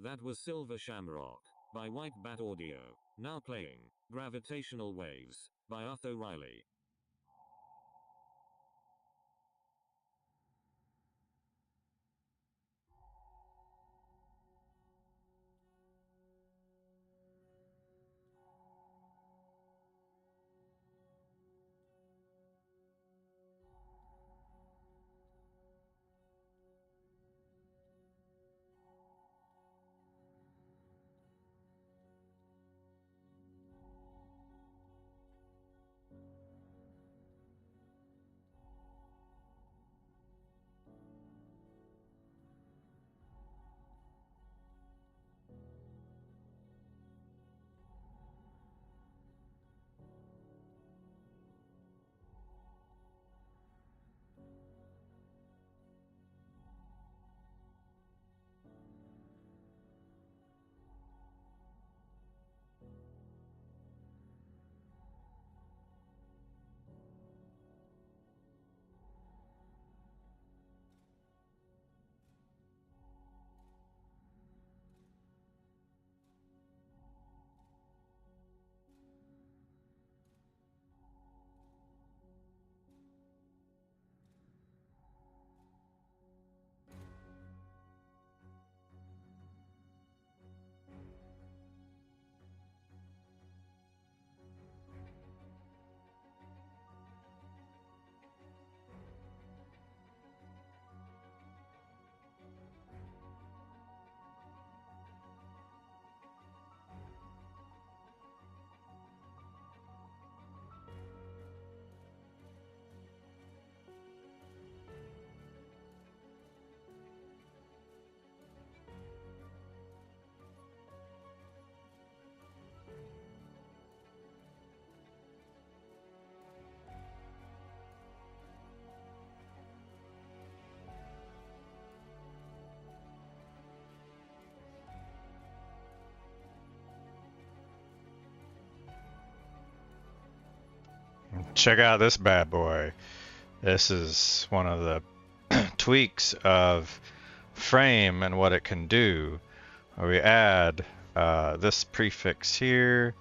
That was Silver Shamrock by White Bat Audio. Now playing Gravitational Waves by Utho Riley. Check out this bad boy. This is one of the tweaks of Frame and what it can do. We add this prefix here.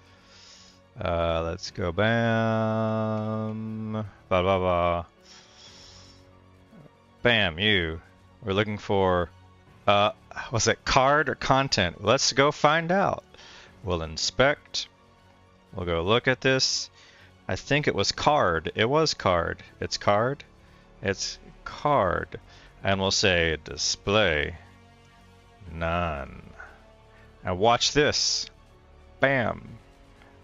Let's go bam, blah blah blah. Bam, you. We're looking for, was it card or content? Let's go find out. We'll inspect. We'll go look at this. I think it was card. It was card. It's card. It's card. And we'll say display none. And watch this. Bam.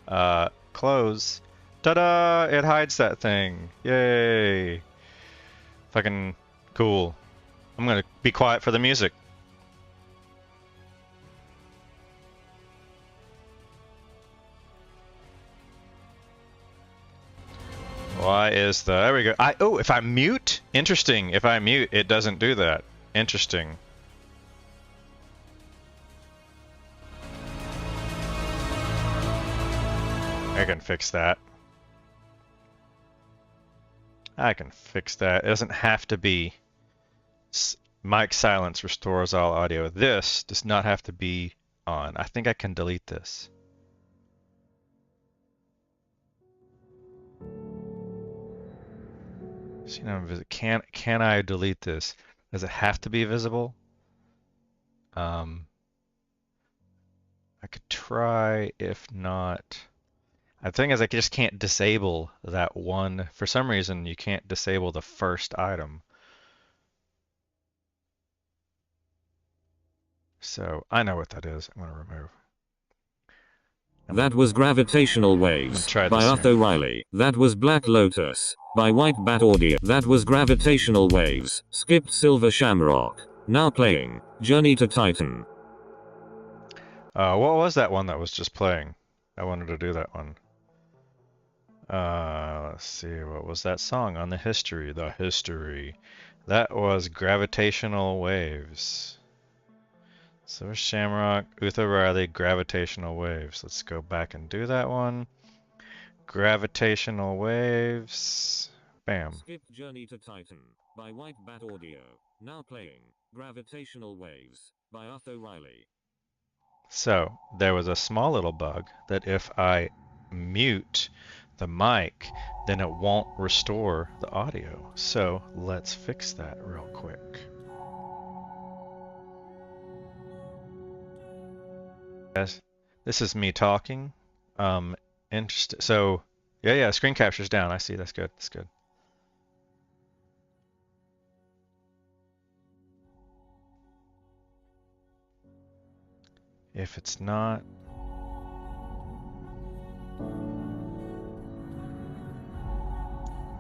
Close. Ta-da! It hides that thing. Yay. Fucking cool. I'm gonna be quiet for the music. Why is the... There we go. Oh, if I mute? Interesting. If I mute, it doesn't do that. Interesting. I can fix that. I can fix that. It doesn't have to be... Mic silence restores all audio. This does not have to be on. I think I can delete this. So, can I delete this? Does it have to be visible? I could try. If not, the thing is, I just can't disable that one. For some reason, you can't disable the first item. So I know what that is. I'm going to remove. That was Gravitational Waves by Utho Riley. That was Black Lotus by White Bat Audio. That was Gravitational Waves. Skipped Silver Shamrock. Now playing Journey to Titan. What was that one that was just playing? I wanted to do that one. Let's see. What was that song on the history? The history. That was Gravitational Waves. Silver Shamrock, Utho Riley, Gravitational Waves. Let's go back and do that one. Gravitational Waves. Bam. Skip Journey to Titan by White Bat Audio. Now playing Gravitational Waves by Utho Riley. So there was a small little bug that if I mute the mic, then it won't restore the audio. So let's fix that real quick. Guys, this is me talking. Interesting. So yeah, screen capture's down. I see. That's good. That's good. If it's not,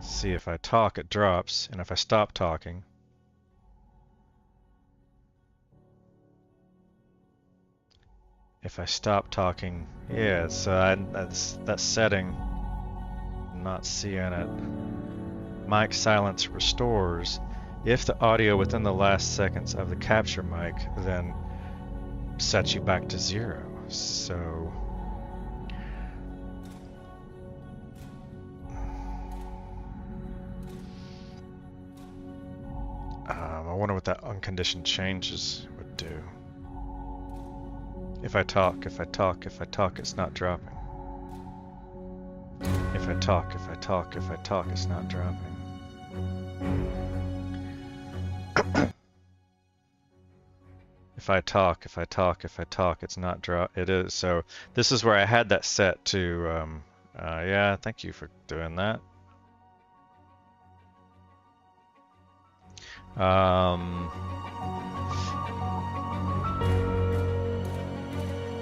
see if I talk, it drops, and if I stop talking, if I stop talking, yeah, it's that setting. I'm not seeing it. Mic silence restores if the audio within the last seconds of the capture mic then sets you back to 0. So I wonder what that unconditioned changes would do. If I talk, it's not dropping. If I talk, it's not dropping. If I talk, it's not drop. It is. So this is where I had that set to. Yeah, thank you for doing that.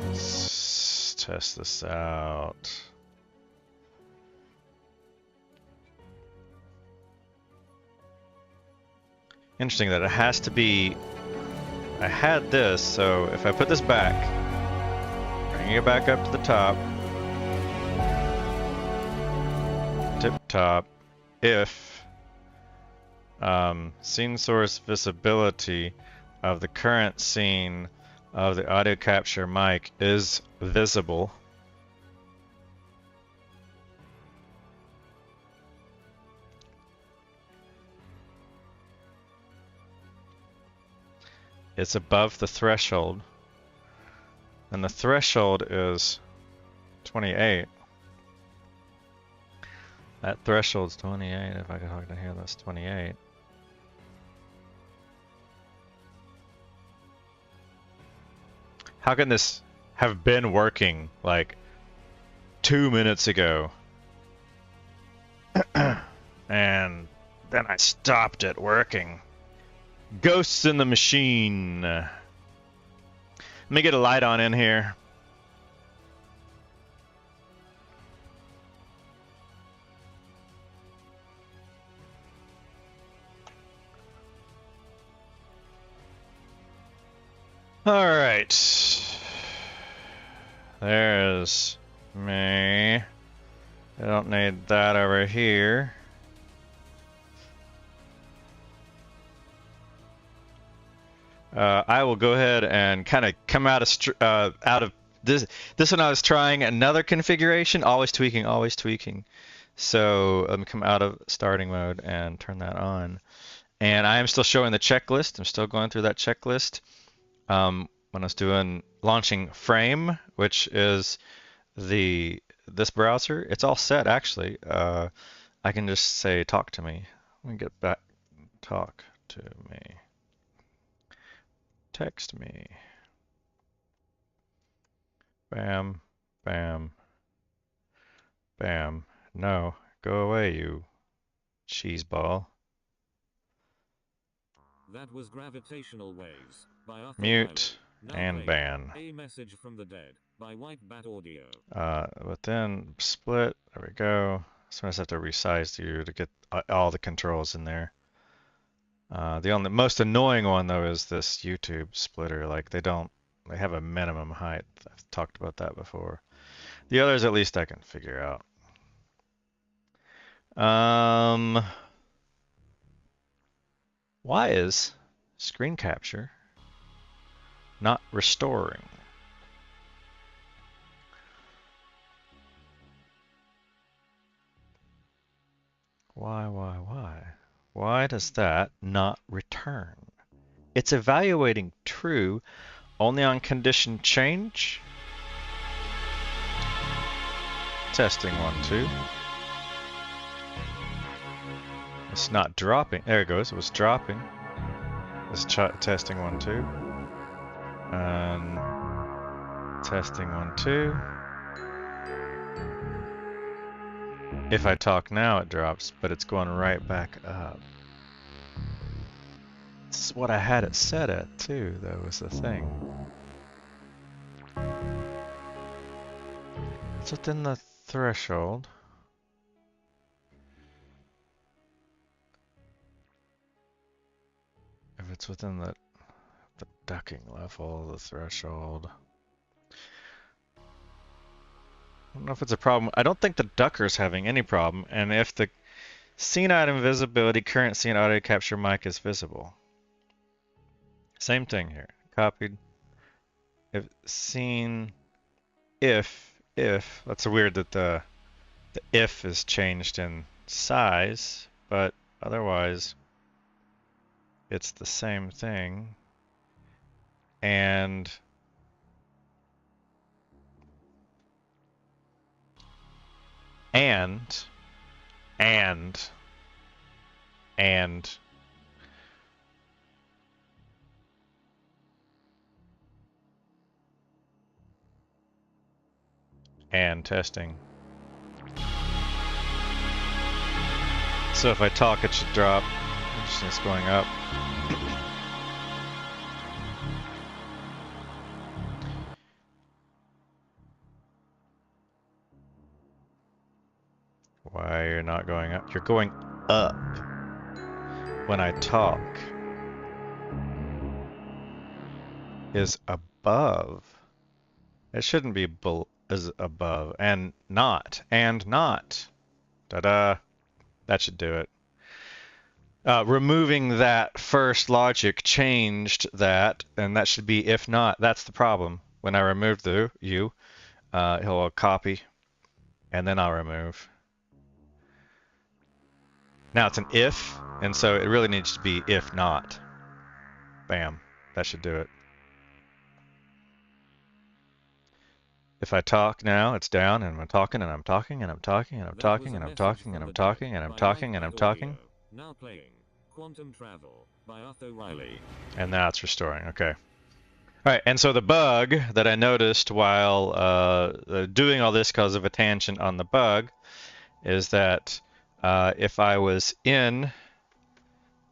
Let's test this out. Interesting that it has to be. I had this, so if I put this back, bring it back up to the top, tip top, if scene source visibility of the current scene of the audio capture mic is visible, it's above the threshold, and the threshold is 28. That threshold's 28. If I can talk to here, that's 28. How can this have been working like 2 minutes ago? And then I stopped it working. Ghosts in the machine. Let me get a light on in here. All right. There's me. I don't need that over here. I will go ahead and kind of come out of this. This one I was trying another configuration, always tweaking. So let me come out of starting mode and turn that on. And I am still showing the checklist. I'm still going through that checklist. When I was doing launching Frame, which is this browser, it's all set actually. I can just say talk to me. Let me get back. Talk to me. Text me. Bam, bam, bam. No, go away, you cheese ball. That was Gravitational Waves by Utho Mute Riley. and ban. A Message from the Dead by White Bat Audio. But then split. There we go. So I just have to resize you to get all the controls in there. The only most annoying one though is this YouTube splitter. Like they have a minimum height. I've talked about that before. The others at least I can figure out. Why is screen capture not restoring? Why? Why does that not return? It's evaluating true only on condition change. Testing 1, 2. It's not dropping. There it goes. It was dropping. Let's try testing 1, 2. And testing 1, 2. If I talk now, it drops, but it's going right back up. This is what I had it set at too. That was the thing. It's within the threshold. If it's within the ducking level, the threshold. I don't know if it's a problem. I don't think the ducker's having any problem, and if the scene item visibility current scene audio capture mic is visible. Same thing here. Copied. If scene if that's weird that the if is changed in size, but otherwise it's the same thing. And testing. So if I talk, it should drop. It's going up. Why you're not going up? You're going up when I talk. Is above. It shouldn't be is above and not Ta-da! That should do it. Removing that first logic changed that, and that should be if not. That's the problem. When I remove the you, he'll copy, and then I'll remove. Now it's an if, and so it really needs to be if not. Bam. That should do it. If I talk now, it's down, and I'm talking, and I'm talking, and I'm talking, and I'm talking, and I'm talking, and I'm talking, and I'm talking, and I'm talking. Now playing Quantum Travel by Utho Riley. And now it's restoring. Okay. All right, and so the bug that I noticed while doing all this because of a tangent on the bug is that if I was in,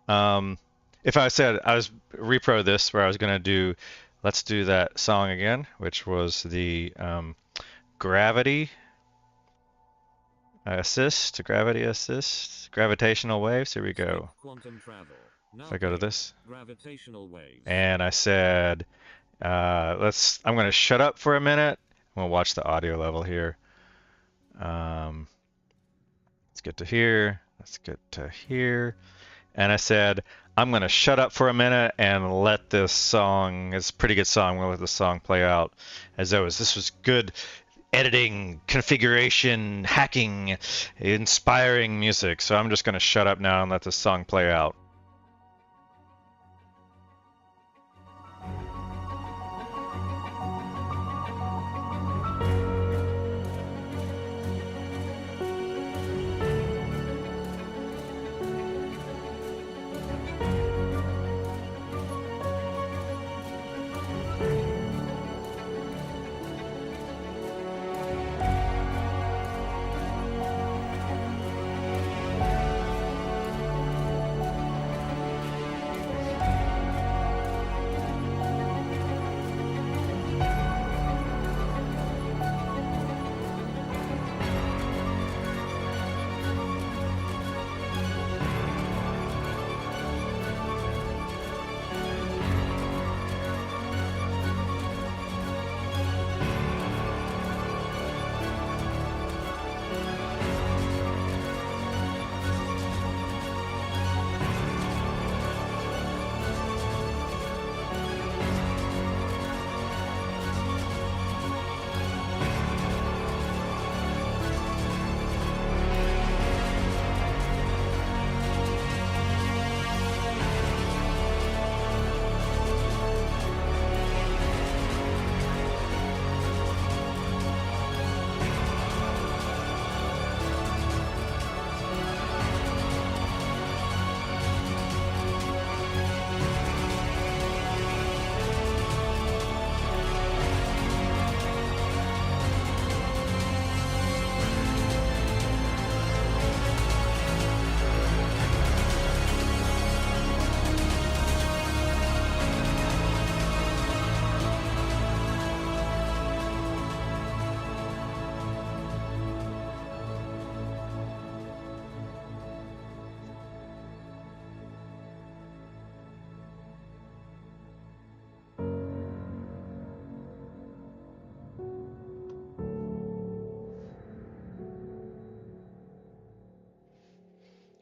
if I said I was repro this where I was going to do, let's do that song again, which was the gravity assist, gravitational waves. Here we go. If I go to this, and I said, I'm going to shut up for a minute. We'll watch the audio level here. Let's get to here. Let's get to here. And I said, I'm going to shut up for a minute and let this song, it's a pretty good song, we'll let the song play out as though this was good editing, configuration, hacking, inspiring music. So I'm just going to shut up now and let this song play out.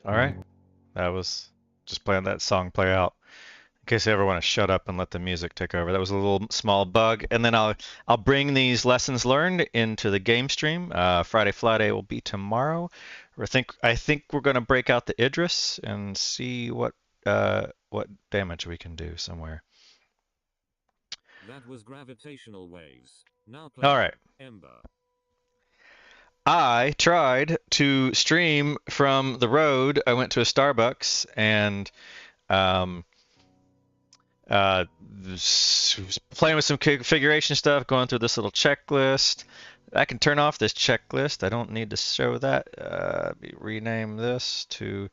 All right. That was just playing that song play out. In case you ever want to shut up and let the music take over. That was a little small bug. And then I'll bring these lessons learned into the game stream. Friday Friday will be tomorrow. I think we're going to break out the Idris and see what damage we can do somewhere. That was gravitational waves. Now All right. Ember. I tried to stream from the road. I went to a Starbucks and playing with some configuration stuff, going through this little checklist. I can turn off this checklist. I don't need to show that. Rename this to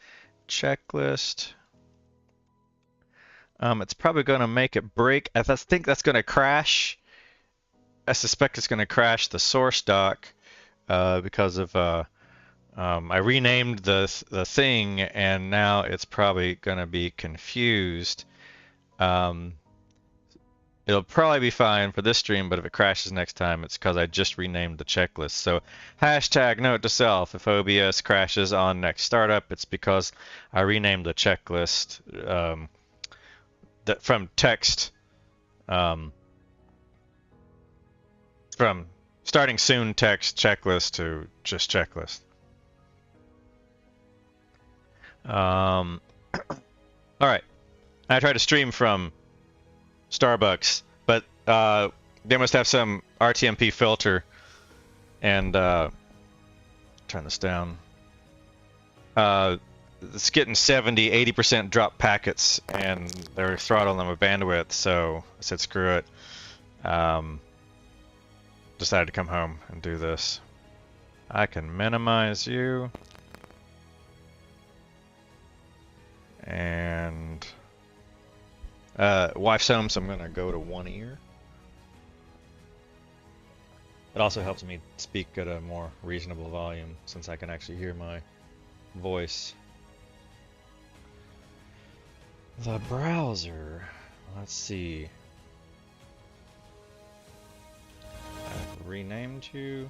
checklist. It's probably going to make it break. I think that's going to crash. I suspect it's going to crash the source dock because of I renamed the thing, and now it's probably going to be confused. It'll probably be fine for this stream, but if it crashes next time, it's because I just renamed the checklist. So hashtag note to self, if OBS crashes on next startup, it's because I renamed the checklist from text, from starting soon text checklist to just checklist. All right. I tried to stream from Starbucks, but they must have some RTMP filter, and turn this down. It's getting 70-80% drop packets, and they're throttling them with bandwidth, so I said screw it. Decided to come home and do this. I can minimize you, and wife's home, so I'm gonna go to one ear. It also helps me speak at a more reasonable volume since I can actually hear my voice. The browser, let's see. I've renamed you.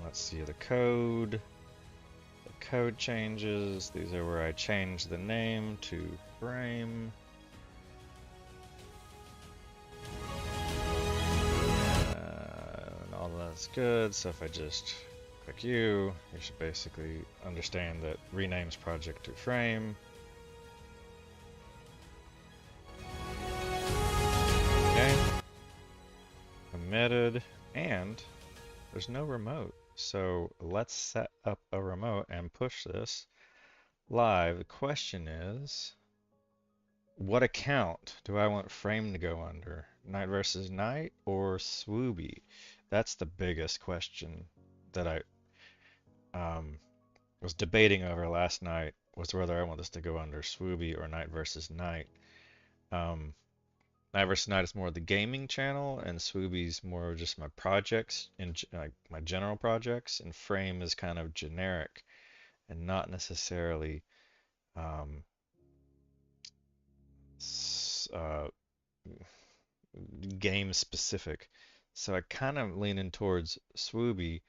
Let's see the code. The code changes. These are where I change the name to frame. And all that's good. So if I just click you should basically understand that renames project to frame. Okay. Committed, and there's no remote. So let's set up a remote and push this live. The question is, what account do I want frame to go under? NightVsKnight or swwwooby? That's the biggest question that I was debating over last night, was whether I want this to go under swwwooby or NightVsKnight. NightVsKnight is more the gaming channel, and swwwooby's more just my projects, like my general projects, and frame is kind of generic and not necessarily game specific. So I kind of leaning towards swwwooby,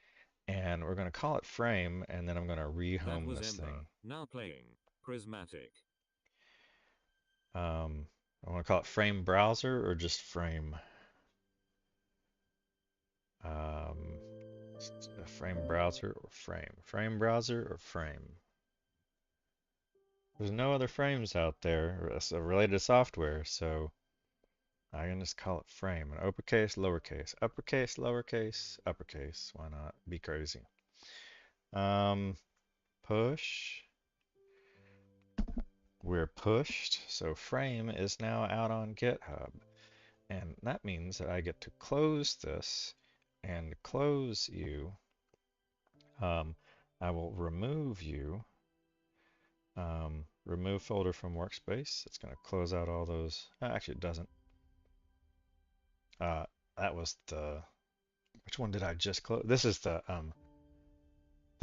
and we're going to call it frame, and then I'm going to rehome this thing. Now playing prismatic. I want to call it frame browser or just frame. Frame browser or frame. Frame browser or frame. There's no other frames out there related to software, so I can just call it frame. And uppercase, lowercase, uppercase, lowercase, uppercase. Why not? Be crazy. Push. We're pushed, so frame is now out on GitHub. And that means that I get to close this and close you. I will remove you. Remove folder from workspace. It's going to close out all those. Actually, it doesn't. That was the. Which one did I just close? This is the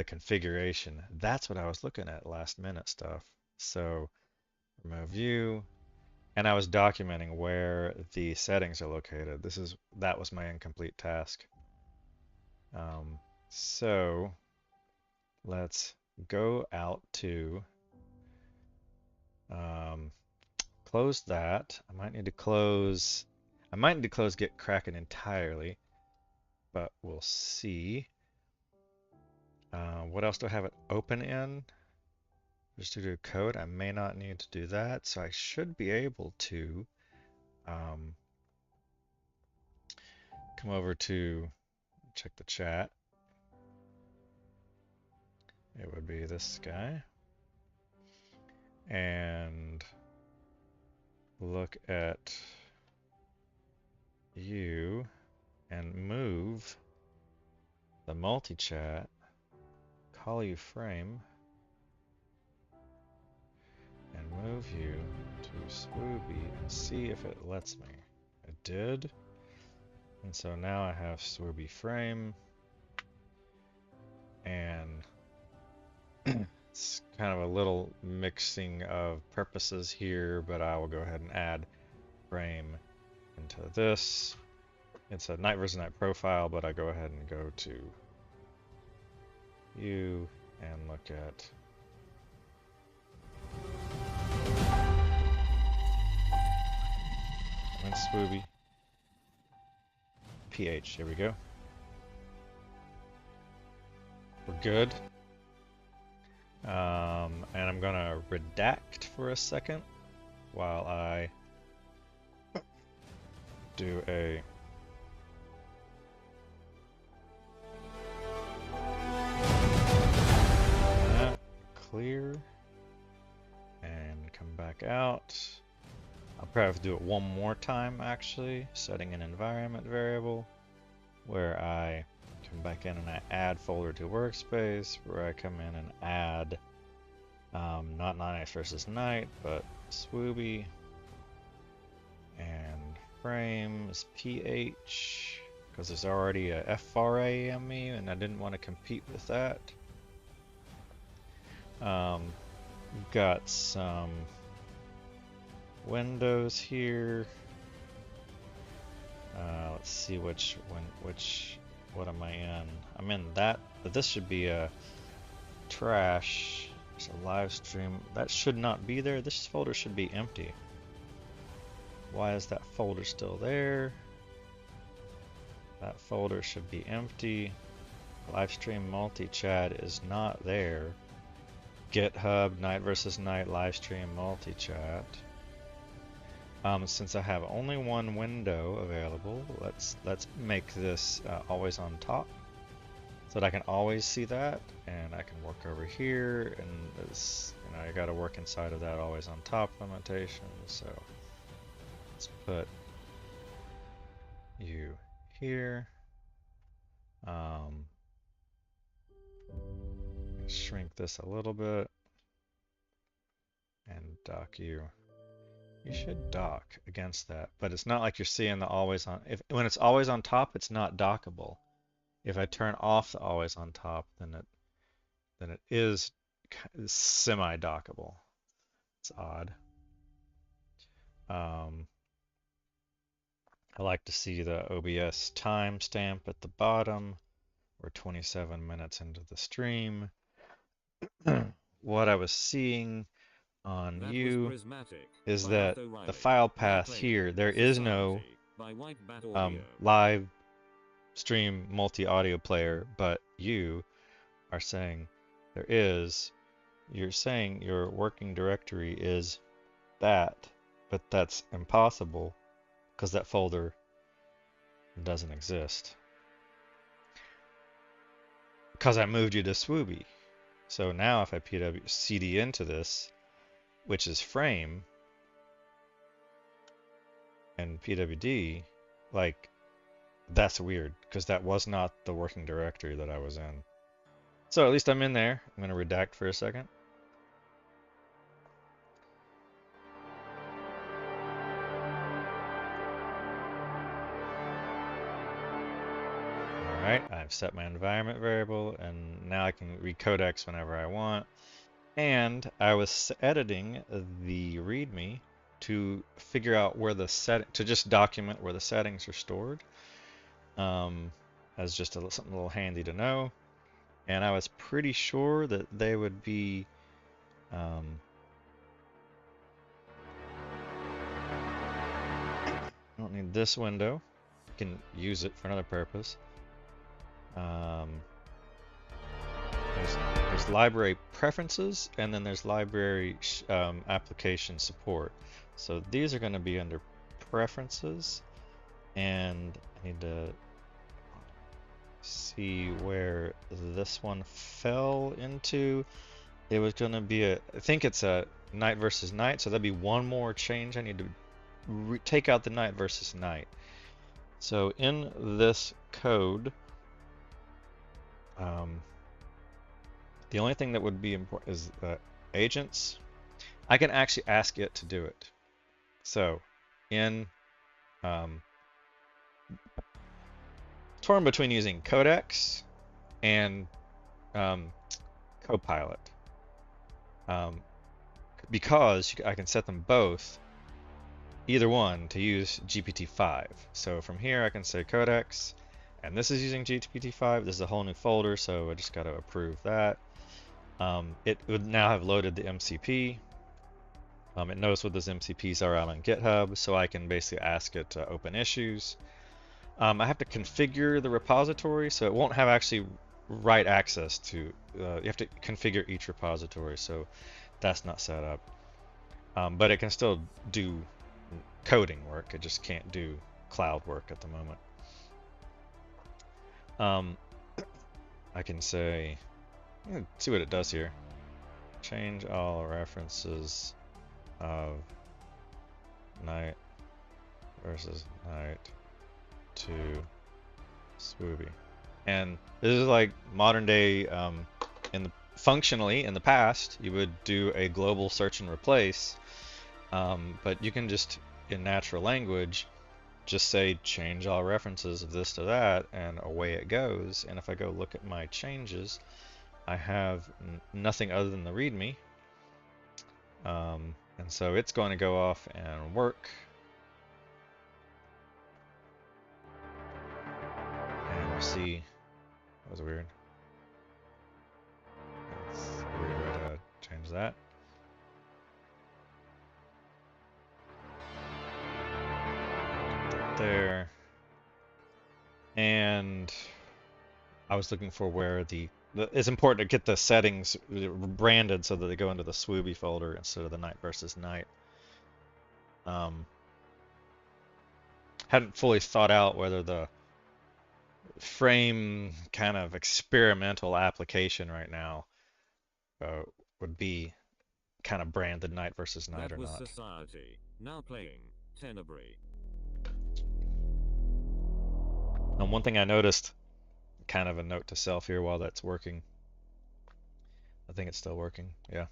configuration. That's what I was looking at last minute stuff. So remove view, and I was documenting where the settings are located. That was my incomplete task. So let's go out to close that. I might need to close Get Kraken entirely, but we'll see. What else do I have it open in? Just to do code, I may not need to do that, so I should be able to come over to check the chat. It would be this guy. And look at you and move the multi-chat, call you frame, and move you to swwwooby and see if it lets me. It did. And so now I have swwwooby frame, and it's kind of a little mixing of purposes here, but I will go ahead and add frame into this. It's a NightVsKnight profile, but I go ahead and go to you and look at swwwooby ph. Here we go. We're good. And I'm gonna redact for a second while I do a clear and come back out. I'll probably have to do it one more time actually, setting an environment variable where I come back in and I add folder to workspace, where I come in and add not NightVsKnight, but swwwooby, and frame is ph, because there's already a FRAME and I didn't want to compete with that. We've got some windows here. Let's see what am I in? I'm in that, but this should be a trash. It's a live stream. That should not be there. This folder should be empty. Why is that folder still there? That folder should be empty. Livestream multi-chat is not there. GitHub, NightVsKnight, livestream multi-chat. Since I have only one window available, let's make this always on top, so that I can always see that, and I can work over here, and this, I got to work inside of that always on top limitation. So let's put you here. Shrink this a little bit and dock you. You should dock against that, but it's not like you're seeing the always on. When it's always on top, it's not dockable. If I turn off the always on top, then it is semi-dockable. It's odd. I like to see the OBS timestamp at the bottom. We're 27 minutes into the stream. What I was seeing on you is that the file path here, there is no live stream multi-audio player, but you are saying there is. You're saying your working directory is that, but that's impossible because that folder doesn't exist. Because I moved you to swwwooby. So now if I cd into this, which is frame, and pwd, like, that's weird, because that was not the working directory that I was in. So at least I'm in there. I'm going to redact for a second. Alright, I've set my environment variable, and now I can recodex whenever I want. And I was editing the README to figure out where the to just document where the settings are stored, as just something a little handy to know. And I was pretty sure that they would be I don't need this window. You can use it for another purpose. There's library preferences, and then there's library application support. So these are going to be under preferences, and I need to see where this one fell into. It was going to be I think it's a NightVsKnight, so that'd be one more change. I need to take out the NightVsKnight. So in this code, the only thing that would be important is agents. I can actually ask it to do it. So in torn between using Codex and Copilot, because I can set them both, either one, to use GPT-5. So from here I can say Codex, and this is using GPT-5. This is a whole new folder, so I just got to approve that. It would now have loaded the MCP. It knows what those MCPs are out on GitHub, so I can basically ask it to open issues. I have to configure the repository, so it won't have actually write access to. You have to configure each repository, so that's not set up. But it can still do coding work. It just can't do cloud work at the moment. I can say, see what it does here. Change all references of NightVsKnight to swwwooby. And this is like modern day. Functionally, in the past, you would do a global search and replace, but you can just, in natural language, just say change all references of this to that, and away it goes. And if I go look at my changes, I have nothing other than the README, and so it's going to go off and work. And we'll see. That was weird. That's a weird way to change that. There. And I was looking for where it's important to get the settings branded so that they go into the swwwooby folder instead of the NightVsKnight. Hadn't fully thought out whether the frame kind of experimental application right now would be kind of branded NightVsKnight or not. Society. Now playing Tenebrae. And one thing I noticed, kind of a note to self here while that's working. I think it's still working, yeah.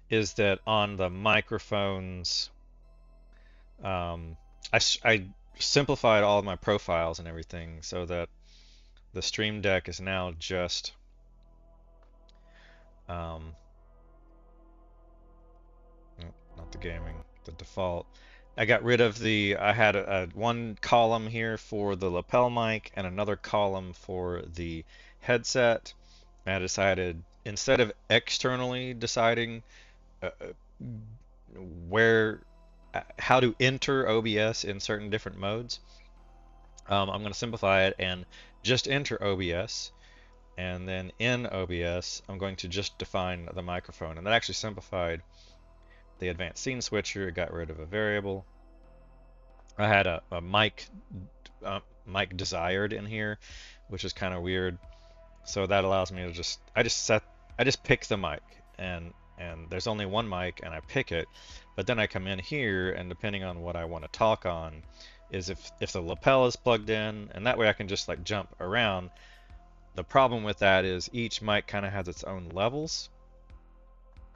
Is that on the microphones, I simplified all of my profiles and everything so that the Stream Deck is now just not the gaming, the default. I got rid of I had one column here for the lapel mic and another column for the headset. And I decided, instead of externally deciding how to enter OBS in certain different modes, I'm going to simplify it and just enter OBS, and then in OBS I'm going to just define the microphone, and that actually simplified the advanced scene switcher. It got rid of a variable. I had a mic desired in here, which is kind of weird, so that allows me to I just pick the mic, and there's only one mic and I pick it, but then I come in here, and depending on what I want to talk on is if the lapel is plugged in, and that way I can just like jump around. The problem with that is each mic kind of has its own levels,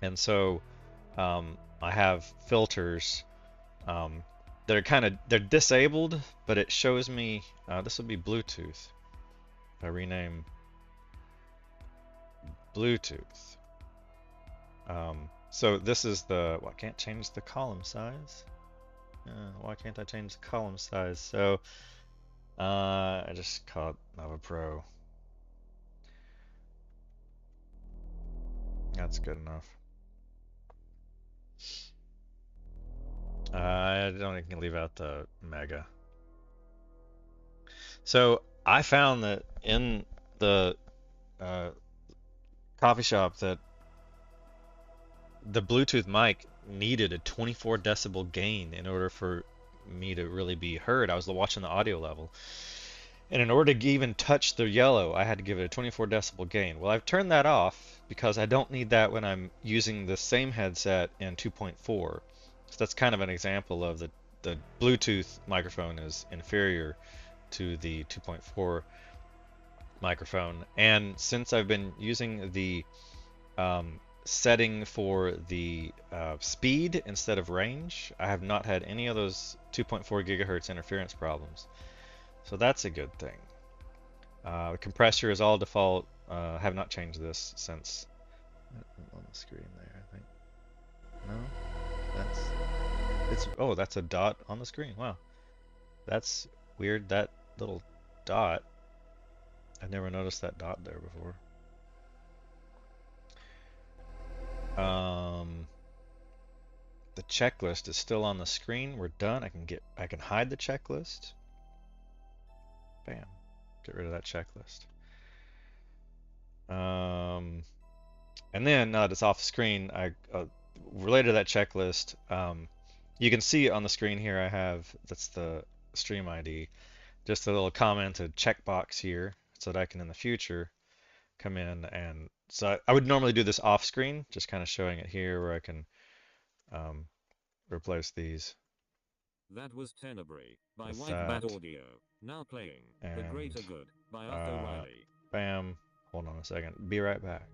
and so I have filters that are they're disabled, but it shows me this would be Bluetooth. If I rename Bluetooth. So this is the, well, I can't change the column size. Why can't I change the column size? So I just call it Nova Pro. That's good enough. I don't even leave out the Mega. So I found that in the coffee shop that the Bluetooth mic needed a 24 decibel gain in order for me to really be heard. I was watching the audio level. And in order to even touch the yellow, I had to give it a 24 decibel gain. Well, I've turned that off because I don't need that when I'm using the same headset in 2.4. So that's kind of an example of the Bluetooth microphone is inferior to the 2.4 microphone. And since I've been using the setting for the speed instead of range, I have not had any of those 2.4 gigahertz interference problems. So that's a good thing. The compressor is all default. I have not changed this since on the screen there, I think. No, oh, that's a dot on the screen. Wow, that's weird. That little dot. I've never noticed that dot there before. The checklist is still on the screen. We're done. I can hide the checklist. Bam. Get rid of that checklist. And then now that it's off the screen, related to that checklist, you can see on the screen here I have, that's the stream ID, just a little commented checkbox here so that I can in the future come in and, so I would normally do this off screen, just kind of showing it here where I can replace these. That was Tenebrae by White Bat Audio. Now playing The Greater Good by Utho Riley. Bam. Hold on a second. Be right back.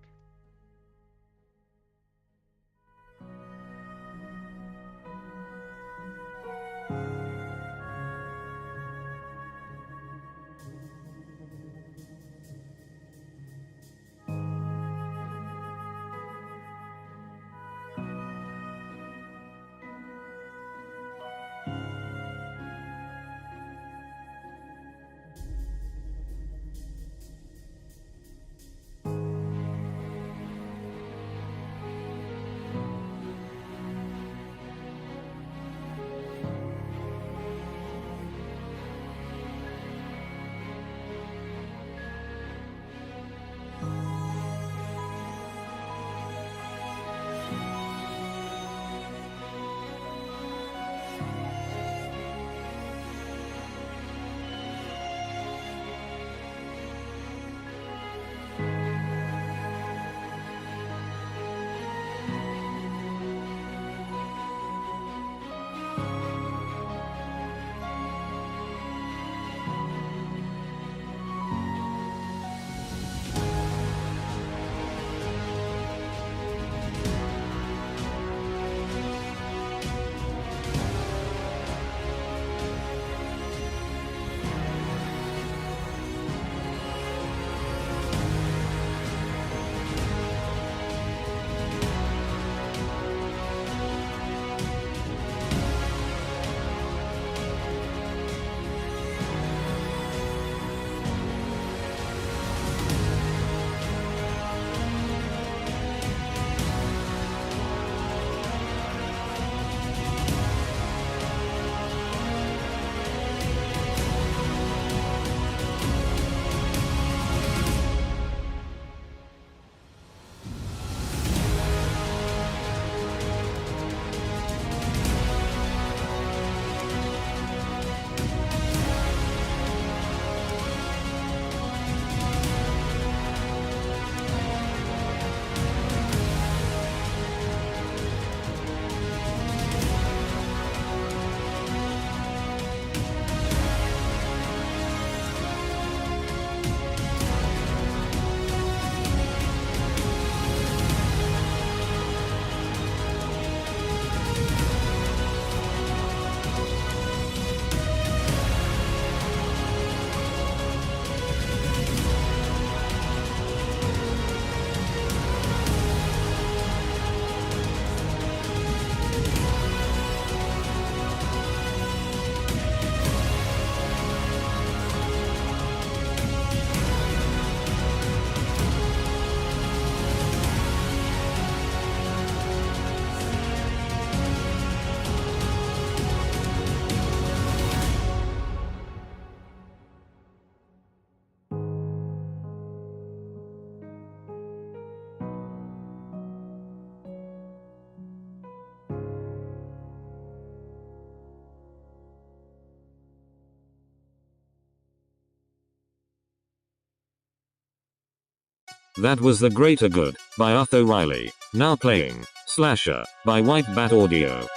That Was the Greater Good, by Utho Riley. Now playing. Slasher, by White Bat Audio.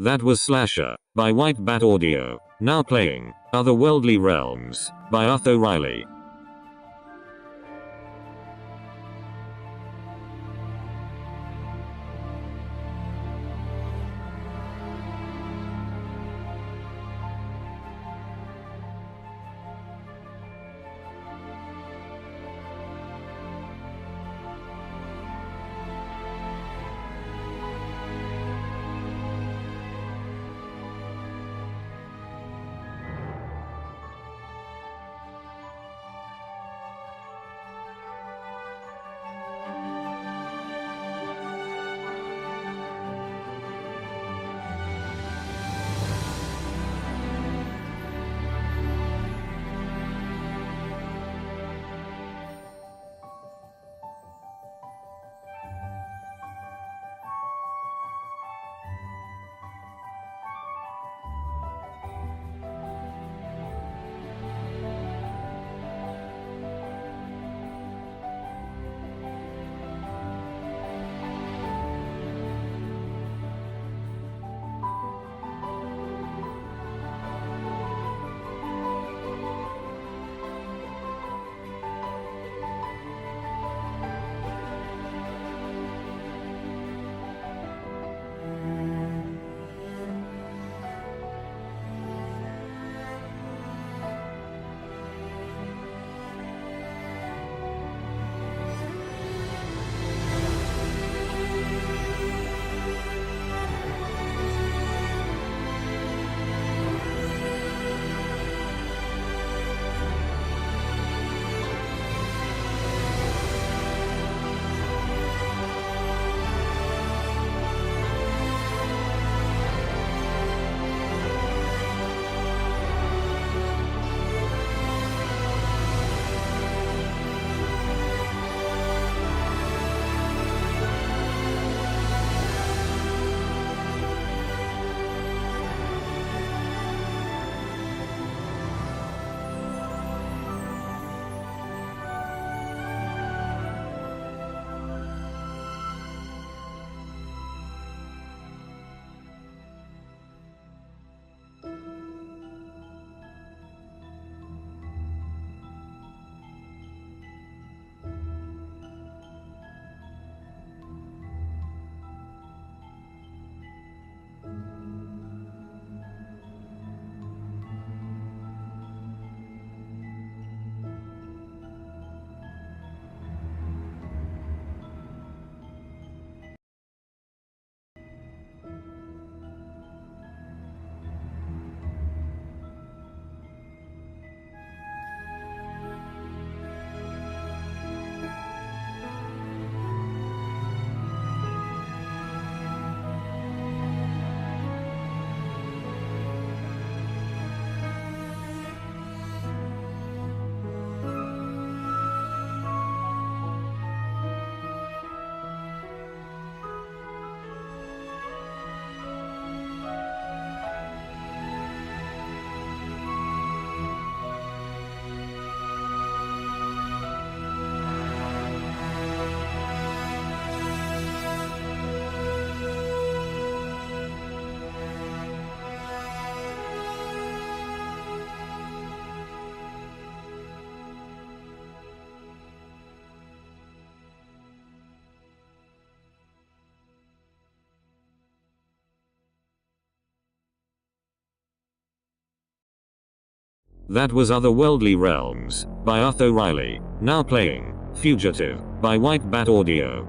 That Was Slasher, by White Bat Audio. Now playing. Otherworldly Realms, by Utho Riley. That was Otherworldly Realms by Utho Riley. Now playing Fugitive by White Bat Audio.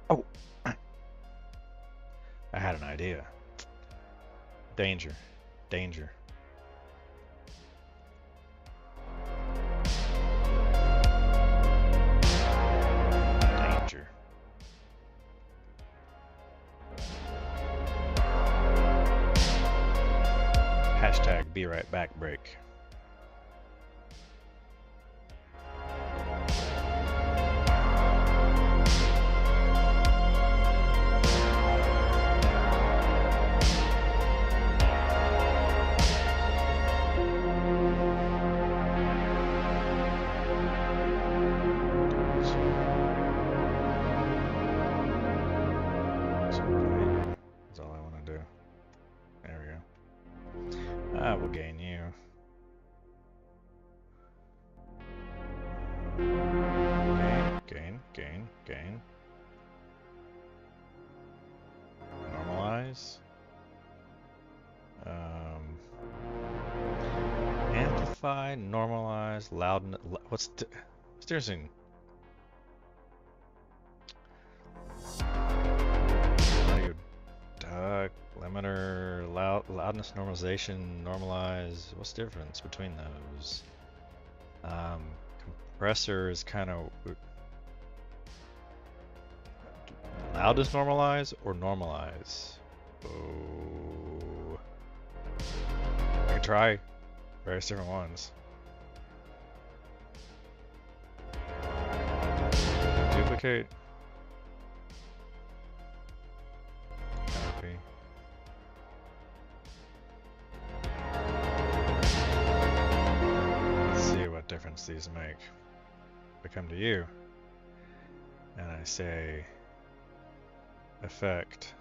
Oh, I had an idea. Danger, danger. Danger. Hashtag be right back break. I will gain you. Gain. Normalize. Amplify, normalize, loudness. What's difference in limiter, loudness normalization, normalize? What's the difference between those? Compressor is kind of loudness normalize or normalize. Oh, I can try various different ones. Duplicate. Copy. Let's see what difference these make. I come to you and I say effect.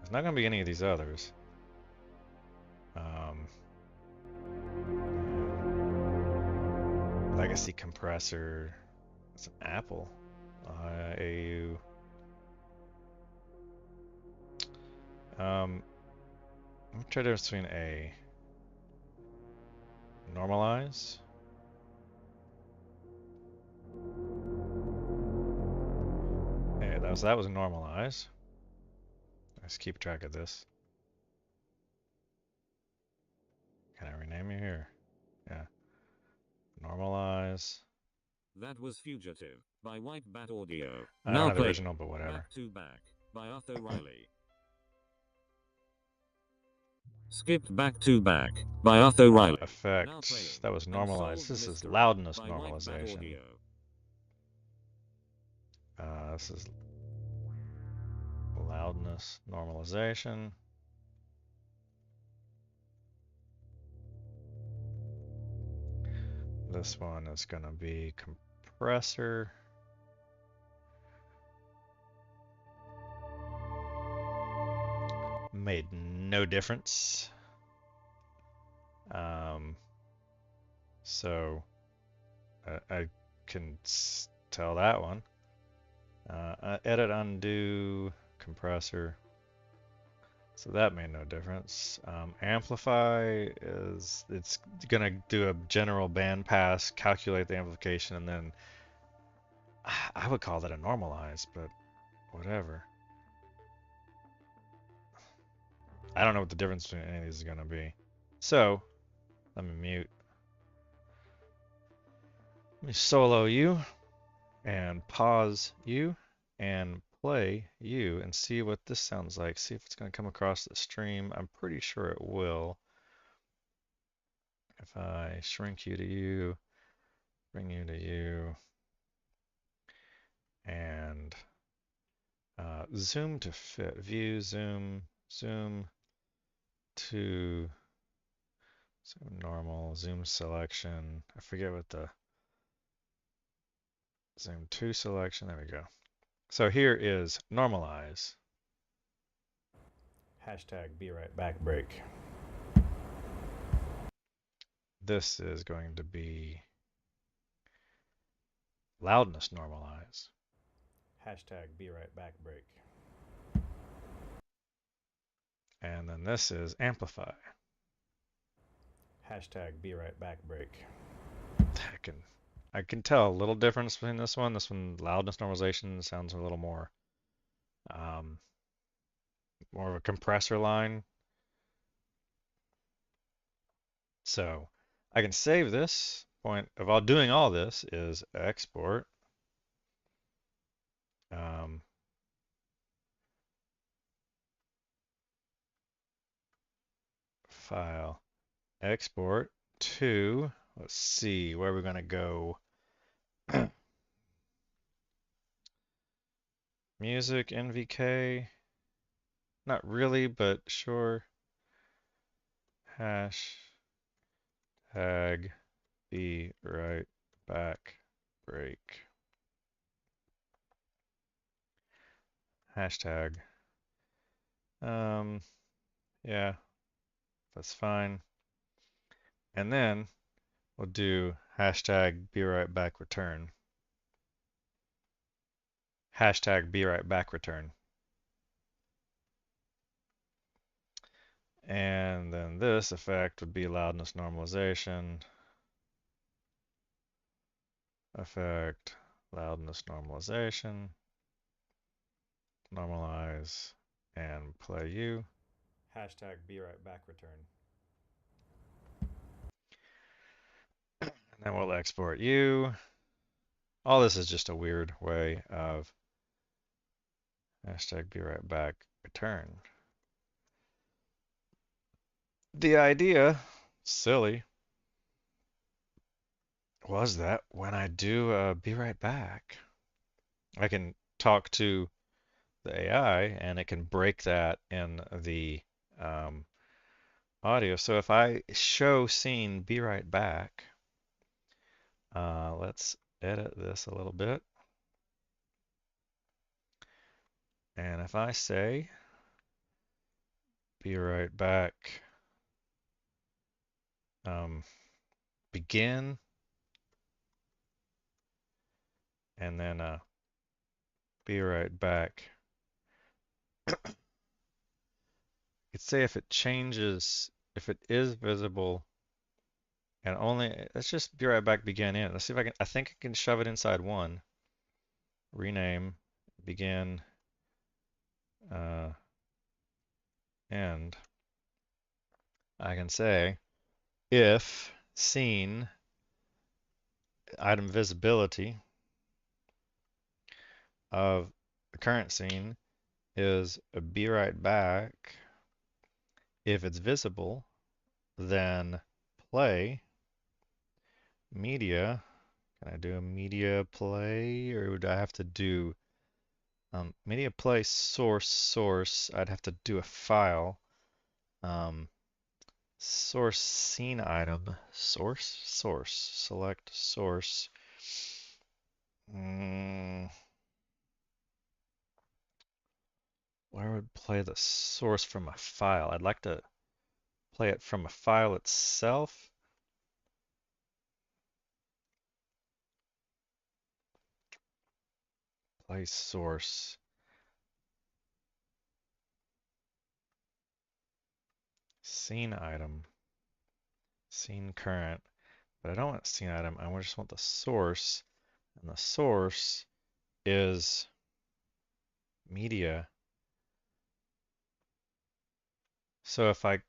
It's not going to be any of these others. Legacy compressor. It's an Apple. AU. Let me try the difference between A. Normalize. Okay, that was normalize. Let's keep track of this. Can I rename you here? Yeah. Normalize. That was Fugitive by White Bat Audio. I don't have the original, but whatever. Back to Back by Utho Riley. Skipped Back to Back by Utho Riley. Effect. That was normalized. This is loudness normalization. This is loudness normalization. This one is going to be compressor. Made no difference. So I can tell that one. Edit, undo, compressor. So that made no difference. Amplify is, it's gonna do a general band pass, calculate the amplification, and then I would call that a normalize, but whatever. I don't know what the difference between any of these is going to be. So, let me mute. Let me solo you and pause you and play you and see what this sounds like. See if it's going to come across the stream. I'm pretty sure it will. If I shrink you to you, bring you to you, and zoom to fit. View, zoom, zoom to zoom normal, zoom selection. I forget what the zoom to selection. There we go. So here is normalize. Hashtag be right back break. This is going to be loudness normalize. Hashtag be right back break. And then this is amplify. Hashtag be right back break. I can tell a little difference between this one. This one, loudness normalization, sounds a little more more of a compressor line. So I can save this. Point of all doing all this is export. File. Export to, let's see, where we're going to go. Music, NvK. Not really, but sure. Hashtag be right back break. Hashtag. Yeah, that's fine. And then we'll do hashtag be right back return. Hashtag be right back return. And then this effect would be loudness normalization. Effect, loudness normalization. Normalize and play you. Hashtag be right back return. And then we'll export you. All this is just a weird way of hashtag be right back return. The idea, silly, was that when I do be right back, I can talk to the AI and it can break that in the audio. So if I show scene be right back, let's edit this a little bit. And if I say be right back, begin, and then be right back. You'd say if it changes, if it is visible, and only, let's just be right back begin in. Let's see if I can, I think I can shove it inside one. Rename, begin, end. I can say if scene item visibility of the current scene is a be right back. If it's visible, then play media. Can I do a media play, or would I have to do media play source? I'd have to do a file. Source scene item source select source. Where would play the source from a file? I'd like to play it from a file itself. Play source. Scene item. Scene current. But I don't want scene item. I just want the source. And the source is media. So if I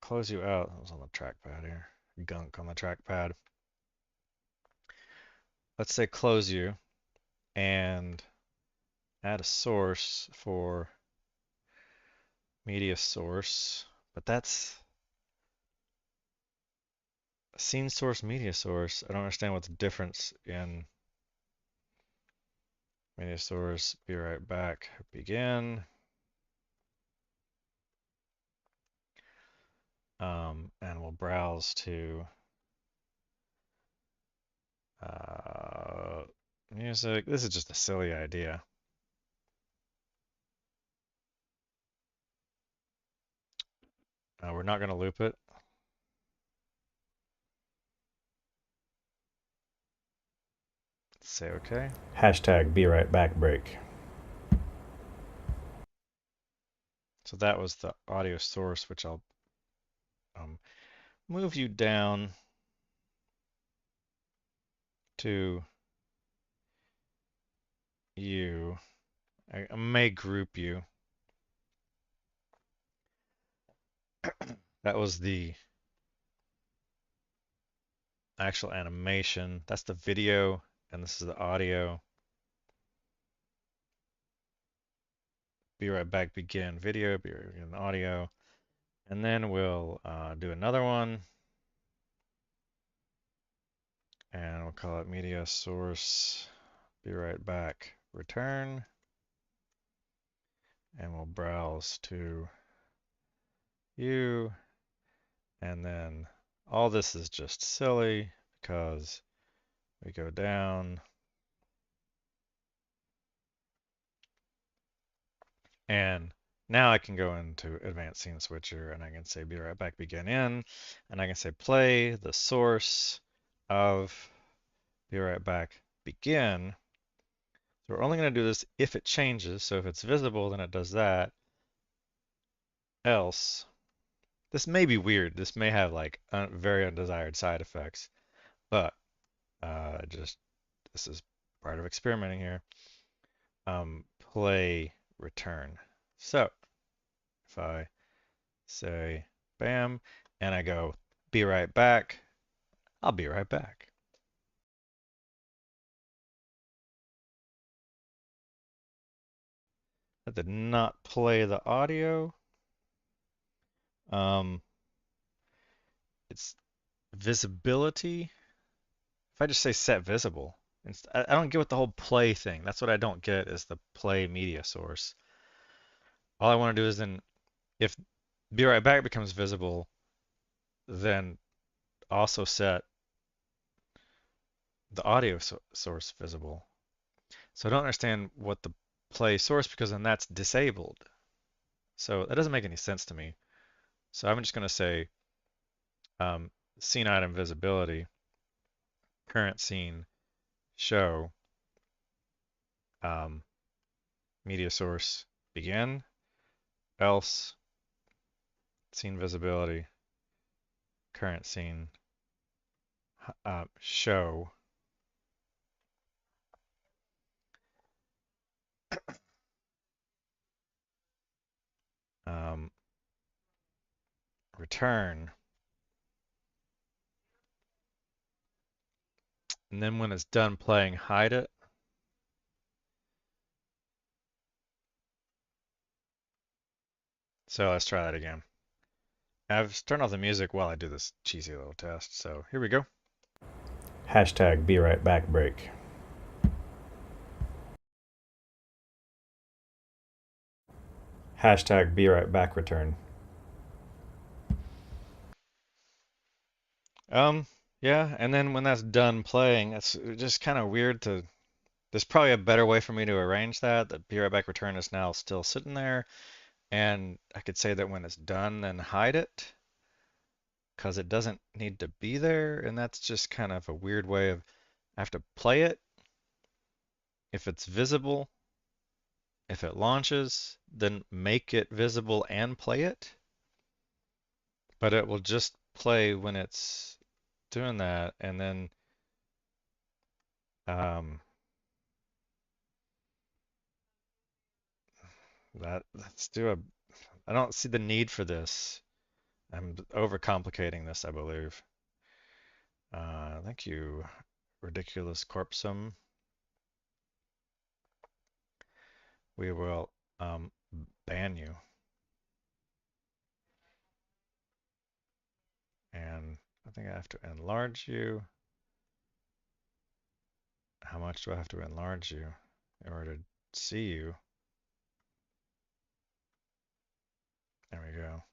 close you out, I was on the trackpad here, gunk on the trackpad. Let's say close you and add a source for media source, but that's scene source, media source. I don't understand what's the difference in media source. Be right back. Begin. And we'll browse to music. This is just a silly idea. We're not going to loop it. Say okay. Hashtag be right back break. So that was the audio source, which I'll move you down to you. I may group you. That was the actual animation. That's the video, and this is the audio. Be right back, begin video, be right begin audio. And then we'll do another one. And we'll call it media source. Be right back, return. And we'll browse to you. And then all this is just silly because we go down. And now I can go into advanced scene switcher and I can say be right back, begin in. And I can say play the source of be right back, begin. So we're only going to do this if it changes. So if it's visible, then it does that. Else, this may be weird. This may have like very undesired side effects, but this is part of experimenting here. Play return. So if I say bam and I go be right back, I'll be right back. That did not play the audio. It's visibility. If I just say set visible, I don't get what the whole play thing. That's what I don't get is the play media source. All I want to do is then, if be right back becomes visible, then also set the audio source visible. So I don't understand what the play source, because then that's disabled. So that doesn't make any sense to me. So I'm just going to say scene item visibility, current scene show, media source begin, else scene visibility, current scene show, return, and then when it's done playing, hide it. So let's try that again. I've turned off the music while I do this cheesy little test. So here we go. Hashtag be right back break. Hashtag be right back return. Yeah, and then when that's done playing, it's just kind of weird to, there's probably a better way for me to arrange that. The be right back return is now still sitting there. And I could say that when it's done, then hide it, because it doesn't need to be there. And that's just kind of a weird way of, I have to play it. If it's visible, if it launches, then make it visible and play it. But it will just play when it's doing that. And then Let's do a. I don't see the need for this. I'm overcomplicating this, I believe. Thank you, ridiculous corpsum. We will ban you. And I think I have to enlarge you. How much do I have to enlarge you in order to see you? There we go.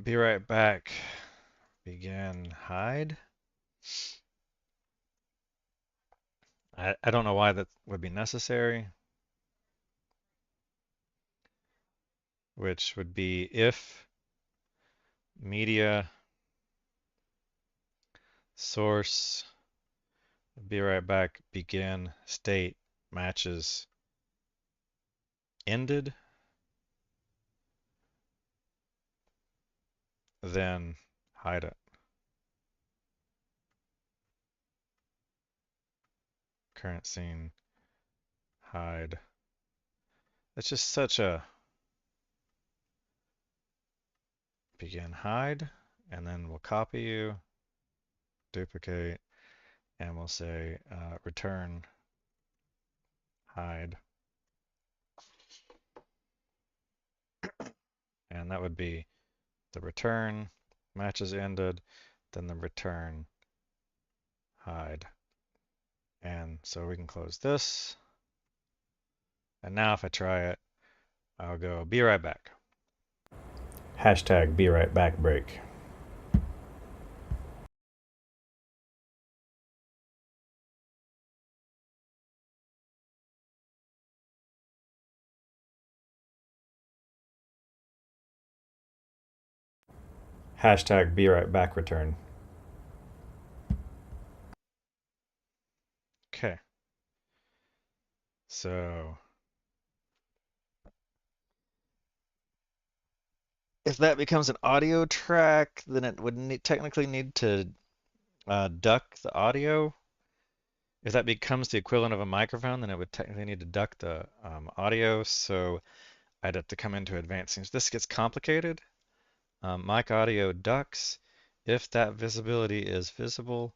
Be right back. Begin hide. I don't know why that would be necessary. Which would be if media source be right back begin state matches ended, then hide it. Current scene, hide. It's just such a begin hide, and then we'll copy you, duplicate, and we'll say return hide. And that would be the return matches ended, then the return hide. And so we can close this. And now if I try it, I'll go be right back. Hashtag be right back break. Hashtag be right back return. Okay. So if that becomes an audio track, then it would technically need to duck the audio. If that becomes the equivalent of a microphone, then it would technically need to duck the audio. So I'd have to come into advanced scenes. This gets complicated. Mic audio ducks if that visibility is visible,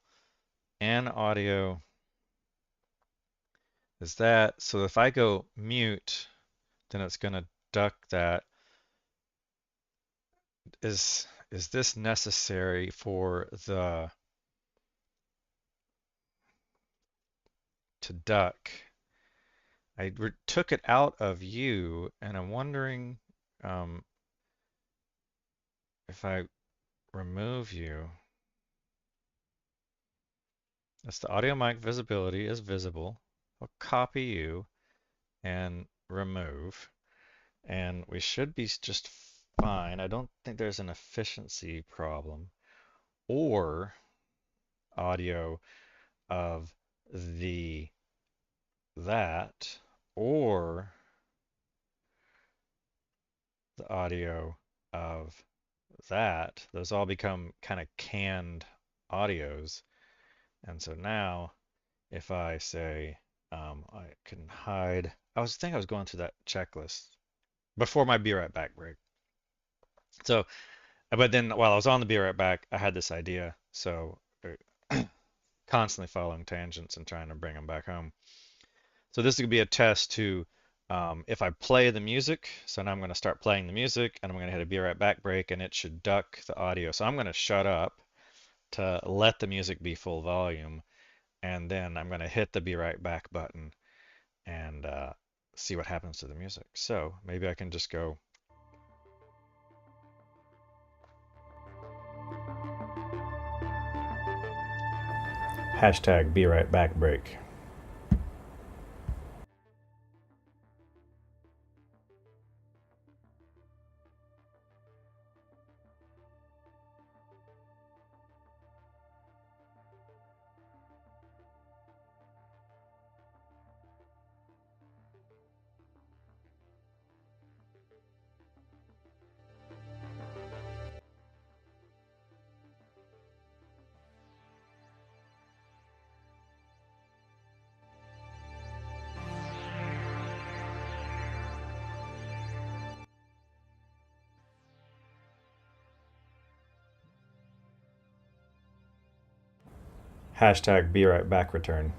and audio is that. So if I go mute, then it's going to duck that. Is this necessary for the to duck? I took it out of you, and I'm wondering if I remove you. That's the audio mic visibility is visible. I'll copy you and remove, and we should be just fine. I don't think there's an efficiency problem or audio of that or the audio of that. Those all become kind of canned audios. And so now if I say I can hide, I was going through that checklist before my be right back break. So, but then while I was on the be right back, I had this idea. So constantly following tangents and trying to bring them back home. So this could be a test to if I play the music, so now I'm going to start playing the music and I'm going to hit a be right back break and it should duck the audio. So I'm going to shut up to let the music be full volume and then I'm going to hit the be right back button and see what happens to the music. So maybe I can just go. Hashtag be right back break. Hashtag be right back return.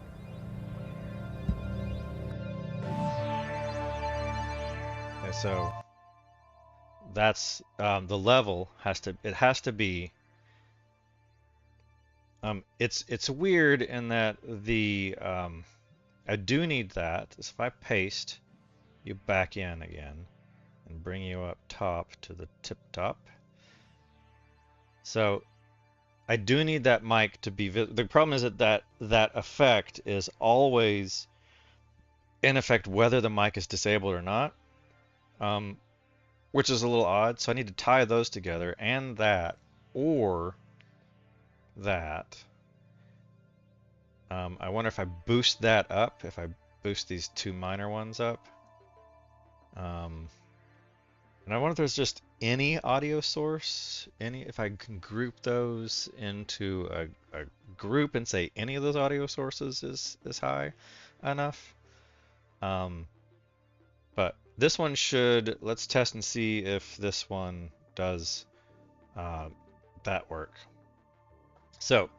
Okay, so that's the level has to be. It's weird in that the I do need that. So if I paste you back in again and bring you up top to the tip top. So I do need that mic to be the problem is that effect is always in effect whether the mic is disabled or not, which is a little odd. So I need to tie those together and that or that. I wonder if I boost that up, if I boost these two minor ones up. And I wonder if there's just any audio source, if I can group those into a group and say any of those audio sources is high enough. But this one should, let's test and see if this one does that work. So,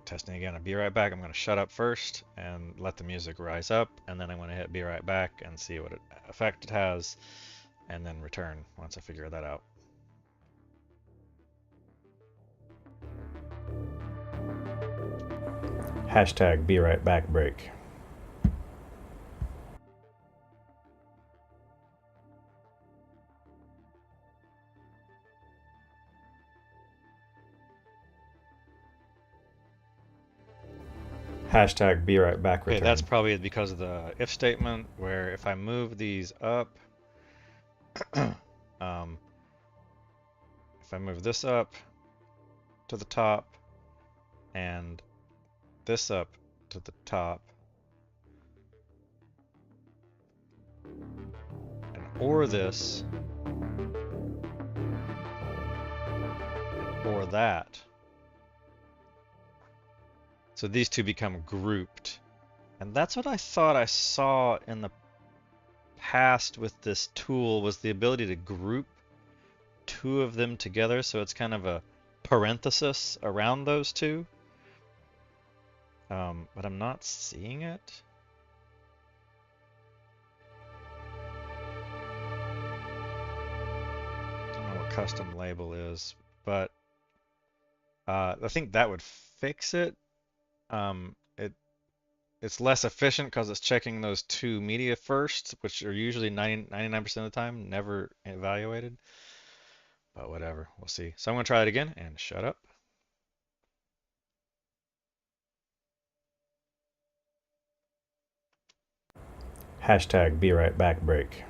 testing again, I'll be right back. I'm going to shut up first and let the music rise up, and then I'm going to hit be right back and see what effect it has, and then return once I figure that out. Hashtag be right back break. Hashtag be right back return. Okay, that's probably because of the if statement, where if I move these up, if I move this up to the top and this up to the top, and or this, and or that. So these two become grouped. And that's what I thought I saw in the past with this tool, was the ability to group two of them together, so it's kind of a parenthesis around those two. But I'm not seeing it. I don't know what custom label is, but I think that would fix it. It's less efficient because it's checking those two media first, which are usually 99% of the time never evaluated. But whatever, we'll see. So I'm going to try it again and shut up. Hashtag be right back break.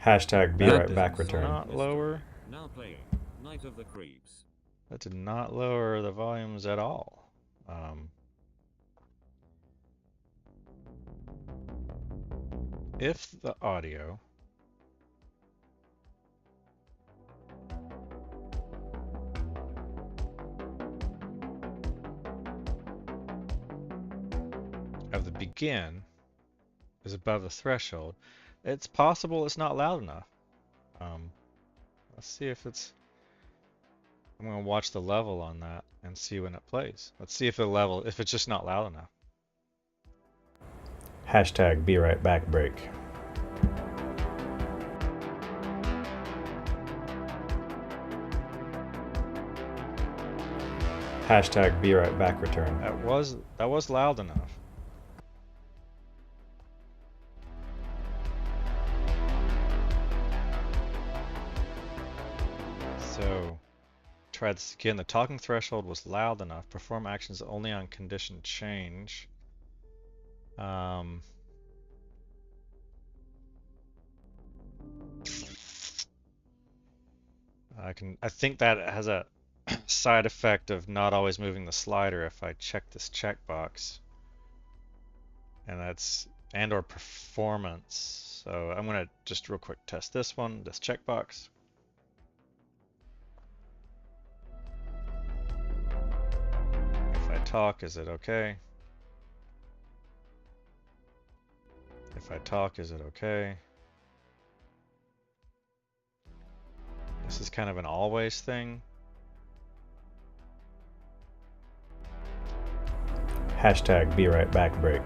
Hashtag be right back return. Not lower. Now playing Night of the Creeps. That did not lower the volumes at all. If the audio of the begin is above the threshold, it's possible it's not loud enough. Let's see if it's... I'm going to watch the level on that and see when it plays. Let's see if if it's just not loud enough. Hashtag be right back break. Hashtag be right back return. That was loud enough. So, try this again. The talking threshold was loud enough. Perform actions only on condition change. I think that has a side effect of not always moving the slider if I check this checkbox. And or performance. So I'm gonna just real quick test this checkbox. If I talk, is it okay? If I talk, is it okay? This is kind of an always thing. Hashtag be right back break.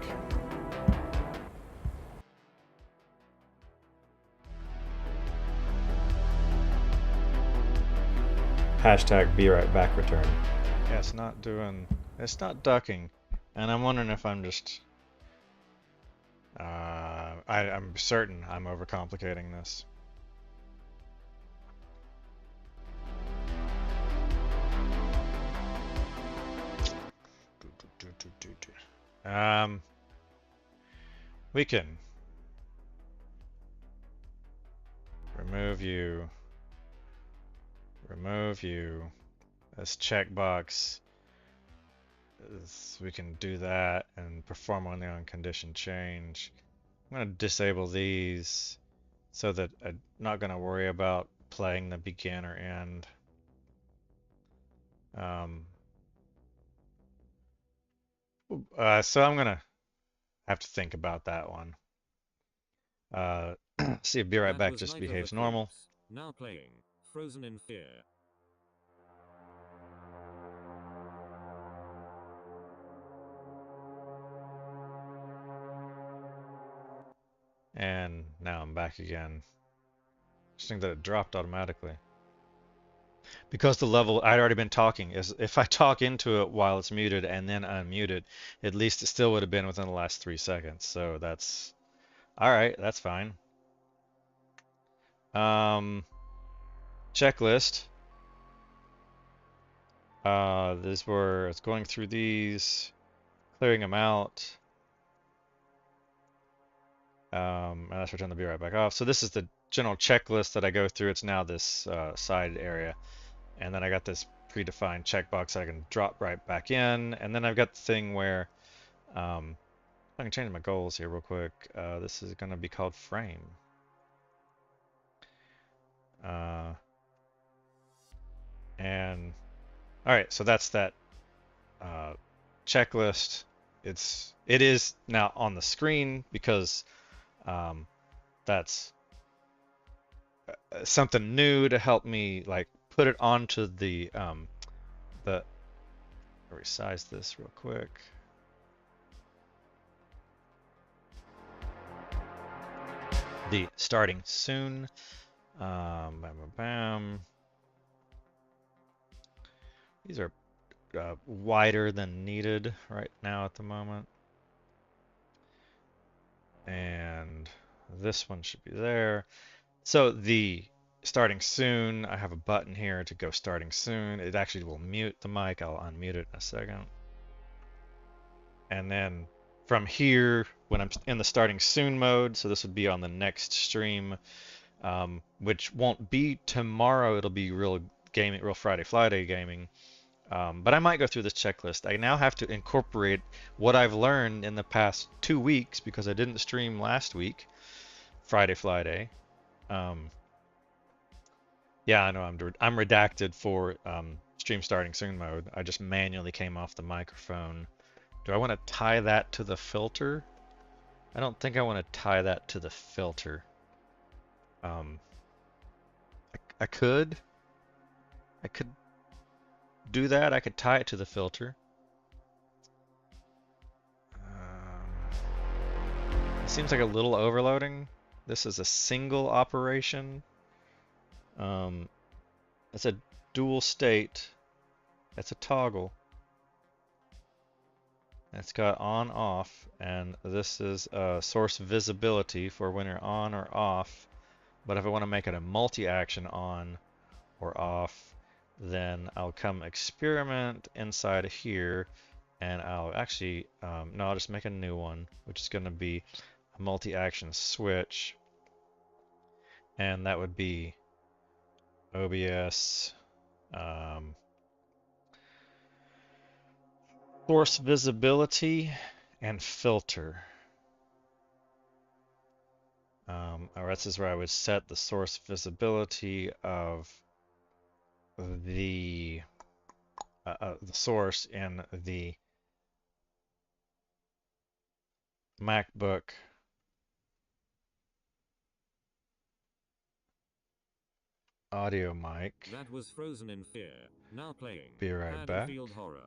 Hashtag be right back return. Yeah, it's not ducking. And I'm wondering if I'm just, I'm certain I'm overcomplicating this. We can remove you. This checkbox. We can do that and perform only on condition change. I'm going to disable these so that I'm not going to worry about playing the begin or end. So I'm going to have to think about that one. See if Be Right Back just behaves normal. Now playing Frozen in Fear. And now I'm back again. Interesting that it dropped automatically. Because the level I'd already been talking is if I talk into it while it's muted and then unmute it, at least it still would have been within the last 3 seconds. So that's all right. That's fine. Checklist. This where it's going through these, clearing them out. And let's return the Be Right Back off. So this is the general checklist that I go through. It's now this side area. And then I got this predefined checkbox I can drop right back in. And then I've got the thing where I can change my goals here real quick. This is going to be called frame. And all right, so that's that checklist. It is now on the screen because that's something new to help me like put it onto the resize this real quick. The starting soon. Bam, bam, bam. These are wider than needed right now at the moment. And this one should be there. So the starting soon, I have a button here to go starting soon. It actually will mute the mic. I'll unmute it in a second. And then from here, when I'm in the starting soon mode, so this would be on the next stream, which won't be tomorrow. It'll be real gaming, real Friday gaming. But I might go through this checklist. I now have to incorporate what I've learned in the past 2 weeks because I didn't stream last week, Friday. Yeah, I know I'm redacted for stream starting soon mode. I just manually came off the microphone. Do I want to tie that to the filter? I don't think I want to tie that to the filter. I could do that. I could tie it to the filter. It seems like a little overloading. This is a single operation. It's a dual state. It's a toggle. It's got on off, and this is source visibility for when you're on or off. But if I want to make it a multi-action on or off, then I'll come experiment inside of here, and I'll actually, no, I'll just make a new one, which is going to be a multi-action switch, and that would be OBS source visibility and filter. Or this is where I would set the source visibility of the source in the MacBook audio mic. That was Frozen in Fear. Now playing. Be right back. Haddonfield Horror.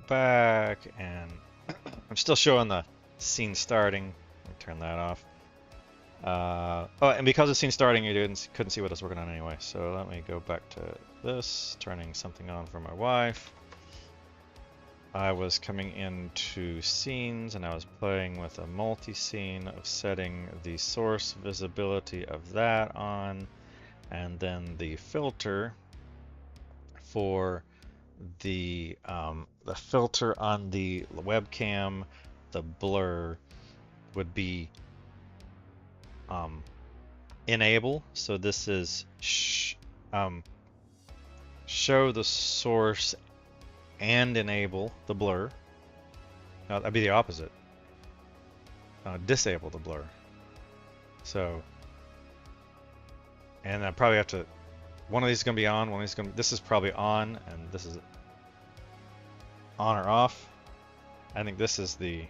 Back, and I'm still showing the scene starting. Let me turn that off. Oh, and because the scene starting, you couldn't see what I was working on anyway. So let me go back to this, turning something on for my wife. I was coming into scenes and I was playing with a multi-scene of setting the source visibility of that on, and then the filter for the filter on the webcam, the blur would be enable. So this is show the source and enable the blur. No, that'd be the opposite. Disable the blur. So, and I probably have to. One of these is gonna be on. One of these is gonna. This is probably on, and this is on or off. I think this is the.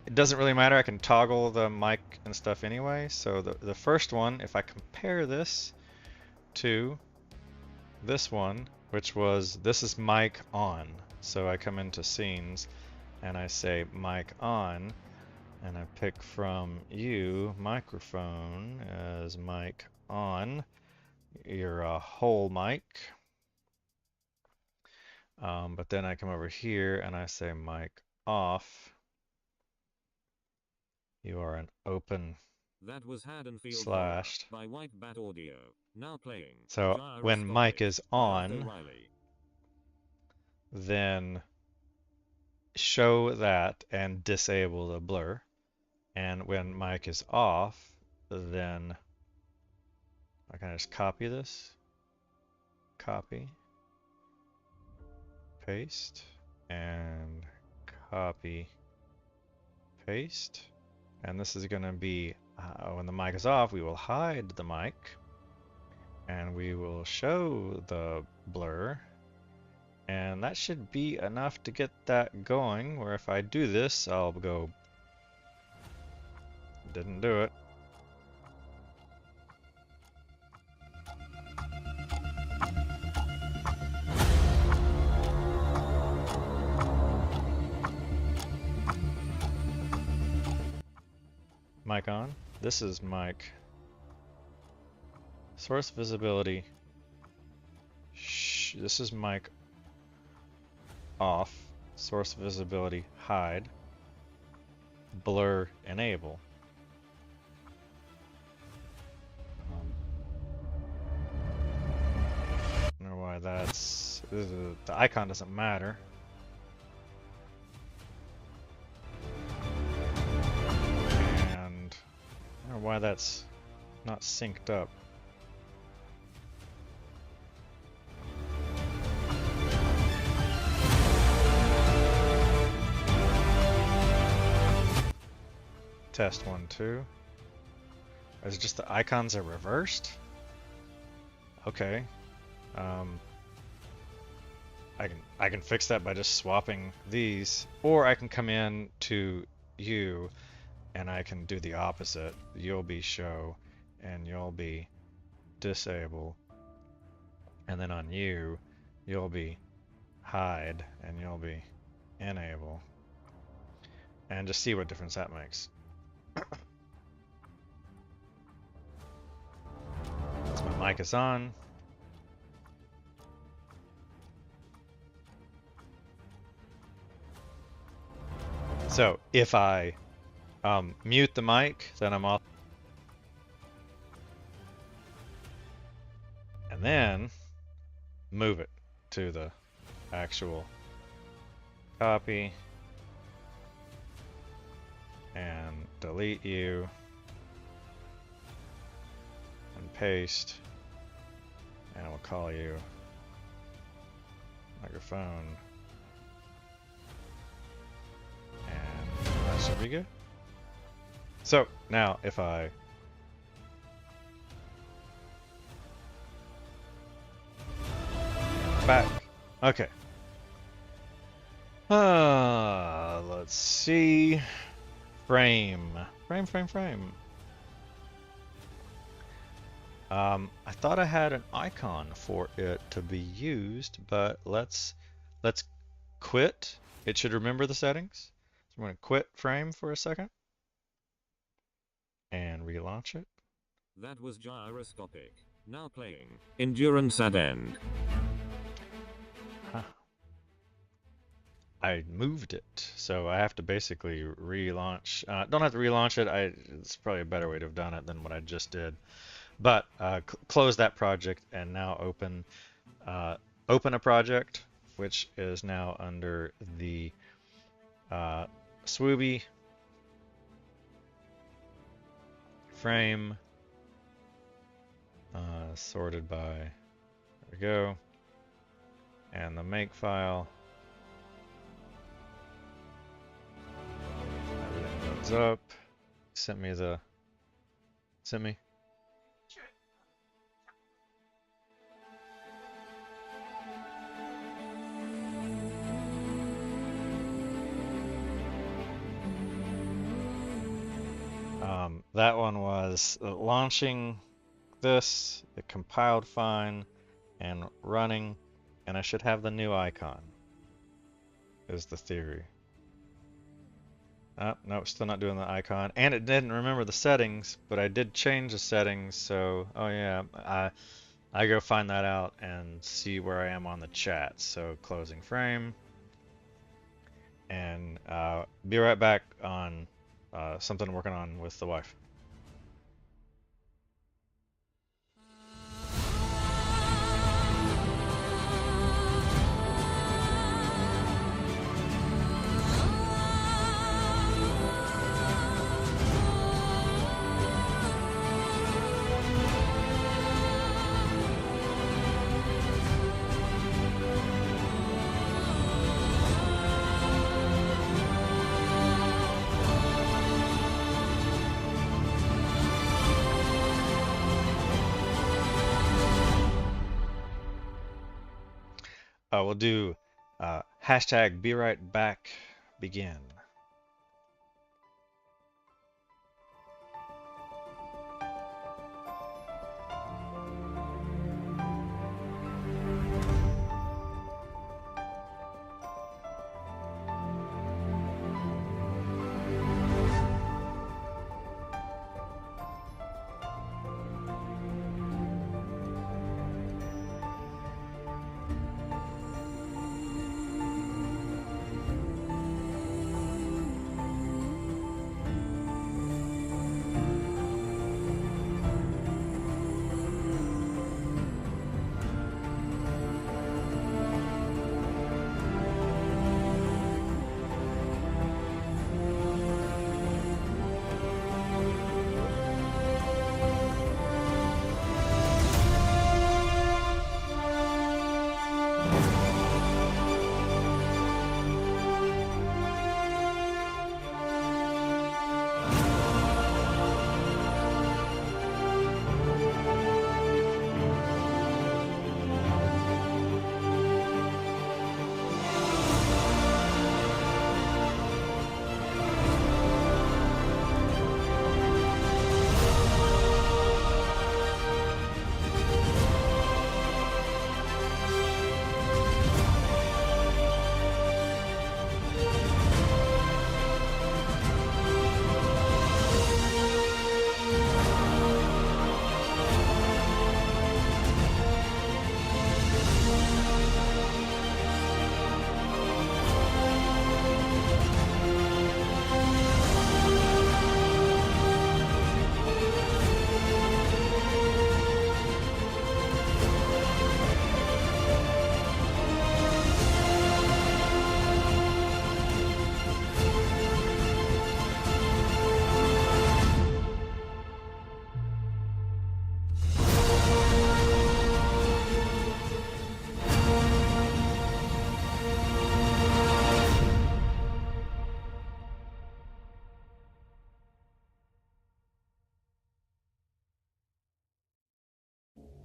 It doesn't really matter. I can toggle the mic and stuff anyway. So the first one, if I compare this to this one, which was this is mic on. So I come into scenes, and I say mic on, and I pick from you microphone as mic on. Your whole mic, but then I come over here and I say mic off. You are an open That was Haddonfield slashed by White Bat Audio. Now playing. So when mic is on, then show that and disable the blur, and when mic is off, then I can just copy this, copy, paste, and copy, paste. And this is going to be, when the mic is off, we will hide the mic, and we will show the blur. And that should be enough to get that going, where if I do this, I'll go, didn't do it. Mic on. This is mic. Source visibility. This is mic off. Source visibility hide. Blur enable. I don't know why that's. The icon doesn't matter. Why that's not synced up. Test 1, 2. Is it just the icons are reversed? Okay. I can fix that by just swapping these, or I can come in to you and I can do the opposite. You'll be show and you'll be disable, and then on you you'll be hide and you'll be enable, and just see what difference that makes. So my mic is on. So if I mute the mic, then I'm off. And then move it to the actual copy and delete you and paste, and we'll call you microphone, and that should be good. So now if I back, okay. Let's see. Frame. I thought I had an icon for it to be used, but let's quit. It should remember the settings. So I'm going to quit frame for a second and relaunch it. That was gyroscopic. Now playing. Endurance at end. Huh. I moved it, so I have to basically relaunch. Don't have to relaunch it. It's probably a better way to have done it than what I just did. But close that project and now open a project, which is now under the swwwooby frame, sorted by, there we go, and the make file. Everything loads up. Sent me. That one was launching this, it compiled fine, and running, and I should have the new icon, is the theory. No, still not doing the icon, and it didn't remember the settings, but I did change the settings, so, oh yeah, I go find that out and see where I am on the chat. So closing frame, and be right back on something I'm working on with the wife. We'll do hashtag be right back begin.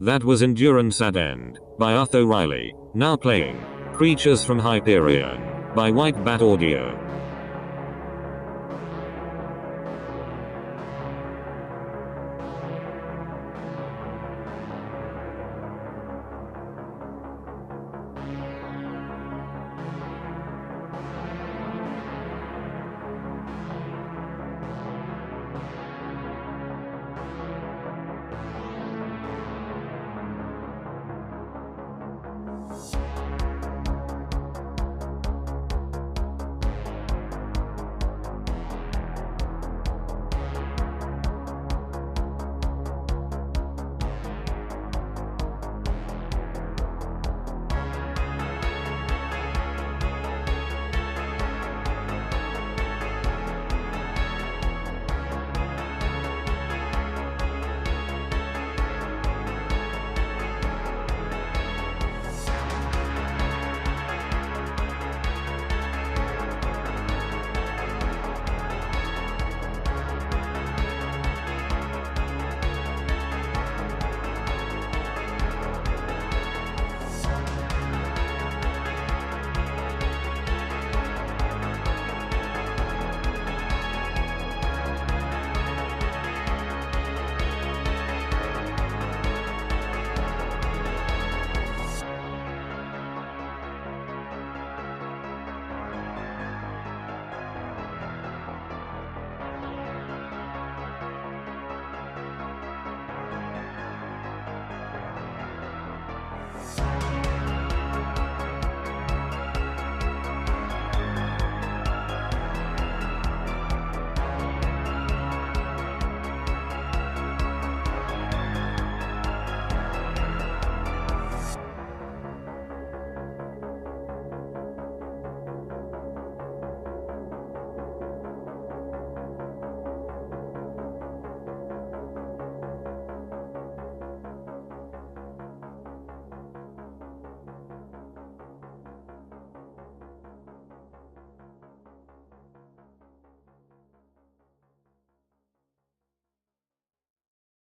That was Endurance at End by Utho Riley. Now playing Creatures from Hyperion by White Bat Audio.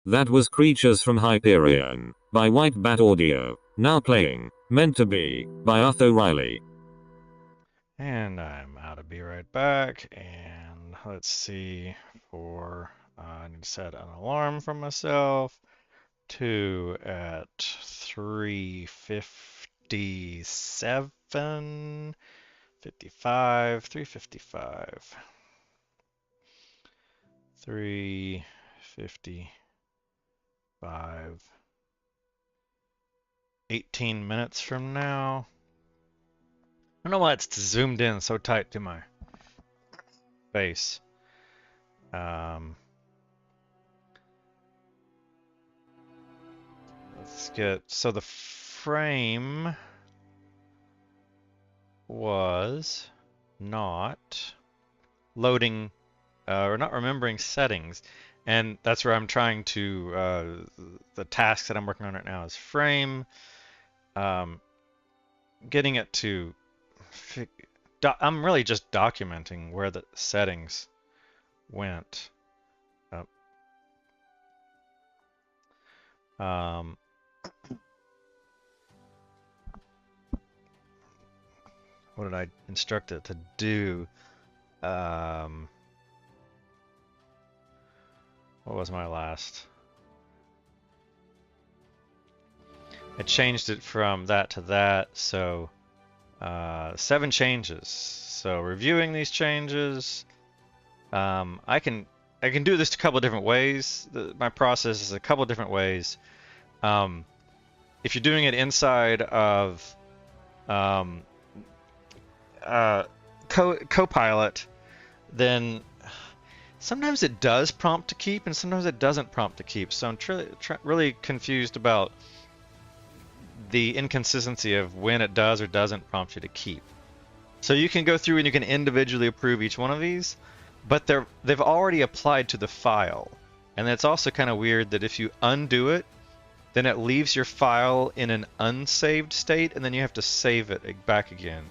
That was Creatures from Hyperion by White Bat Audio. Now playing Meant to Be by Utho Riley. And I'm out of Be Right Back. And let's see for I need to set an alarm for myself to at 3:57, 55, 3:55, 3:55. 18 minutes from now. I don't know why it's zoomed in so tight to my face. Let's get, so the frame was not loading or not remembering settings. And that's where I'm trying to, the task that I'm working on right now is frame, getting it to, I'm really just documenting where the settings went. What did I instruct it to do? What was my last? I changed it from that to that, so 7 changes. So reviewing these changes, I can do this a couple of different ways. My process is a couple of different ways. If you're doing it inside of Copilot, then sometimes it does prompt to keep, and sometimes it doesn't prompt to keep. So I'm really confused about the inconsistency of when it does or doesn't prompt you to keep. So you can go through and you can individually approve each one of these, but they've already applied to the file. And it's also kind of weird that if you undo it, then it leaves your file in an unsaved state, and then you have to save it back again.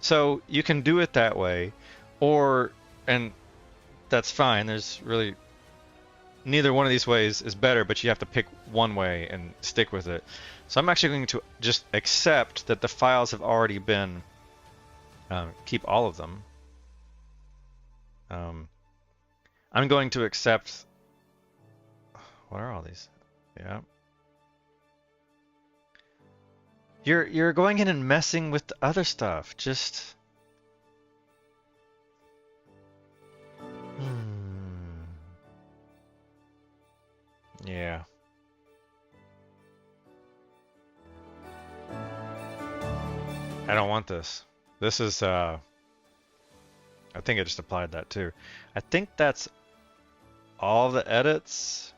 So you can do it that way, and that's fine. There's really neither one of these ways is better, but you have to pick one way and stick with it. So I'm actually going to just accept that the files have already been, keep all of them. I'm going to accept, what are all these? Yeah. You're going in and messing with the other stuff. Just yeah. I don't want this. This is I think I just applied that too. I think that's all the edits.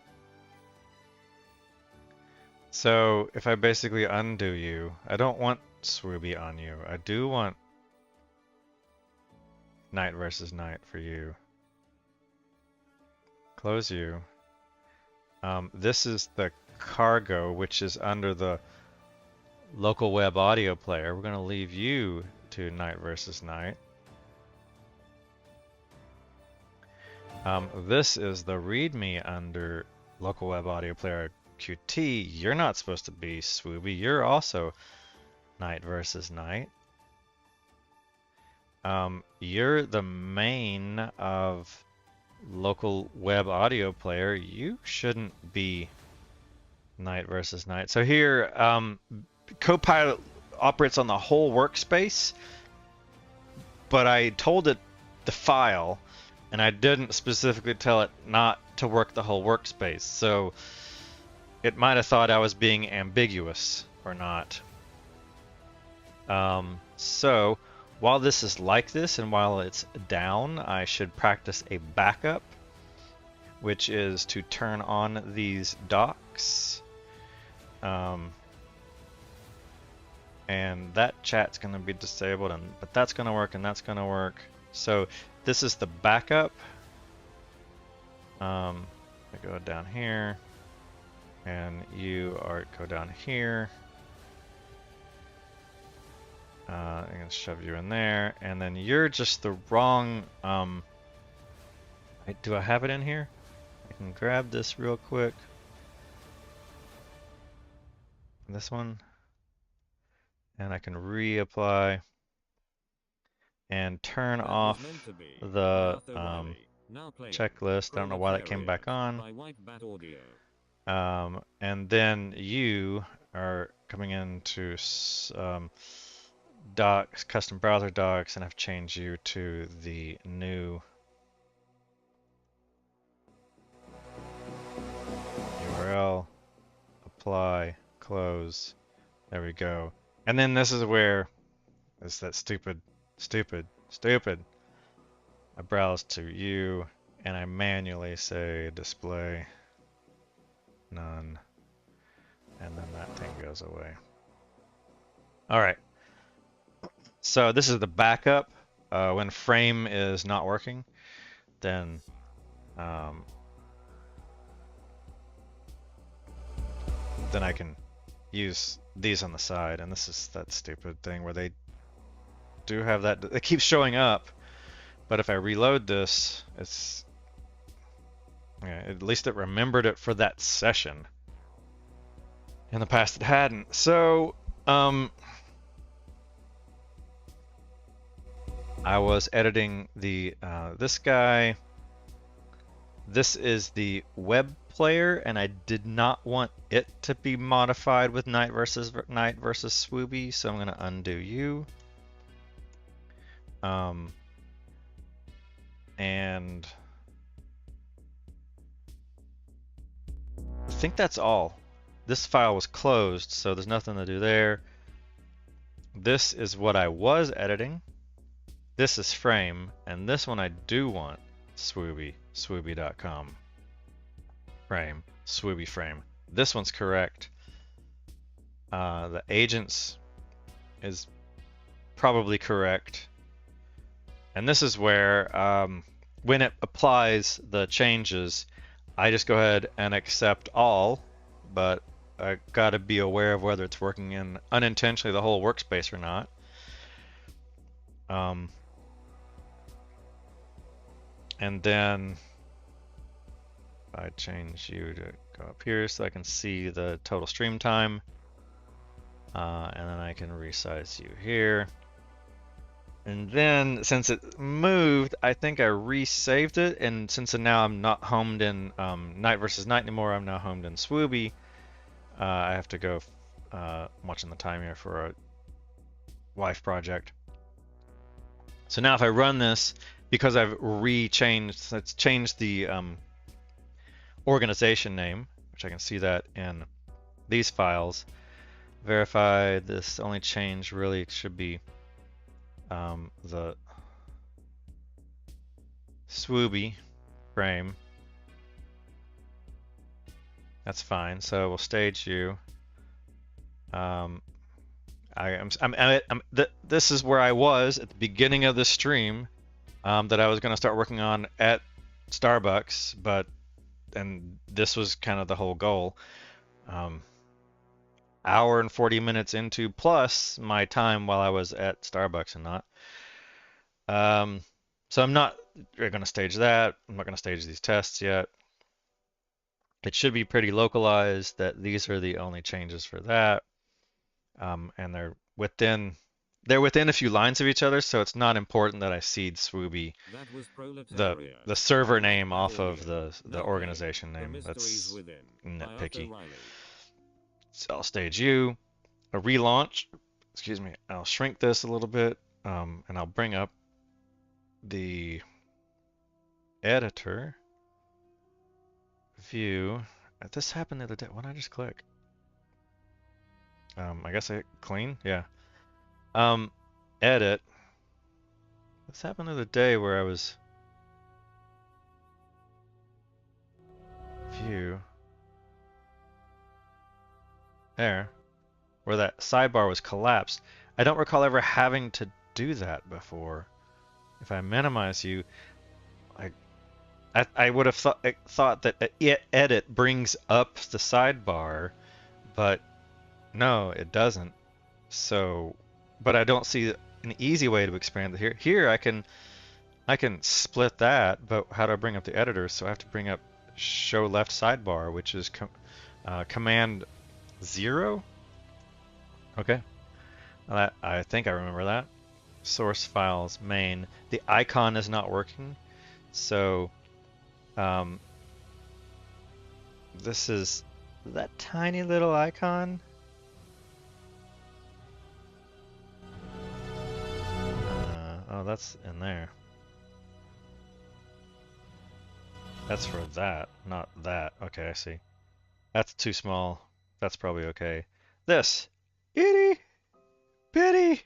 So if I basically undo you, I don't want swwwooby on you. I do want NightVsKnight for you. Close you. This is the cargo, which is under the local web audio player. We're going to leave you to NightVsKnight. This is the README under local web audio player QT. You're not supposed to be swwwooby. You're also NightVsKnight. You're the main of local web audio player. You shouldn't be NightVsKnight. So here, Copilot operates on the whole workspace, but I told it the file, and I didn't specifically tell it not to work the whole workspace. So it might have thought I was being ambiguous or not. So while this is like this and while it's down, I should practice a backup, which is to turn on these docks. And that chat's going to be disabled, but that's going to work and that's going to work. So this is the backup. I go down here, and you go down here. I'm going to shove you in there, and then you're just the wrong... do I have it in here? I can grab this real quick. This one. And I can reapply and turn off the checklist. I don't know why that came back on. And then you are coming into docs, custom browser docs, and I've changed you to the new URL, apply, close. There we go. And then this is where it's that stupid. I browse to you and I manually say display none, and then that thing goes away. All right. So this is the backup. When frame is not working, then I can use these on the side, and this is that stupid thing where they do have that. It keeps showing up, but if I reload this, it's at least it remembered it for that session. In the past, it hadn't. So I was editing the this guy. This is the web player, and I did not want it to be modified with NightVsKnight versus swwwooby, so I'm going to undo you. And I think that's all. This file was closed, so there's nothing to do there. This is what I was editing. This is frame, and this one I do want swwwooby, swwwooby.com. Frame, swwwooby frame. This one's correct. The agents is probably correct. And this is where when it applies the changes, I just go ahead and accept all, but I gotta be aware of whether it's working in unintentionally the whole workspace or not. And then I change you to go up here so I can see the total stream time, and then I can resize you here. And then since it moved, I think I resaved it, and since now I'm not homed in NightVsKnight anymore, I'm now homed in swwwooby. I have to go watching the time here for a wife project. So now if I run this, because I've let's change the organization name, which I can see that in these files. Verify this only change really should be the swwwooby frame. That's fine. So we'll stage you. This is where I was at the beginning of the stream, that I was going to start working on at Starbucks, and this was kind of the whole goal. Hour and 40 minutes into plus my time while I was at Starbucks and not. So I'm not going to stage that. I'm not going to stage these tests yet. It should be pretty localized that these are the only changes for that. And they're within a few lines of each other, so it's not important that I seed swwwooby the server name off of the organization name. That's nitpicky. So I'll stage you, a relaunch. Excuse me. I'll shrink this a little bit, and I'll bring up the editor view. This happened the other day. Why did I just click? I guess I hit clean. Yeah. Edit. This happened the other day where I was view. There, where that sidebar was collapsed. I don't recall ever having to do that before. If I minimize you, I would have thought that edit brings up the sidebar, but no, it doesn't. So, but I don't see an easy way to expand it here. Here I can split that, but how do I bring up the editor? So I have to bring up show left sidebar, which is command 0. Okay, I think I remember that. Source files main. The icon is not working, so this is that tiny little icon. Oh, that's in there. That's for that, not that. Okay, I see. That's too small. That's probably okay. This itty bitty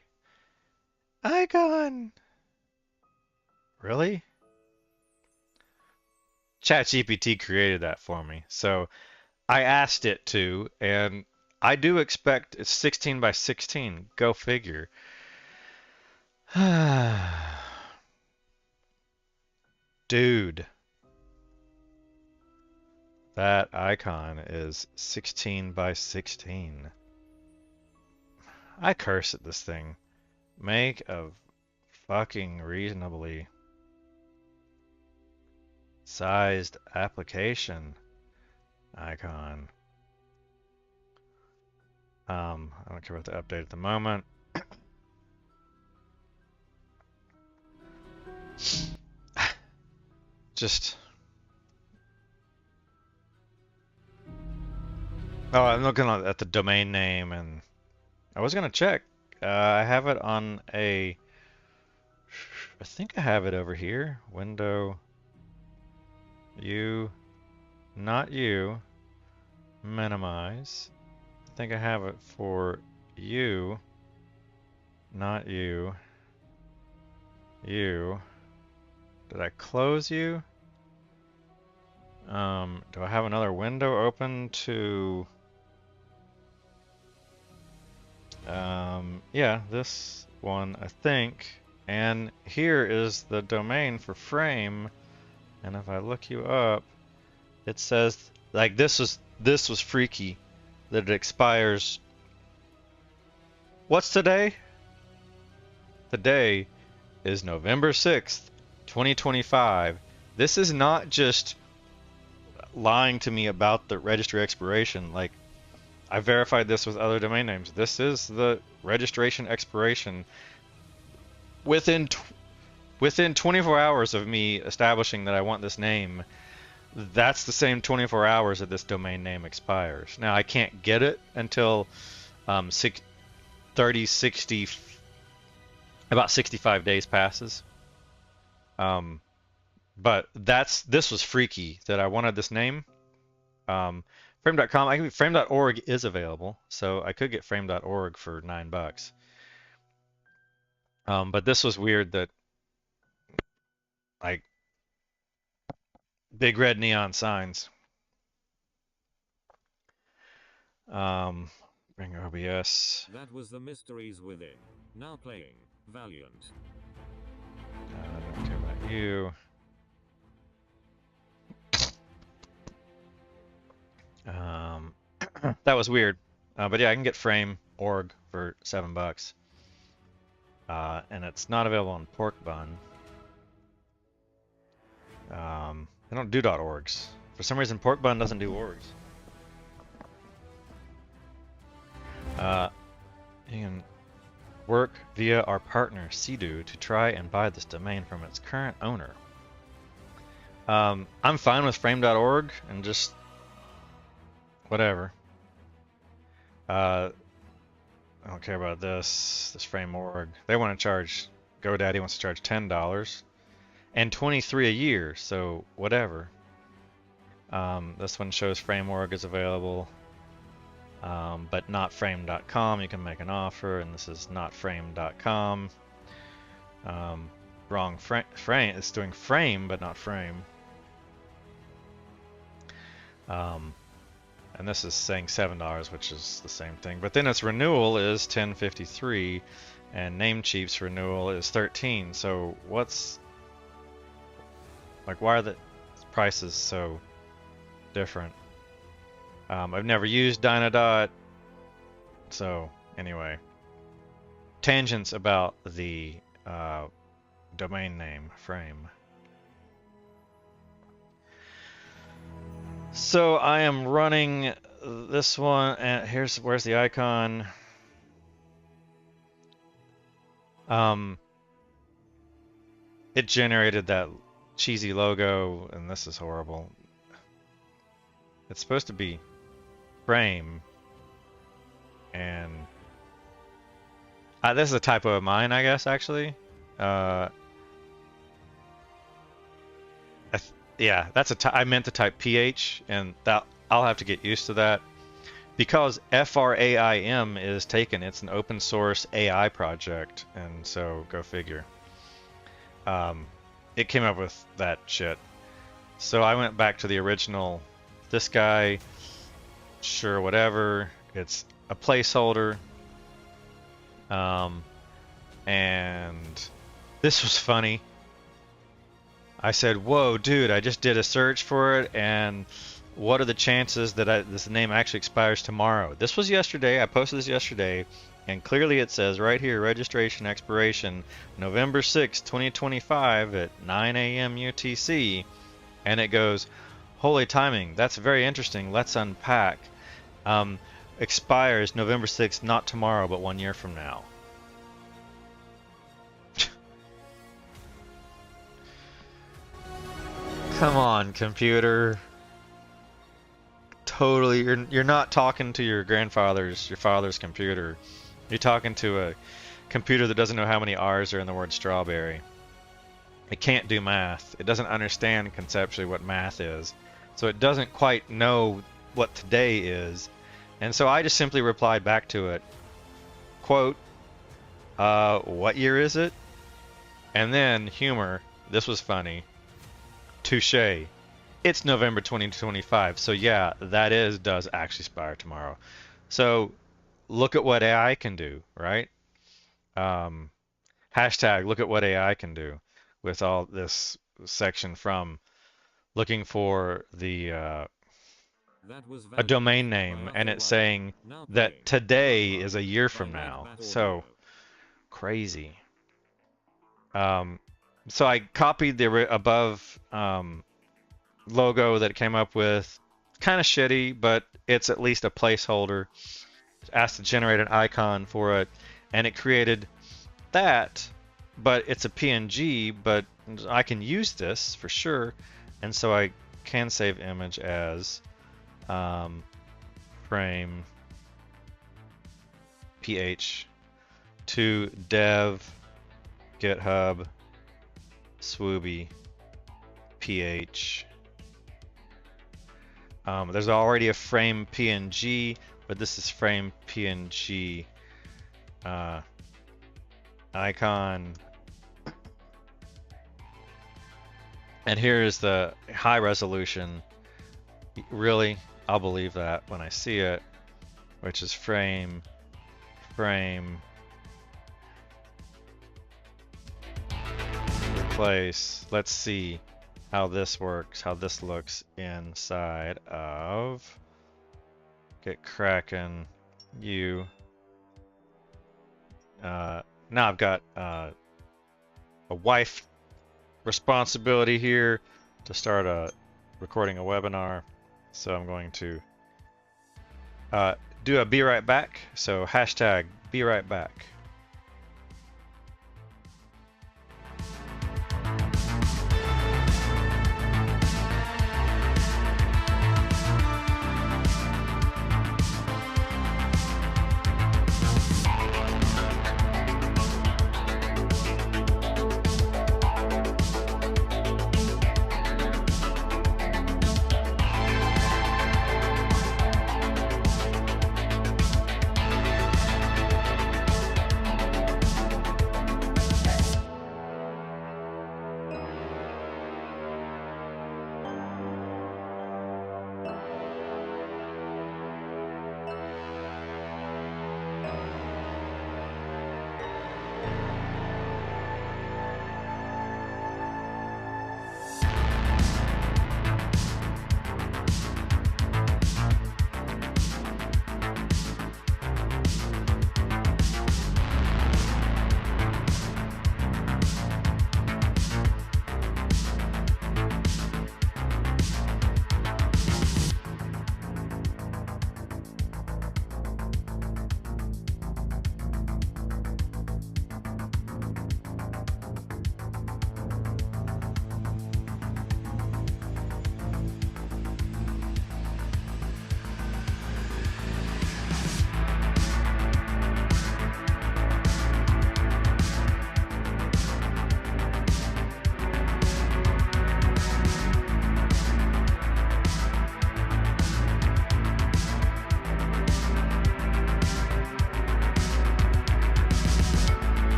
icon. Really? ChatGPT created that for me, so I asked it to, and I do expect it's 16 by 16. Go figure. Dude. That icon is 16 by 16. I curse at this thing. Make a fucking reasonably sized application icon. I don't care about the update at the moment. Just... Oh, I'm looking at the domain name, and I was gonna check. I have it on a... I think I have it over here. Window... You... Not you. Minimize. I think I have it for you. Not you. You. Did I close you? Do I have another window open to... yeah, this one, I think. And here is the domain for frame. And if I look you up, it says, like, this was freaky, that it expires... What's today? Today is November 6th, 2025. This is not just lying to me about the registry expiration. Like, I verified this with other domain names. This is the registration expiration. Within 24 hours of me establishing that I want this name, that's the same 24 hours that this domain name expires. Now, I can't get it until about 65 days passes. But this was freaky that I wanted this name. Frame.com, frame.org is available, so I could get frame.org for $9. But this was weird that, like, big red neon signs. Bring OBS. That was the mysteries within. Now playing Valiant. I don't care about you. That was weird. But yeah, I can get frame.org for $7. And it's not available on Pork Bun. They don't do .orgs. For some reason, Pork Bun doesn't do orgs. You can work via our partner, Cedu, to try and buy this domain from its current owner. I'm fine with frame.org and just whatever. I don't care about this frame.org. They want to charge, GoDaddy wants to charge $10 and $23 a year, so whatever. This one shows frame.org is available, but not frame.com. You can make an offer, and this is not frame.com. Wrong frame. It's doing frame, but not frame. And this is saying $7, which is the same thing. But then its renewal is $10.53, and Namecheap's renewal is $13. So what's, like, why are the prices so different? I've never used Dynadot, so anyway. Tangents about the domain name frame. So I am running this one, and where's the icon? It generated that cheesy logo, and this is horrible. It's supposed to be frame, and this is a typo of mine, I guess, actually. Yeah, that's I meant to type PH, and that I'll have to get used to that. Because FRAIM is taken, it's an open source AI project, and so go figure. It came up with that shit. So I went back to the original, this guy, sure, whatever, it's a placeholder. And this was funny. I said, whoa, dude, I just did a search for it, and what are the chances that this name actually expires tomorrow? This was yesterday. I posted this yesterday, and clearly it says right here, registration expiration, November 6, 2025 at 9 a.m. UTC. And it goes, holy timing, that's very interesting. Let's unpack. Expires November 6th, not tomorrow, but 1 year from now. Come on, computer. Totally, you're not talking to your father's computer. You're talking to a computer that doesn't know how many R's are in the word strawberry. It can't do math. It doesn't understand conceptually what math is. So it doesn't quite know what today is. And so I just simply replied back to it, quote, what year is it? And then, humor, this was funny. Touché. It's November 2025, so yeah, that does actually expire tomorrow. So look at what AI can do, right? Hashtag look at what AI can do with all this section from looking for the a domain name, and it's saying that today is a year from now. So crazy. So I copied the above logo that it came up with. Kind of shitty, but it's at least a placeholder. It asked to generate an icon for it, and it created that, but it's a PNG, but I can use this for sure, and so I can save image as frame ph to dev github swwwooby ph. There's already a frame PNG, but this is frame PNG icon. And here's the high resolution. Really, I'll believe that when I see it, which is frame replace. Let's see how this works, how this looks inside of get Kraken U. Now I've got a wife responsibility here to start recording a webinar, so I'm going to do a be right back. So hashtag be right back.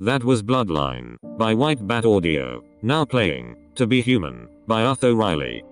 That was Bloodline by White Bat Audio. Now playing To Be Human by Utho Riley.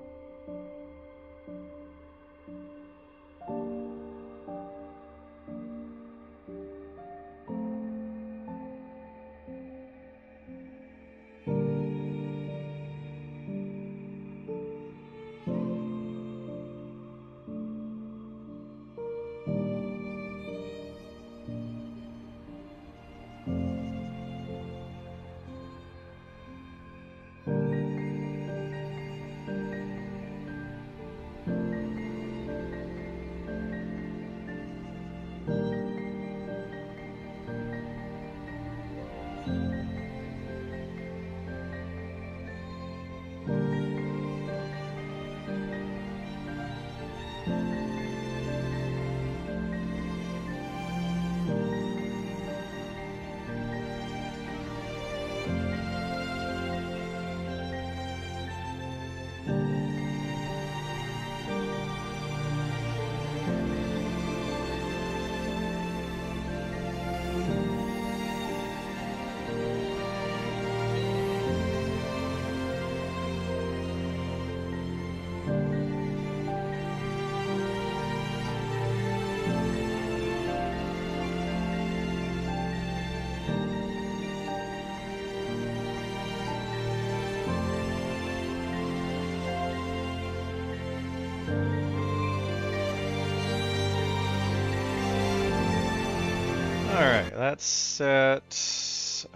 Alright, that's set.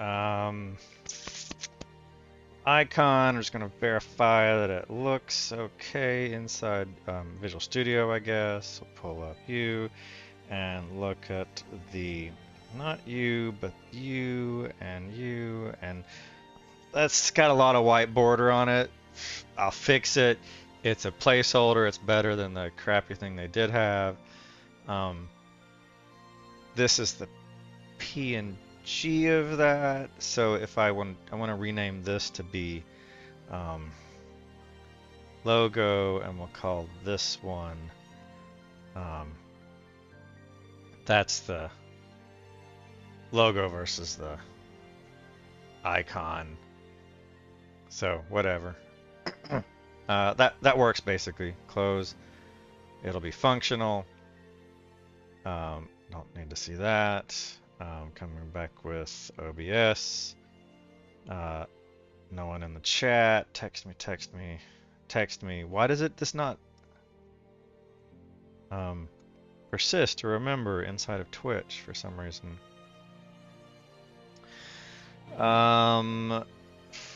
Icon, we're just going to verify that it looks okay inside Visual Studio, I guess. We'll pull up you and look at the, not you, but you, and that's got a lot of white border on it. I'll fix it. It's a placeholder. It's better than the crappy thing they did have. This is the PNG of that. So if I want to rename this to be logo, and we'll call this one. That's the logo versus the icon. So whatever. That works basically. Close. It'll be functional. Don't need to see that. Coming back with OBS. No one in the chat. Text me. Why does this not persist or remember inside of Twitch for some reason?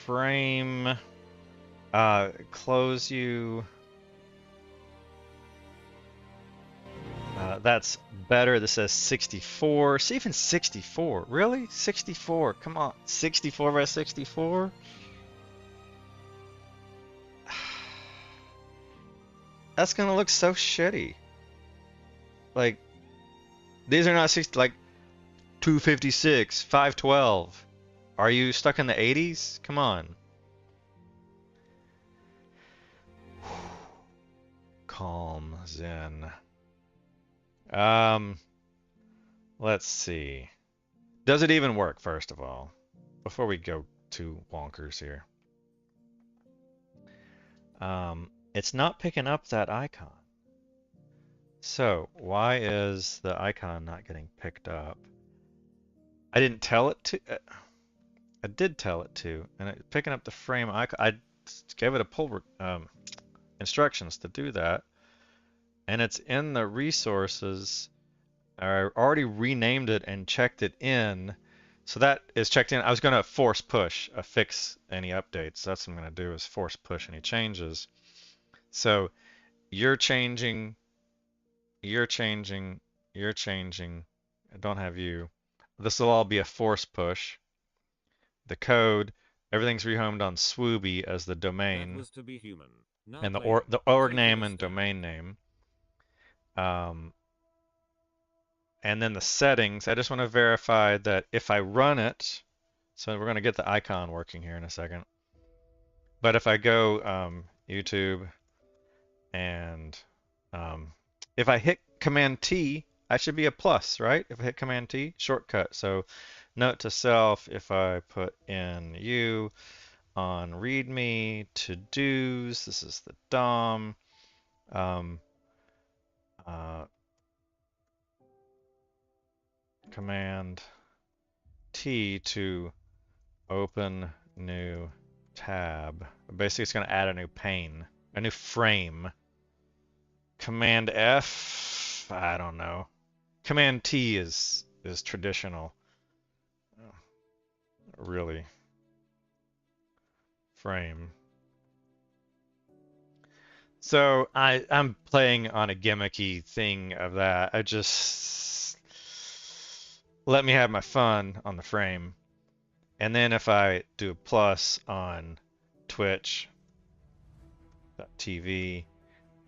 Frame. Close you. That's better. This says 64. See, even 64. Really? 64. Come on. 64 by 64? That's gonna look so shitty. Like, these are not 60, like 256, 512. Are you stuck in the 80s? Come on. Calm, zen. Let's see. Does it even work, first of all? Before we go too wonkers here. It's not picking up that icon. So, why is the icon not getting picked up? I didn't tell it to. I did tell it to, and it's picking up the frame icon. I gave it a pull instructions to do that. And it's in the resources. I already renamed it and checked it in. So that is checked in. I was going to force push, fix any updates. That's what I'm going to do, is force push any changes. So you're changing. I don't have you. This will all be a force push. The code, everything's rehomed on swwwooby as the domain. That was to be human. And the org name and domain name. And then the settings, I just want to verify that if I run it, so we're going to get the icon working here in a second. But if I go YouTube and if I hit Command T, I should be a plus, right? If I hit Command T, shortcut. So note to self, if I put in U on README, to-dos, this is the DOM. Command T to open new tab. Basically, it's going to add a new pane, a new frame. Command F, I don't know. Command T is traditional. Really. Frame. So I'm playing on a gimmicky thing of that. I just let me have my fun on the frame. And then if I do a plus on Twitch.tv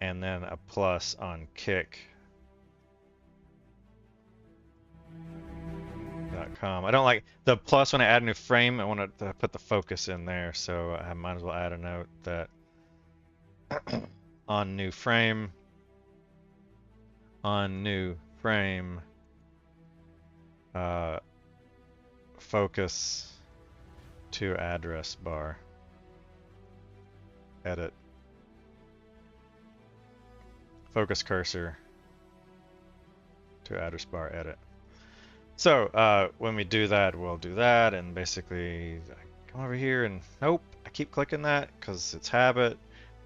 and then a plus on kick.com. I don't like the plus when I add a new frame. I want to put the focus in there, so I might as well add a note that on new frame, focus to address bar, edit, focus cursor to address bar, edit. So when we do that, we'll do that, and basically I come over here and nope, I keep clicking that because it's habit.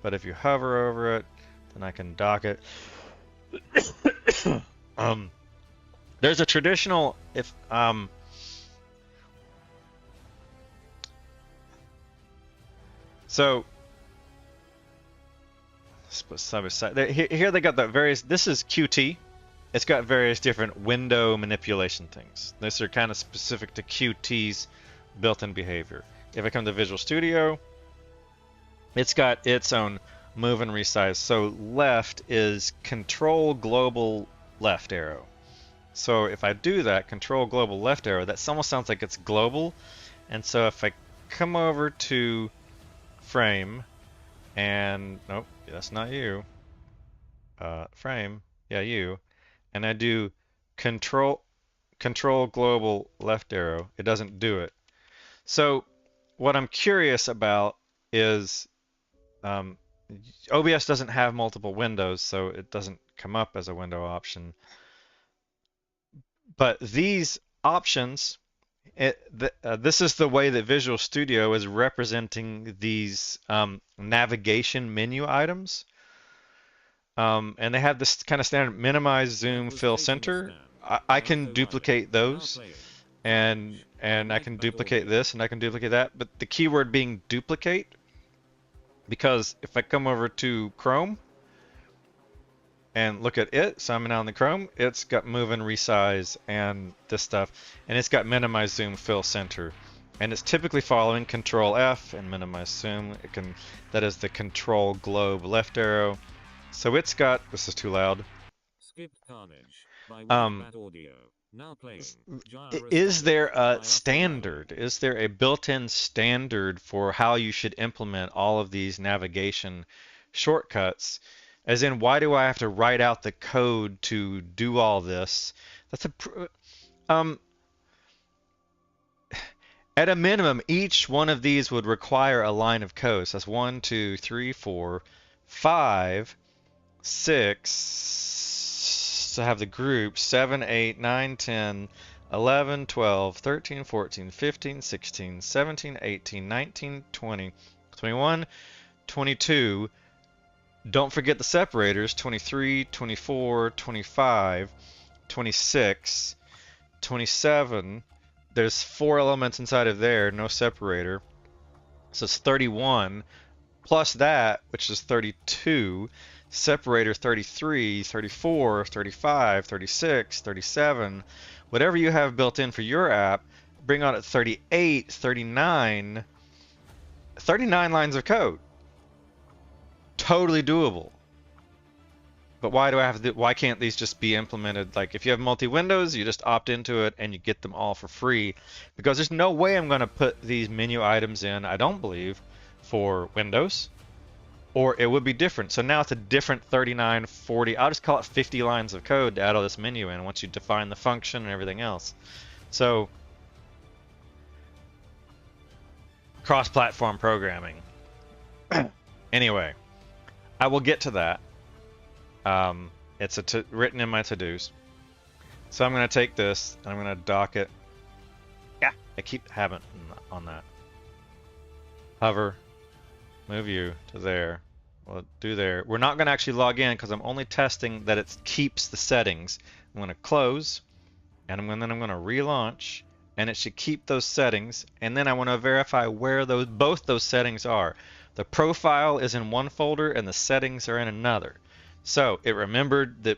But if you hover over it, then I can dock it. There's a traditional, if so let's put side by side. Here they got the various. This is Qt. It's got various different window manipulation things. These are kind of specific to Qt's built-in behavior. If I come to Visual Studio, it's got its own move and resize. So left is control global left arrow. So if I do that, control global left arrow, that almost sounds like it's global. And so if I come over to frame and, nope, that's not you. Frame, yeah, you. And I do control global left arrow, it doesn't do it. So what I'm curious about is OBS doesn't have multiple windows, so it doesn't come up as a window option. But these options, this is the way that Visual Studio is representing these navigation menu items. And they have this kind of standard minimize, zoom, fill, center. I can duplicate those, and I can duplicate this, and I can duplicate that. But the keyword being duplicate, because if I come over to Chrome and look at it, so I'm now in the Chrome, it's got move and resize and this stuff, and it's got minimize, zoom, fill, center, and it's typically following Control F and minimize, zoom. That is the control globe left arrow. So it's got, this is too loud. Skip Carnage by Audio. Now playing. Is there a standard? Is there a built-in standard for how you should implement all of these navigation shortcuts? As in, why do I have to write out the code to do all this? That's at a minimum, each one of these would require a line of code. So that's 1, 2, 3, 4, 5, 6. To have the group 7, 8, 9, 10, 11, 12, 13, 14, 15, 16, 17, 18, 19, 20, 21, 22. Don't forget the separators, 23, 24, 25, 26, 27. There's 4 elements inside of there, no separator. So it's 31, plus that, which is 32, separator 33, 34, 35, 36, 37. Whatever you have built in for your app, bring on at 38, 39, 39 lines of code. Totally doable. But why do I have to, why can't these just be implemented? Like if you have multi-windows, you just opt into it and you get them all for free. Because there's no way I'm going to put these menu items in, I don't believe, for Windows. Or it would be different. So now it's a different 39, 40, I'll just call it 50 lines of code to add all this menu in once you define the function and everything else. So cross-platform programming. Anyway, I will get to that. It's written in my to-dos. So I'm going to take this and I'm going to dock it. Yeah, I keep having on that. Hover, move you to there. We'll do there. We're not going to actually log in because I'm only testing that it keeps the settings. I'm going to close, and then I'm going to relaunch, and it should keep those settings. And then I want to verify where both those settings are. The profile is in one folder, and the settings are in another. So it remembered the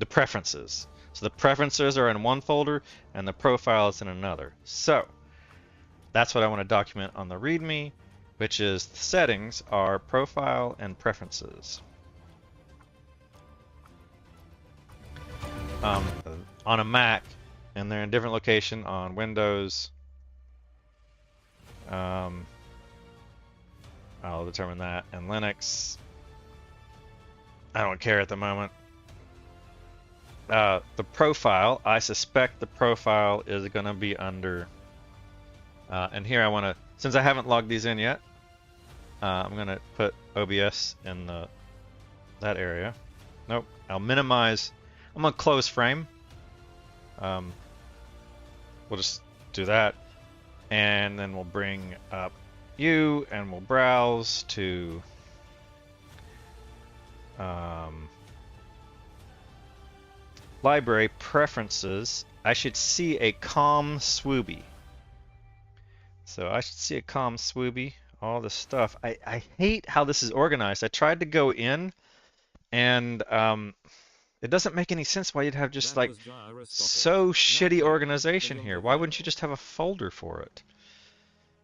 preferences. So the preferences are in one folder, and the profile is in another. So that's what I want to document on the README, which is the settings are profile and preferences. On a Mac, and they're in a different location on Windows. I'll determine that. And Linux, I don't care at the moment. The profile, I suspect the profile is going to be under, and here I want to, since I haven't logged these in yet, I'm going to put OBS in that area. Nope, I'll minimize, I'm going to close frame. We'll just do that, and then we'll bring up you, and we'll browse to library preferences, I should see a COM swwwooby. So I should see a COM swwwooby, all this stuff. I hate how this is organized. I tried to go in and it doesn't make any sense why you'd have just like so shitty organization here. Why wouldn't you just have a folder for it?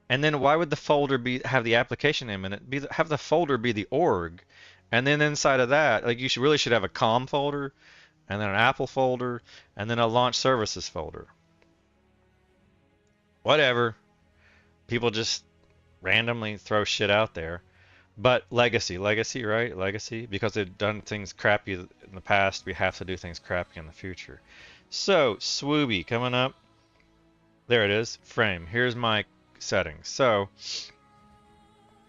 And then why would the folder have the application name in it? Have the folder be the org, and then inside of that, like you really should have a COM folder, and then an Apple folder, and then a launch services folder. Whatever. People just randomly throw shit out there. But legacy, right? Legacy, because they've done things crappy in the past, we have to do things crappy in the future. So swwwooby coming up. There it is. Frame. Here's my settings. So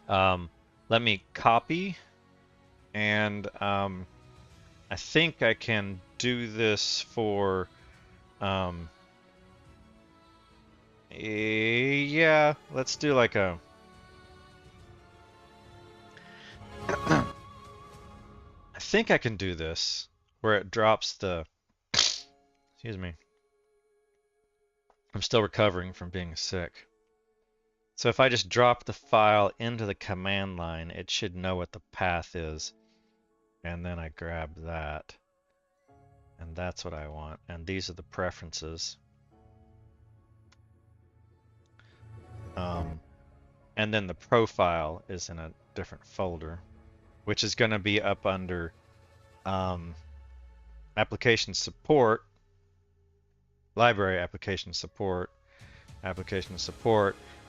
let me copy, and I think I can do this for yeah, let's do like a I think I can do this where it drops the excuse me. I'm still recovering from being sick. So if I just drop the file into the command line, it should know what the path is. And then I grab that. And that's what I want. And these are the preferences. And then the profile is in a different folder, which is going to be up under application support, library application support,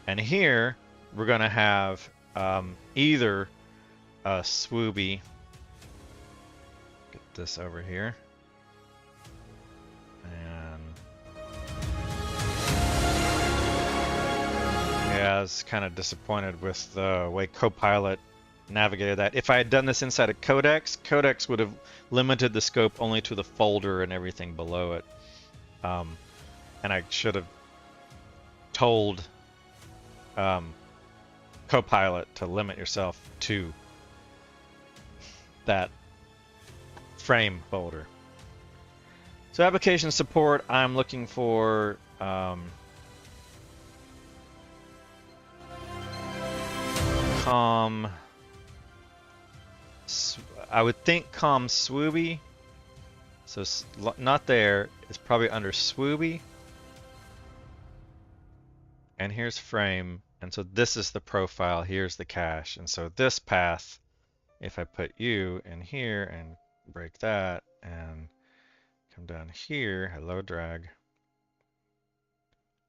and here we're going to have either a swwwooby. Get this over here. And yeah, I was kind of disappointed with the way Copilot navigated that. If I had done this inside of Codex, Codex would have limited the scope only to the folder and everything below it. And I should have told Copilot to limit yourself to that frame folder. So application support, I'm looking for COM. I would think COM swwwooby. So not there. It's probably under swwwooby. And here's frame. And so this is the profile. Here's the cache. And so this path, if I put you in here and break that and come down here, hello drag,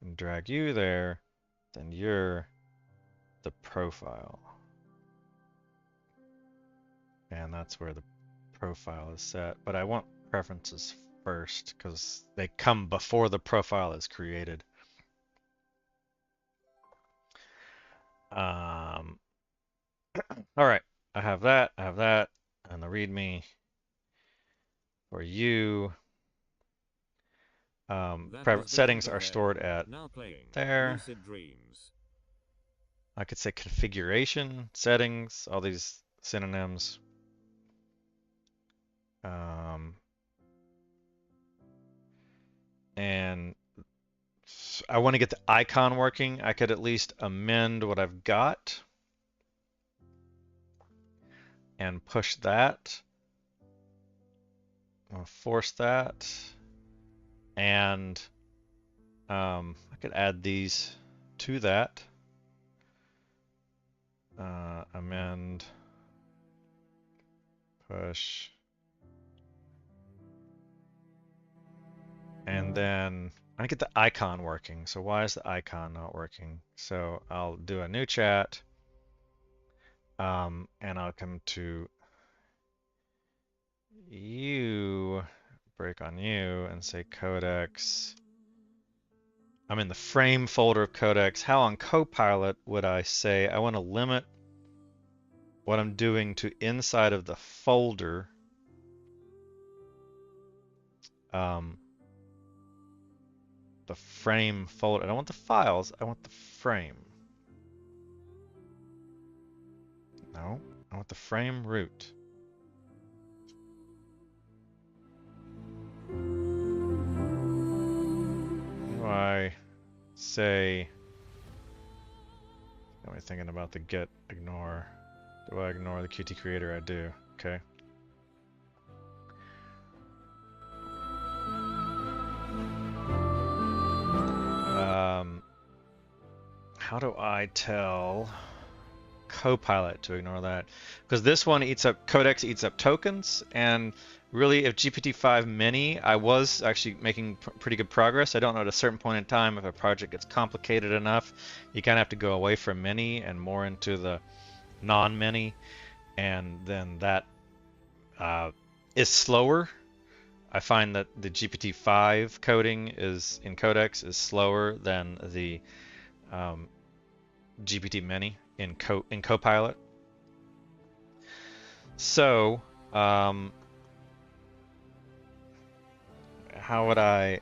and drag you there, then you're the profile. And that's where the profile is set. But I want preferences first because they come before the profile is created. All right, I have that, and the README for you. Settings are stored at there. I could say configuration, settings, all these synonyms. And I want to get the icon working. I could at least amend what I've got and push that. I'll force that. And I could add these to that. Amend, push. And then I get the icon working. So why is the icon not working? So I'll do a new chat. And I'll come to you, break on you, and say codex. I'm in the frame folder of codex. How on Copilot would I say I want to limit what I'm doing to inside of the folder? The frame folder. I don't want the files, I want the frame. No, I want the frame root. say, am I thinking about the get ignore? Do I ignore the Qt creator? I do. Okay. How do I tell Copilot to ignore that? Because this one eats up, Codex eats up tokens, and really if GPT-5 Mini, I was actually making pretty good progress. I don't know at a certain point in time if a project gets complicated enough, you kind of have to go away from Mini and more into the non-Mini, and then that is slower. I find that the GPT-5 coding is in Codex is slower than the GPT Mini in Copilot. So, how would I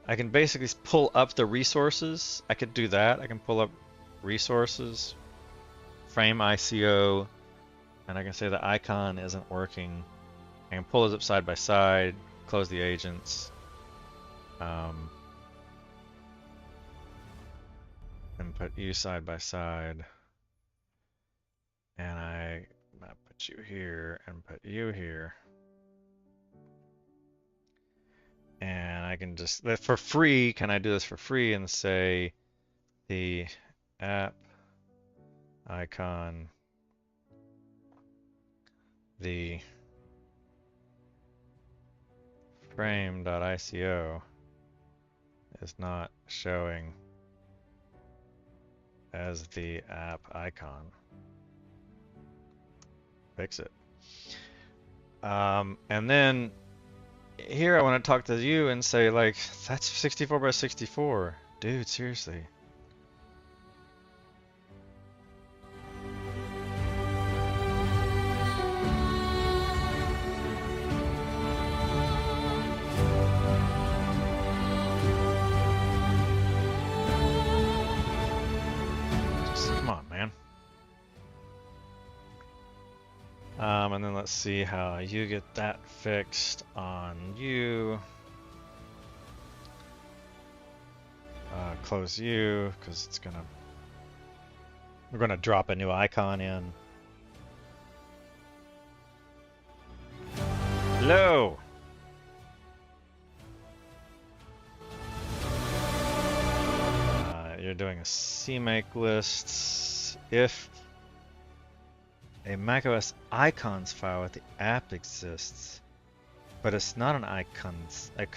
can basically pull up the resources. I could do that. I can pull up resources, frame ICO, and I can say the icon isn't working. I can pull those up side by side, close the agents, and put you side by side, and I put you here and put you here, and I can just, for free, can I do this for free and say the app icon, the frame.ico is not showing as the app icon. Fix it. And then here I want to talk to you and say, like, that's 64 by 64. Dude, seriously. And then let's see how you get that fixed on you. Close you, because it's gonna, we're gonna drop a new icon in. Hello. You're doing a CMake list. If a macOS icons file with the app exists, but it's not an icons at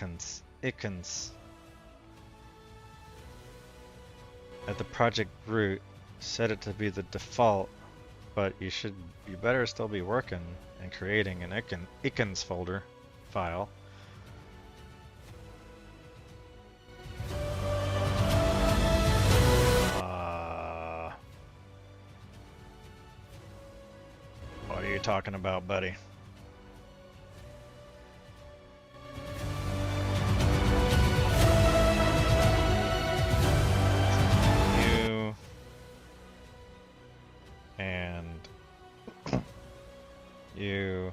the project root, set it to be the default, but you better still be working and creating an icons folder file. What are you talking about, buddy? You and you.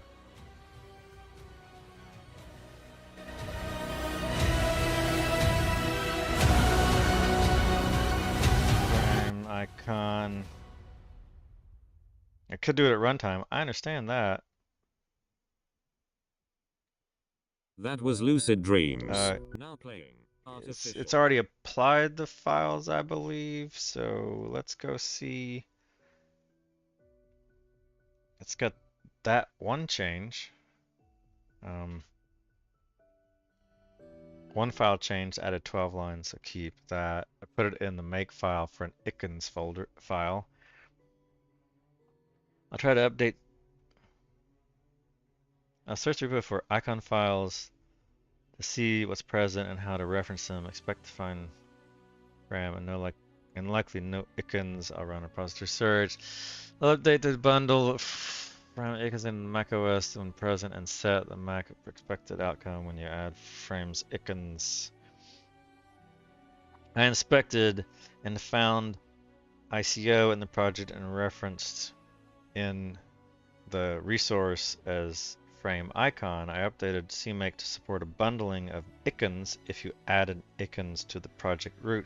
Frame icon. I could do it at runtime. I understand that. That was Lucid Dreams. Now playing. It's already applied the files, I believe. So let's go see. It's got that one change. One file change, added 12 lines, so keep that. I put it in the make file for an icons folder file. I'll try to update. I'll search through for icon files to see what's present and how to reference them. Expect to find RAM and likely no icons. I'll run a repository search. I'll update the bundle RAM icons in macOS when present and set the Mac expected outcome when you add frames icons. I inspected and found ICO in the project and referenced in the resource as frame icon, I updated CMake to support a bundling of icons if you added icons to the project root.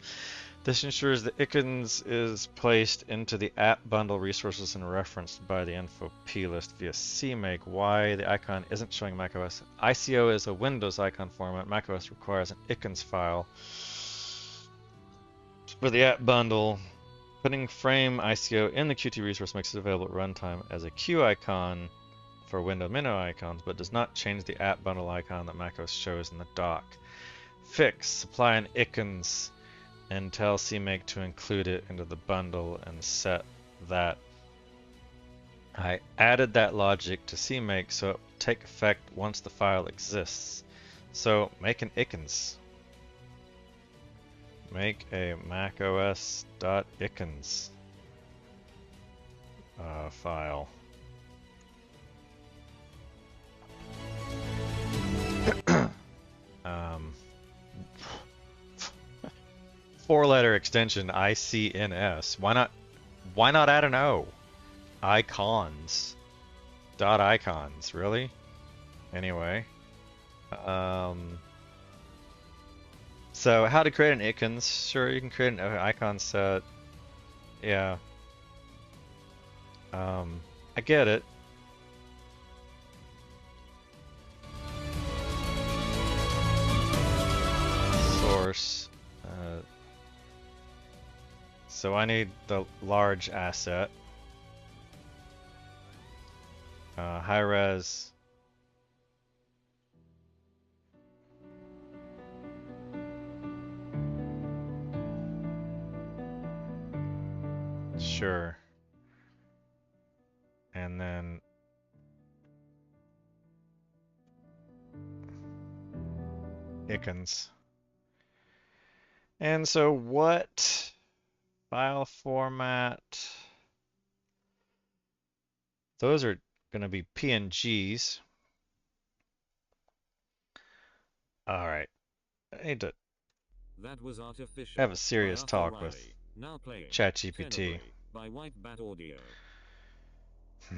This ensures the icons is placed into the app bundle resources and referenced by the info plist via CMake. Why the icon isn't showing macOS? ICO is a Windows icon format. macOS requires an icons file for the app bundle. Putting frame ICO in the Qt resource makes it available at runtime as a Q icon for window menu icons, but does not change the app bundle icon that macOS shows in the dock. Fix, supply an icons and tell CMake to include it into the bundle and set that. I added that logic to CMake so it will take effect once the file exists. So make an icons. Make a macOS.icons file. Four-letter extension ICNS. Why not add an O? Icons. Dot icons. Really? Anyway. So how to create an icons? Sure, you can create an icon set. Yeah. I get it. Source. So I need the large asset. High res. Sure. And then icons. And so what file format? Those are going to be PNGs. All right. I need to have a serious talk with ChatGPT. By White Bat Audio. I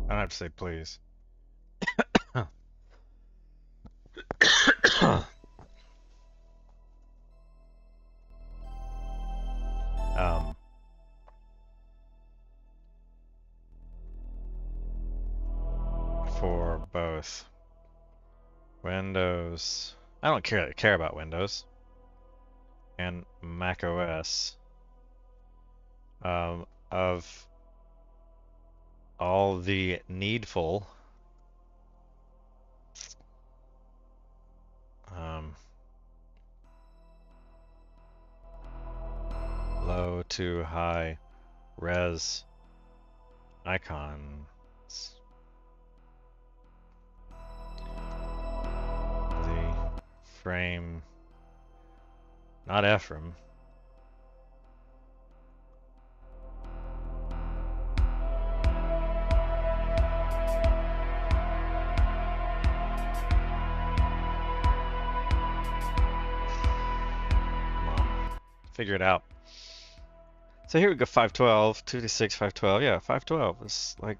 don't have to say please. For both Windows, I don't care about Windows, and Mac OS, of all the needful low to high res icons. The frame, not Ephraim. Figure it out. So here we go, 512, 2d6, 512. Yeah, 512 is like,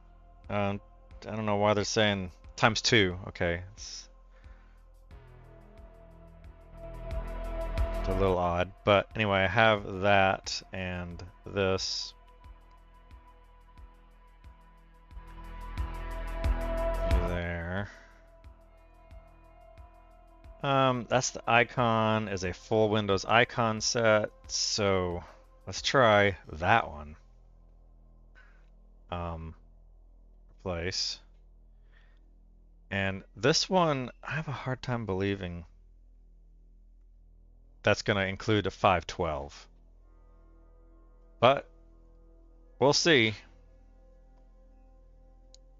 I don't know why they're saying times 2. Okay, it's a little odd, but anyway, I have that and this. There. That's the icon is a full Windows icon set, so let's try that one. Replace. And this one, I have a hard time believing that's going to include a 512. But we'll see.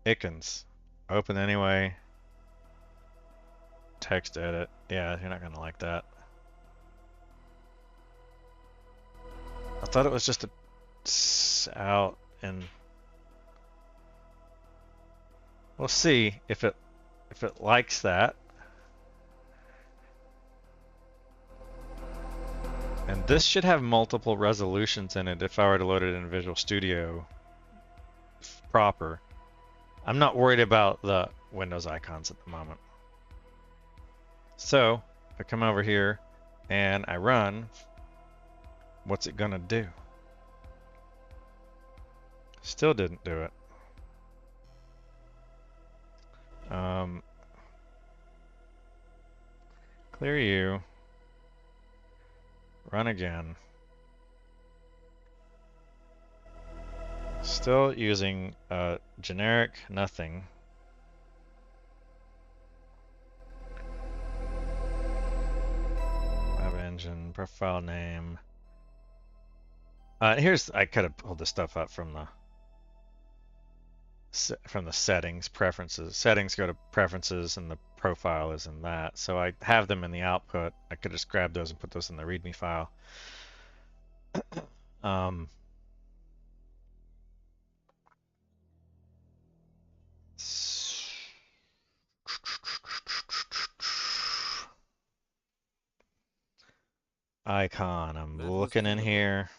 Icons. Open anyway. Text edit. Yeah, you're not going to like that. I thought it was just out, and we'll see if it likes that. And this should have multiple resolutions in it if I were to load it in Visual Studio proper. I'm not worried about the Windows icons at the moment. So if I come over here and I run, what's it gonna do? Still didn't do it. Clear you. Run again. Still using generic nothing. Web engine, profile name. Here's, I could have pulled this stuff up from the settings, preferences. Settings go to preferences and the profile is in that. So I have them in the output. I could just grab those and put those in the README file. Icon, I'm looking in here.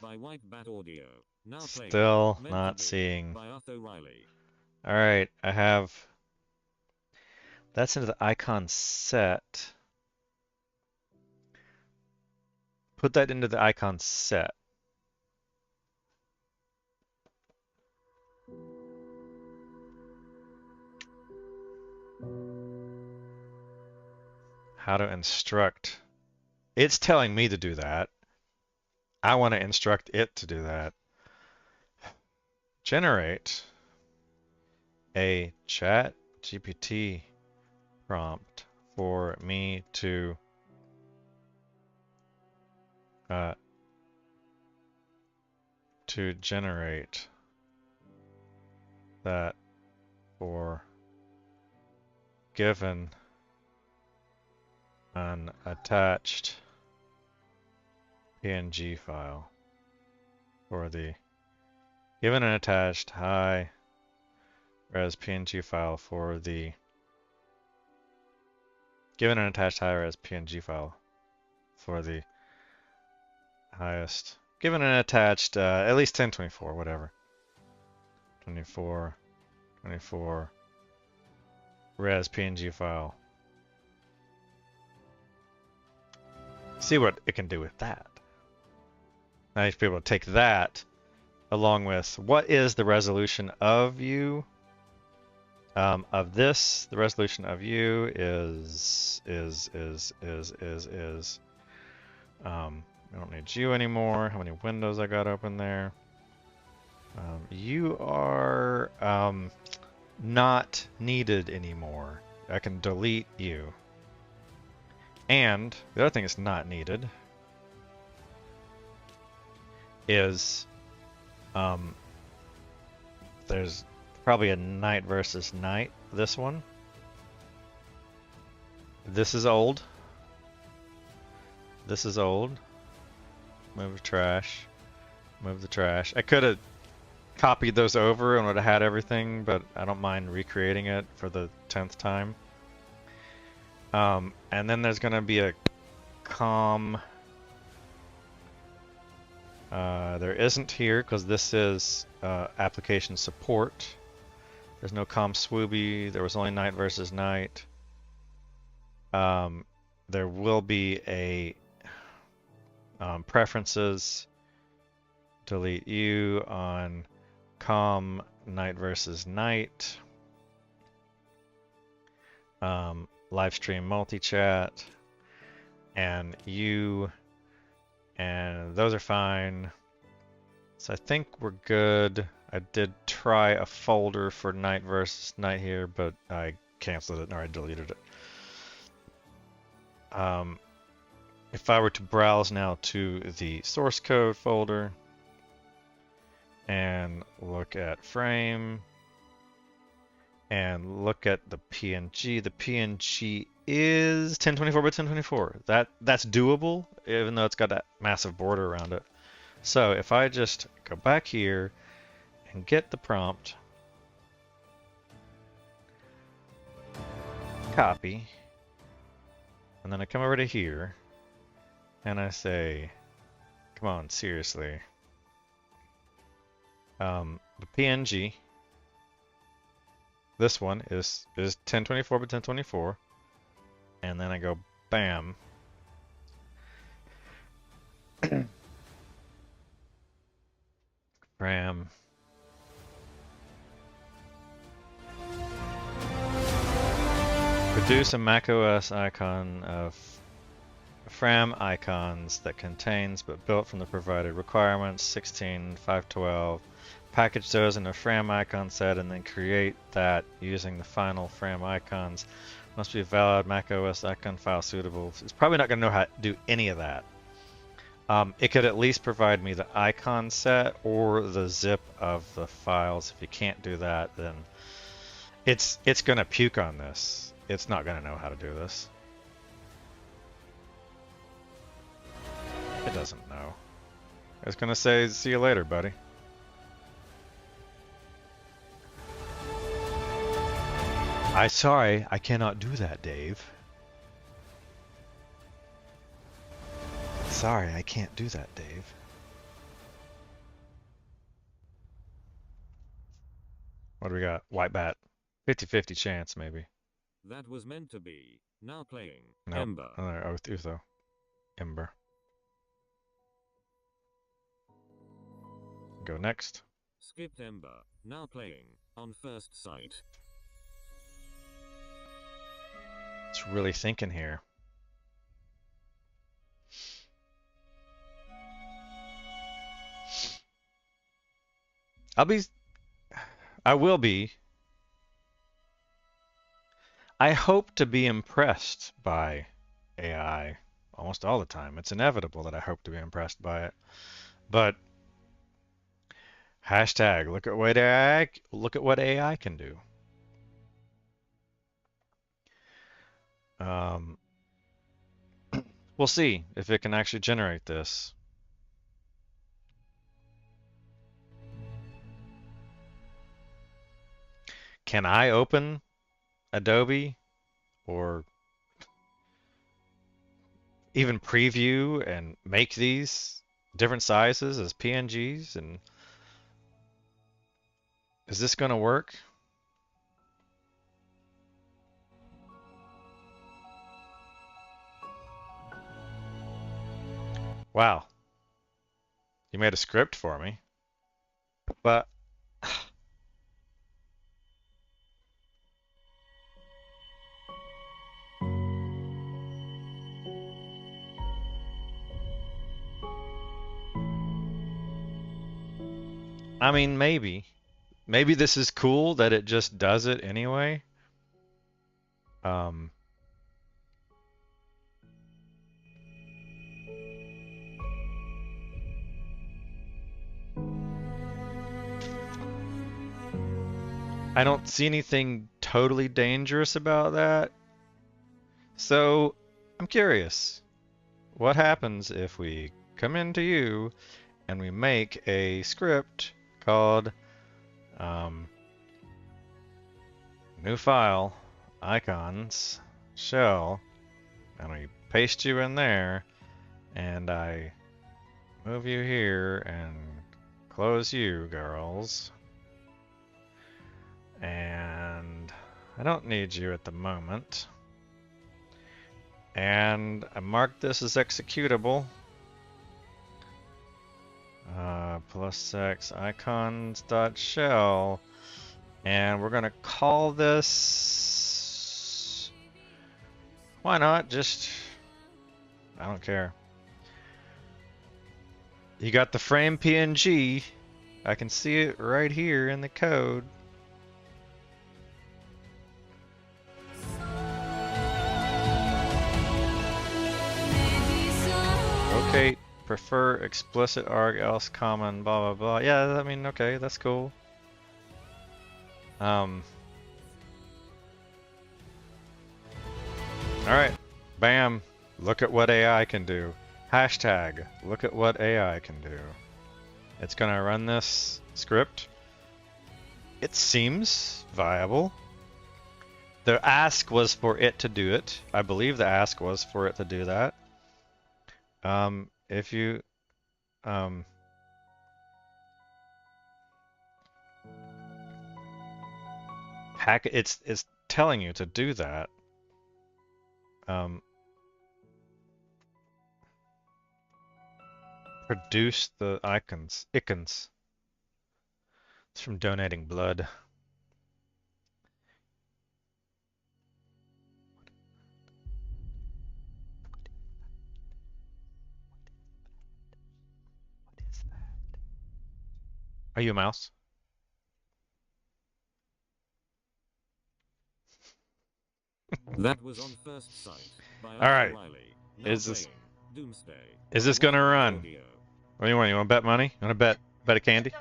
Still not seeing. Alright, I have, that's into the icon set. Put that into the icon set. How to instruct. It's telling me to do that. I want to instruct it to do that. Generate a chat GPT prompt for me to generate that for given an attached PNG file for the given an attached high res PNG file for the given an attached high res PNG file for the highest given an attached at least 1024 whatever 24 res PNG file. See what it can do with that. Now you should be able to take that along with what is the resolution of you of this. The resolution of you is I don't need you anymore. How many windows I got open there? You are not needed anymore. I can delete you. And the other thing that's not needed is there's probably a NightVsKnight, this one. This is old. This is old. Move the trash. Move the trash. I could have copied those over and would have had everything, but I don't mind recreating it for the 10th time. And then there's going to be a COM. There isn't here because this is application support. There's no COM swwwooby. There was only NightVsKnight. There will be a preferences. Delete you on COM NightVsKnight. Live stream multi-chat, and you, and those are fine. So I think we're good. I did try a folder for NightVsKnight here, but I canceled it or I deleted it. If I were to browse now to the source code folder and look at frame and look at the PNG is 1024 by 1024. That's doable, even though it's got that massive border around it. So if I just go back here and get the prompt, copy, and then I come over to here and I say, come on, seriously. The PNG this one is 1024 by 1024, and then I go bam. Ram. Produce a macOS icon of Fram icons that contains but built from the provided requirements 16.512. Package those in a Fram icon set and then create that using the final Fram icons. Must be a valid macOS icon file suitable. It's probably not going to know how to do any of that. It could at least provide me the icon set or the zip of the files. If you can't do that, then it's going to puke on this. It's not going to know how to do this. It doesn't know. It's going to say, see you later, buddy. Sorry, I cannot do that, Dave. Sorry, I can't do that, Dave. What do we got? White bat. 50-50 chance, maybe. That was meant to be. Now playing. Nope. Ember. Oh, with Utho. Ember. Go next. Skipped Ember. Now playing. On first sight. It's really thinking here. I will be. I hope to be impressed by AI almost all the time. It's inevitable that I hope to be impressed by it. But hashtag look at what AI can do. We'll see if it can actually generate this. Can I open Adobe or even preview and make these different sizes as PNGs? And is this going to work? Wow. You made a script for me. But I mean, maybe. Maybe this is cool that it just does it anyway. I don't see anything totally dangerous about that. So, I'm curious. What happens if we come into you and we make a script called new file, icons, shell, and we paste you in there, and I move you here and close you, girls. And I don't need you at the moment. And I mark this as executable. +x icons.shell. And we're going to call this... Why not? Just... I don't care. You got the frame PNG. I can see it right here in the code. Okay, prefer explicit arg else common blah blah blah. Yeah, I mean, okay, that's cool. Alright, bam, look at what AI can do. Hashtag, look at what AI can do. It's gonna run this script. It seems viable. The ask was for it to do it. I believe the ask was for it to do that. If you, pack. It's telling you to do that. Produce the icons. It's from donating blood. Are you a mouse? That was on first sight by All right. Riley. Is this gonna run? What do you want? You want to bet money? You want to bet a candy?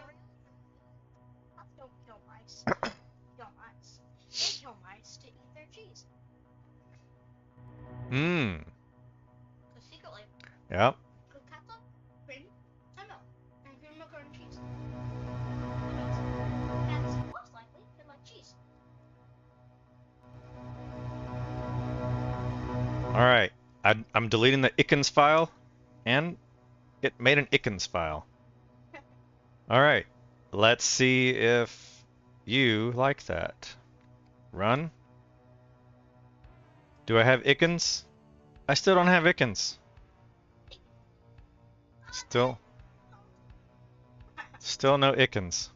Mmm. Yep. All right. I'm deleting the icons file, and it made an icons file. All right. Let's see if you like that. Run. Do I have icons? I still don't have icons. Still no icons.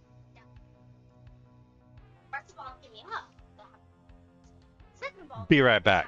Be right back.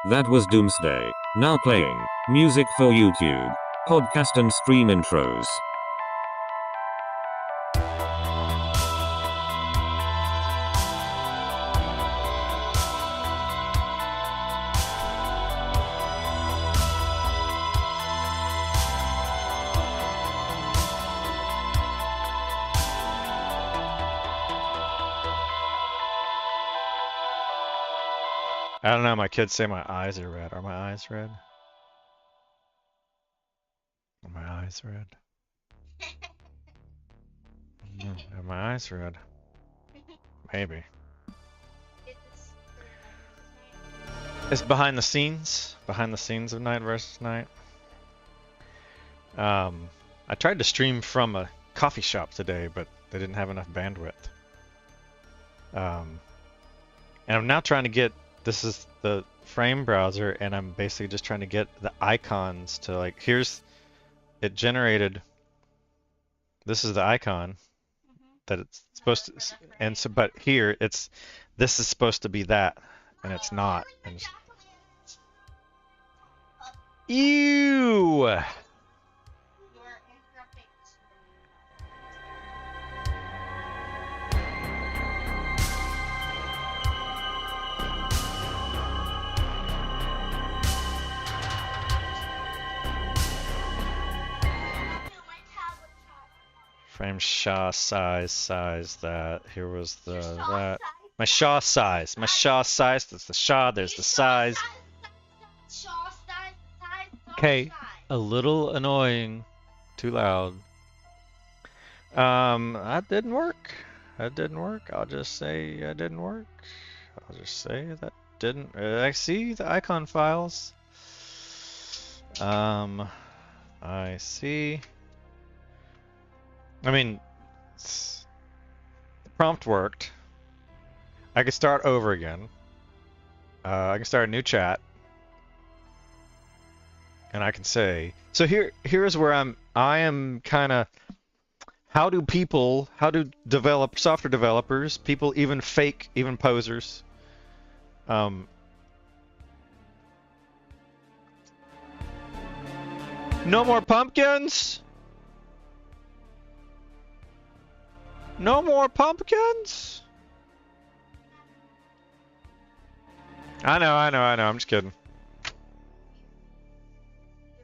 That was Doomsday. Now playing music for YouTube, podcast and stream intros. I don't know, my kids say my eyes are red. Are my eyes red? Are my eyes red? Are my eyes red? Maybe. It's behind the scenes of NightVsKnight. I tried to stream from a coffee shop today, but they didn't have enough bandwidth. And I'm now trying to get, this is the frame browser, and I'm basically just trying to get the icons to, like, here's, it generated, this is the icon that it's supposed to, and so, but here it's, this is supposed to be that, and it's not. And it's, ew! Frame Shaw size that. Here was the that. My Shaw size. My Shaw size. That's the Shaw. There's the size. Okay. A little annoying. Too loud. That didn't work. That didn't work. I'll just say that didn't work. I'll just say that didn't. I see the icon files. I see. I mean, the prompt worked. I could start over again. I can start a new chat. And I can say, so here's where I am kind of, how do software developers, people even fake, even posers, no more pumpkins? No more pumpkins? I know. I'm just kidding.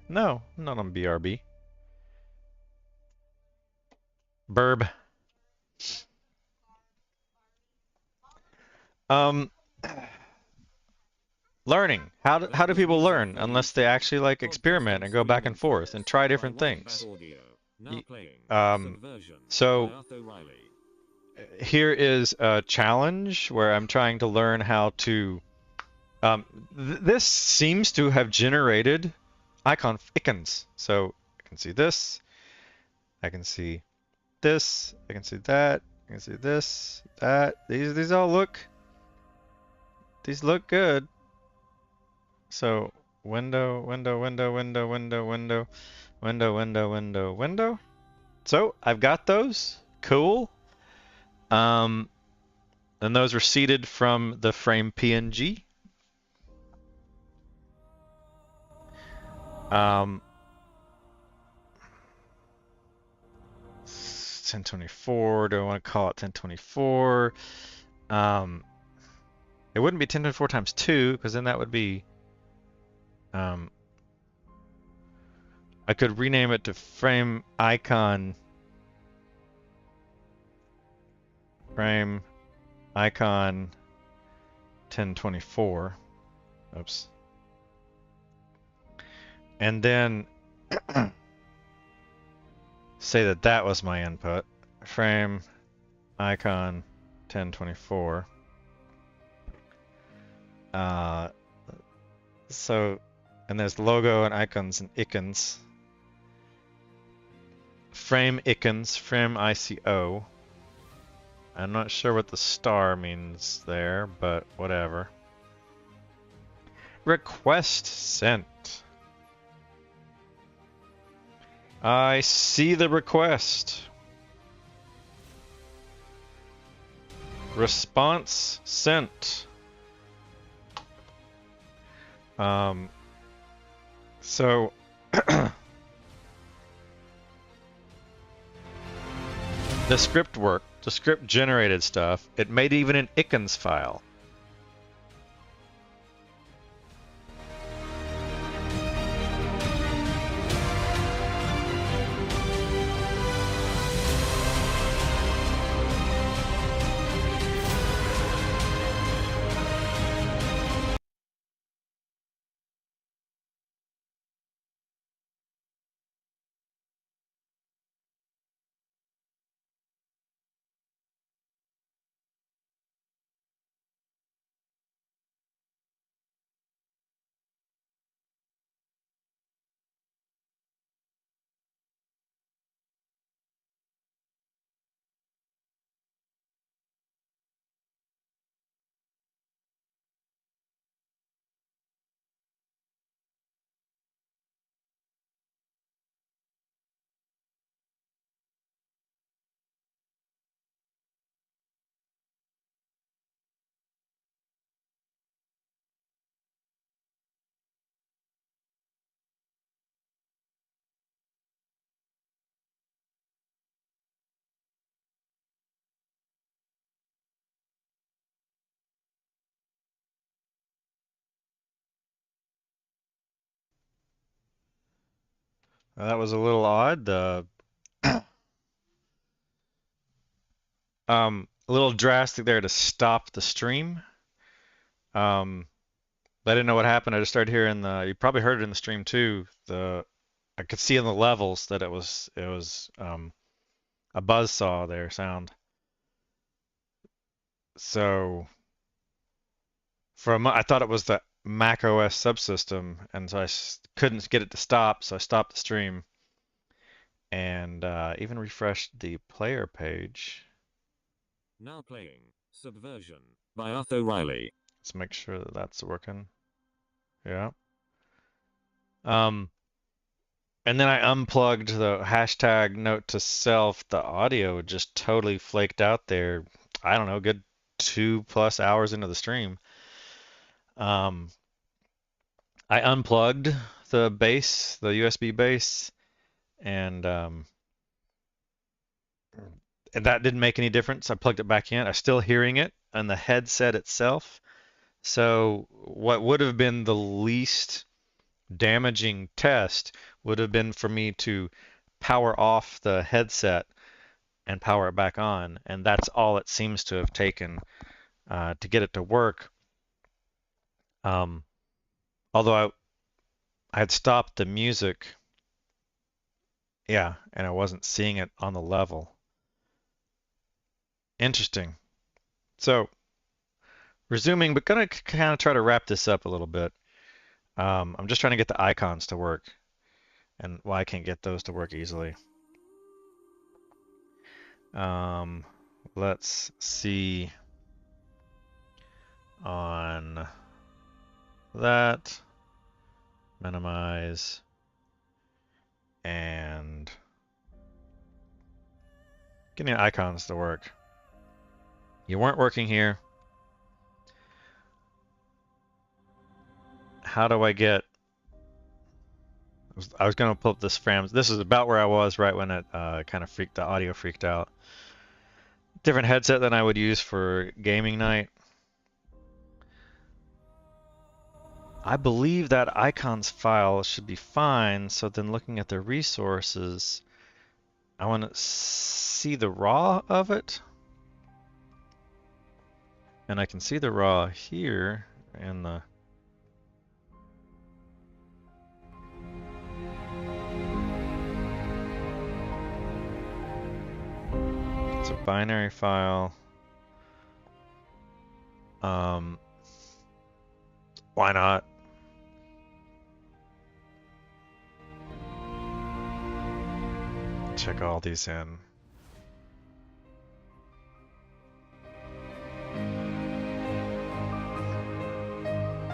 No, I'm not on BRB. Burb. Learning. How do people learn unless they actually like experiment and go back and forth and try different things? So here is a challenge where I'm trying to learn how to. This seems to have generated icons. So I can see this. I can see this. I can see that. I can see this. That. These all look. These look good. So window. So I've got those. Cool. And those were seeded from the frame PNG. 1024. Do I want to call it 1024? It wouldn't be 1024 times 2 because then that would be. I could rename it to frame icon. Frame icon 1024. Oops. And then say that was my input. Frame icon 1024. So, and there's logo and icons and icons. Frame icons, frame ICO. I'm not sure what the star means there, but whatever. Request sent. I see the request. Response sent. So the script worked. The script generated stuff. It made even an icons file. That was a little odd. The a little drastic there to stop the stream. I didn't know what happened. I just started hearing you probably heard it in the stream too. I could see in the levels that it was a buzzsaw there sound. So I thought it was the Mac OS subsystem, and so I couldn't get it to stop, so I stopped the stream and even refreshed the player page. Now playing Subversion by Utho Riley. Let's make sure that that's working. Yeah. And then I unplugged the hashtag note to self. The audio just totally flaked out there. I don't know, good 2+ hours into the stream. I unplugged the base, the USB base, and that didn't make any difference. I plugged it back in. I'm still hearing it on the headset itself. So what would have been the least damaging test would have been for me to power off the headset and power it back on, and that's all it seems to have taken to get it to work. Although I had stopped the music, yeah, and I wasn't seeing it on the level. Interesting. So resuming, but gonna kind of try to wrap this up a little bit. I'm just trying to get the icons to work, and why I can't get those to work easily. Let's see on that, minimize, and getting the icons to work. You weren't working here. How do I get... I was going to pull up this frame. This is about where I was right when it kind of the audio freaked out. Different headset than I would use for gaming night. I believe that icons file should be fine. So then looking at the resources, I want to see the raw of it. And I can see the raw here in the... It's a binary file. Why not? Check all these in.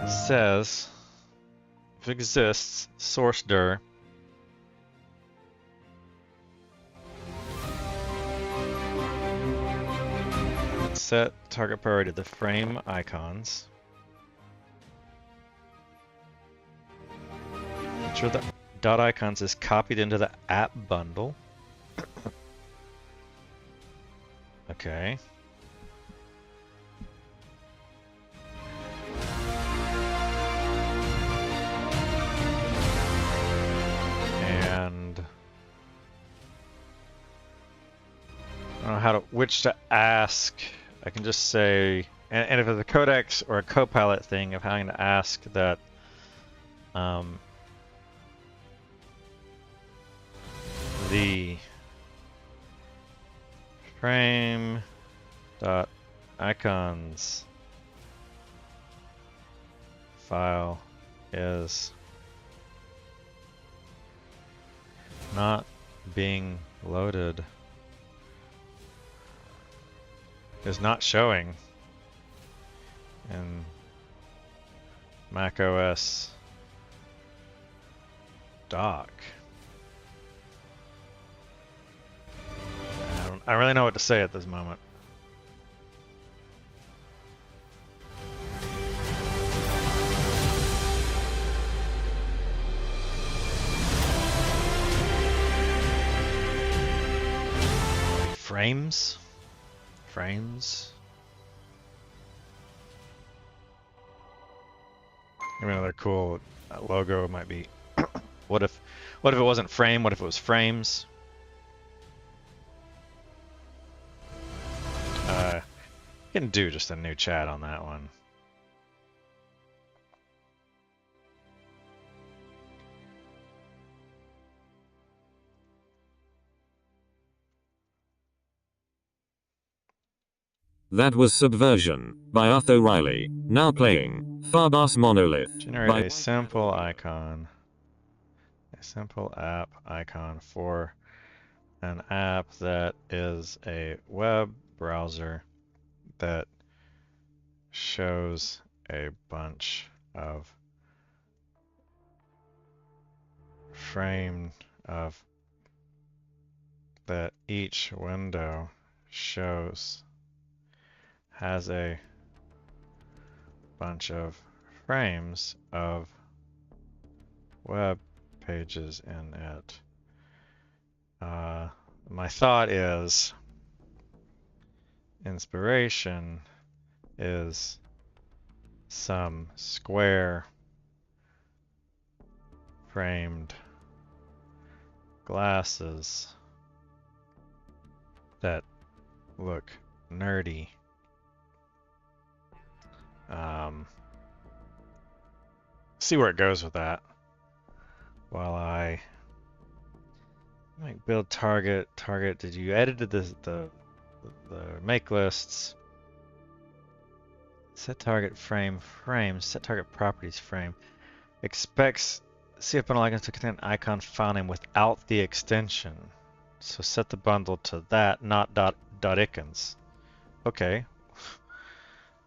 It says, if it exists, source dir. Set target priority to the frame icons. Ensure the dot icons is copied into the app bundle. Okay. And I don't know which to ask. I can just say, and if it's a codex or a copilot thing, if having to ask that the frame dot icons file is not being loaded, is not showing in Mac OS dock. I don't really know what to say at this moment. Frames? Frames? Maybe another cool logo might be What if it wasn't frame? What if it was frames? You can do just a new chat on that one. That was Subversion by Utho Riley. Now playing Farbas Monolith. Generate a simple icon. A simple app icon for an app that is a web browser that shows a bunch of framed of that each window has a bunch of frames of web pages in it. My thought is inspiration is some square framed glasses that look nerdy. See where it goes with that. While I make build target. Did you edited the make lists? Set target frame. Set target properties frame. Expects CF bundle icons to contain icon file name without the extension. So set the bundle to that, not .icons. Okay.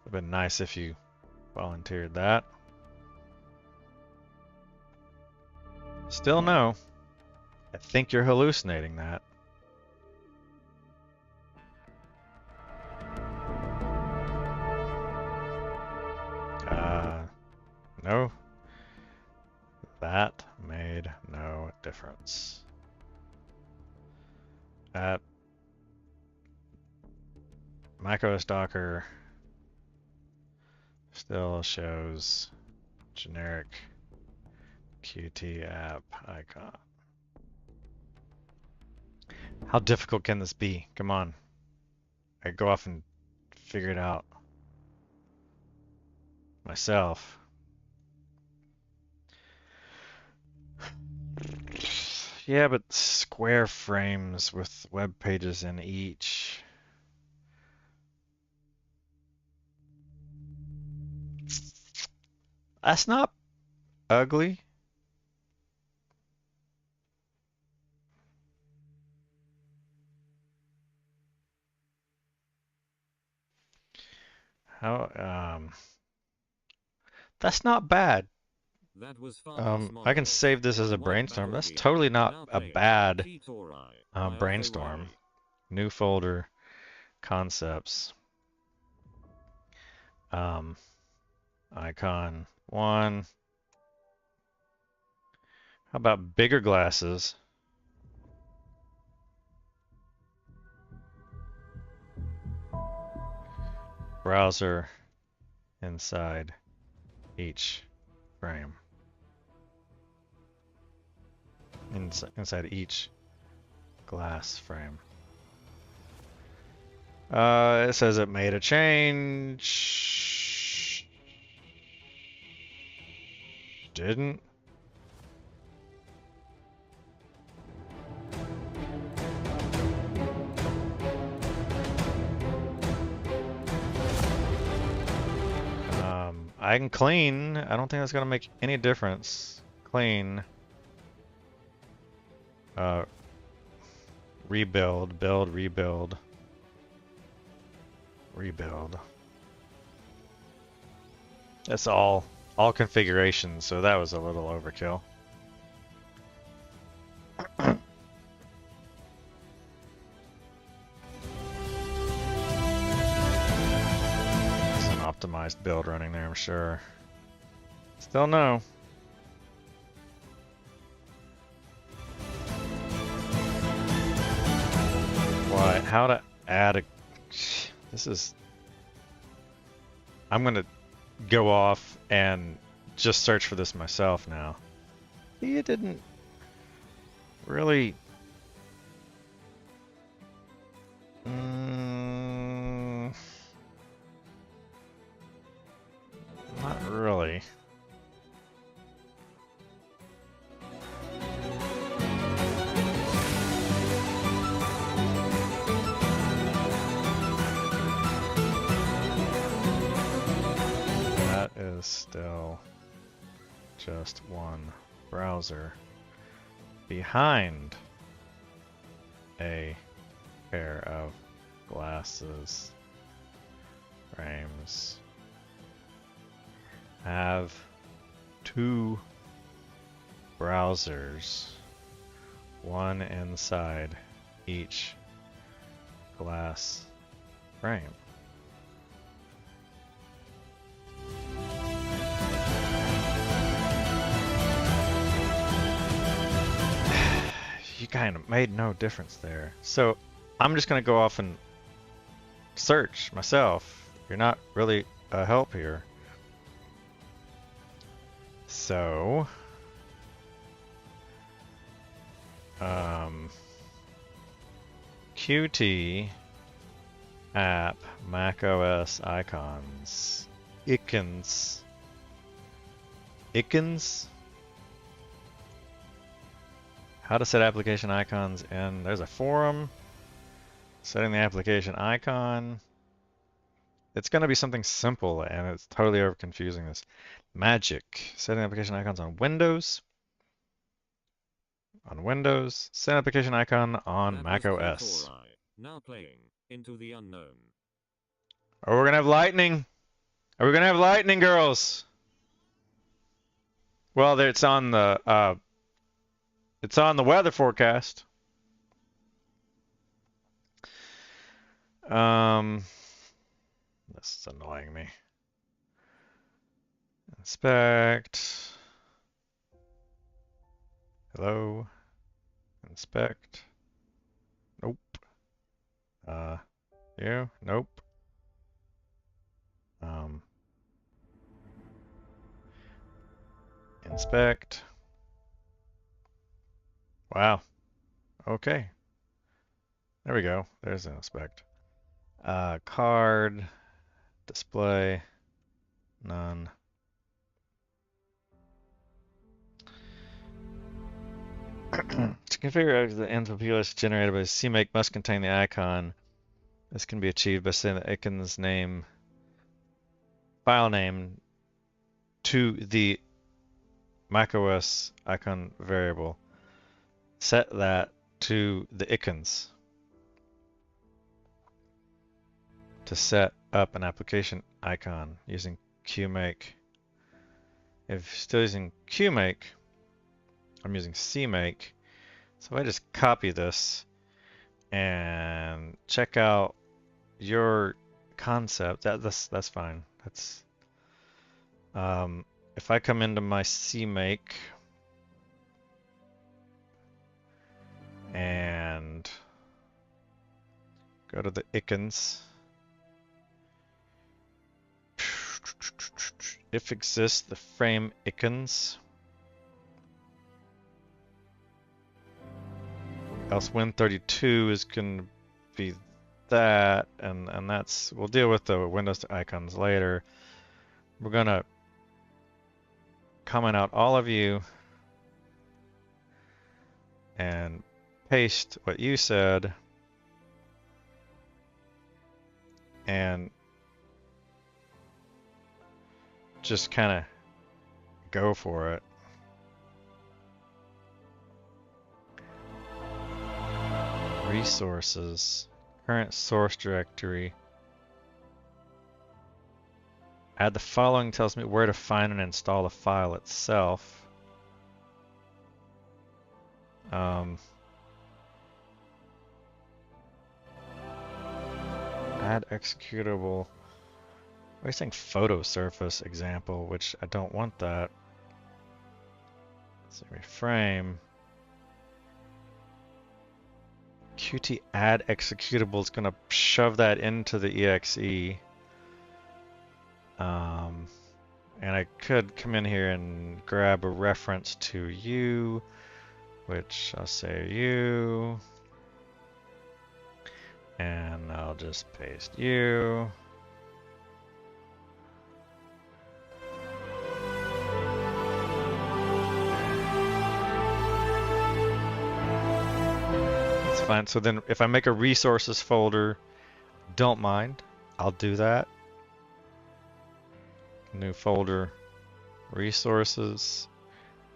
Would have been nice if you volunteered that. Still no. I think you're hallucinating that. No. That made no difference. That macOS Docker still shows generic Qt app icon. How difficult can this be? Come on. I go off and figure it out myself. Yeah, but square frames with web pages in each. That's not ugly. That's not bad. I can save this as a brainstorm. That's totally not a bad brainstorm. New folder, concepts, icon 1. How about bigger glasses? Browser inside each frame. Inside each glass frame. It says it made a change. Didn't. I can clean. I don't think that's gonna make any difference. Clean. Rebuild, build, rebuild. Rebuild. That's all configurations, so that was a little overkill. Optimized build running there, I'm sure. Still no. Why? How to add a... This is... I'm gonna go off and just search for this myself now. You didn't really... not really. That is still just one browser behind a pair of glasses. Frames have two browsers, one inside each glass frame. You kind of made no difference there. So I'm just going to go off and search myself. You're not really a help here. So, Qt app macOS icons icons. How to set application icons in. There's a forum. Setting the application icon. It's going to be something simple, and it's totally over confusing this. Magic. Setting application icons on Windows. On Windows. Set application icon on Mac OS. Now playing Into the Unknown. Oh, we're going to have lightning. Are we going to have lightning, girls? Well, it's on the weather forecast. This is annoying me. Inspect. Hello. Inspect. Nope. You? Nope. Inspect. Wow. Okay. There we go. There's an inspect. Card. Display. None. To configure the NvMe list generated by CMake must contain the icon. This can be achieved by setting the icon's name, file name, to the macOS icon variable. Set that to the icons to set up an application icon using QMake. If you're still using QMake, I'm using CMake. So if I just copy this and check out your concept, that's fine. That's if I come into my CMake and go to the icons, if exists the frame icons, else Win32 is going to be that, and that's, we'll deal with the Windows icons later. We're going to comment out all of you and paste what you said and just kind of go for it. Resources, current source directory. Add the following tells me where to find and install the file itself. Add executable. We're saying photo surface example, which I don't want that. So reframe. Qt add executable is going to shove that into the exe. And I could come in here and grab a reference to you, which I'll say you, and I'll just paste you. That's fine. So then if I make a resources folder, don't mind, I'll do that. New folder, resources,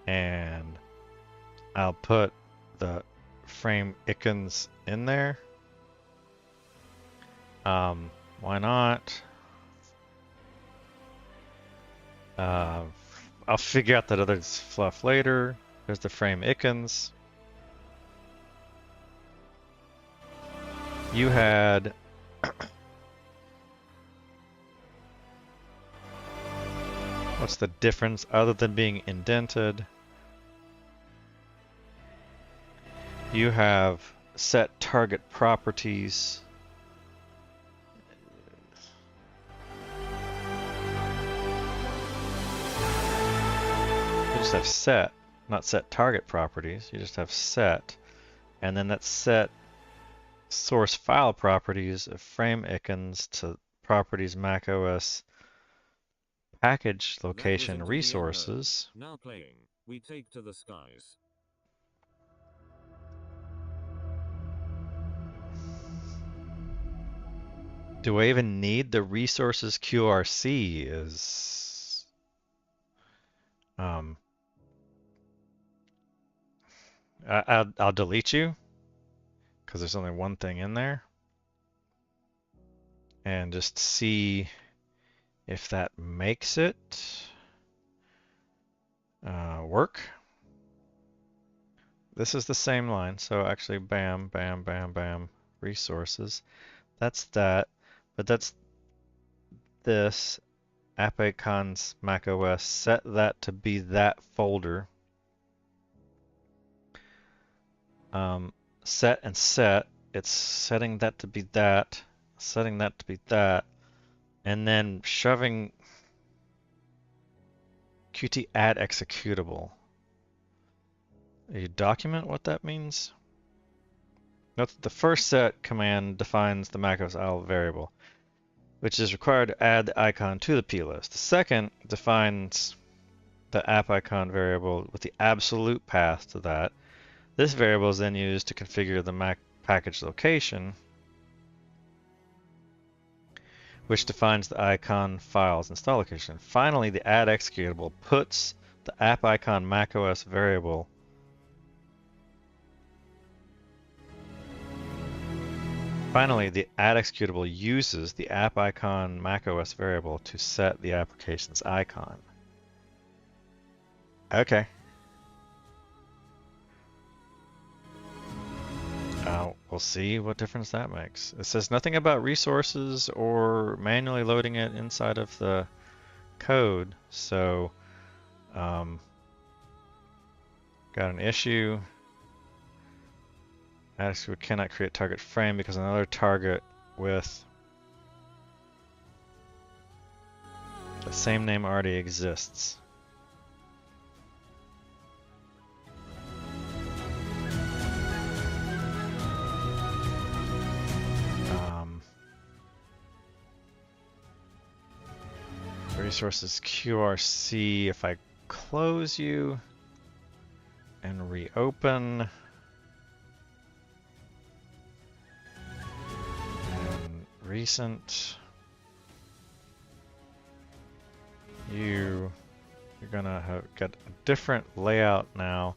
and I'll put the frame icons in there. Why not? I'll figure out that other fluff later. There's the frame icons. You had what's the difference other than being indented? You have set target properties. You just have set, not set target properties. You just have set, and then that's set source file properties of frame icons to properties macOS package location resources. Now playing, we take to the skies. Do I even need the resources QRC? Is I'll delete you because there's only one thing in there, and just see if that makes it work. This is the same line, so actually bam, bam, bam, bam, resources. That's that, but that's this app icons macOS. Set that to be that folder. Set and set. It's setting that to be that, setting that to be that, and then shoving Qt add executable. You document what that means? Note that the first set command defines the macOS IL variable, which is required to add the icon to the plist. The second defines the app icon variable with the absolute path to that. This variable is then used to configure the Mac package location, which defines the icon file's install location. Finally, the add executable puts the app icon macOS variable Finally, the add executable uses the app icon macOS variable to set the application's icon. Okay. We'll see what difference that makes. It says nothing about resources or manually loading it inside of the code, so got an issue. Actually, we cannot create target frame because another target with the same name already exists. Resources QRC, if I close you and reopen, and recent, you're gonna get a different layout now.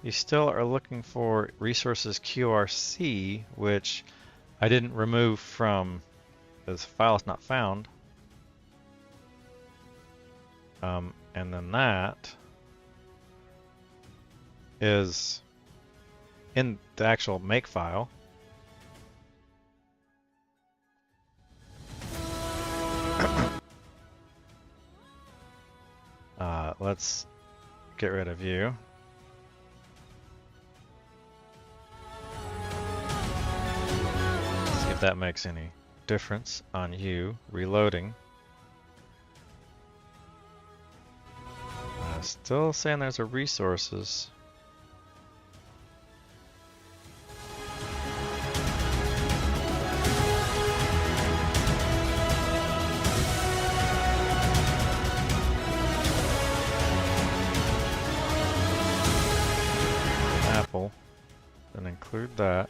You still are looking for resources QRC, which I didn't remove from this file is not found. And then that is in the actual make file. Let's get rid of you. See if that makes any difference on you reloading. Still saying there's a resources. example, then include that.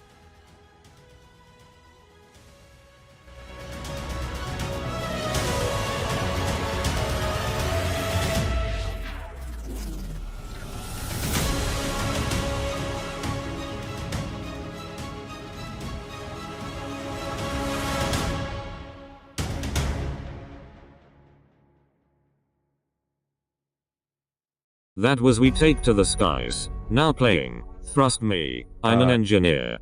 That was We Take to the Skies. Now playing Thrust Me. I'm an engineer.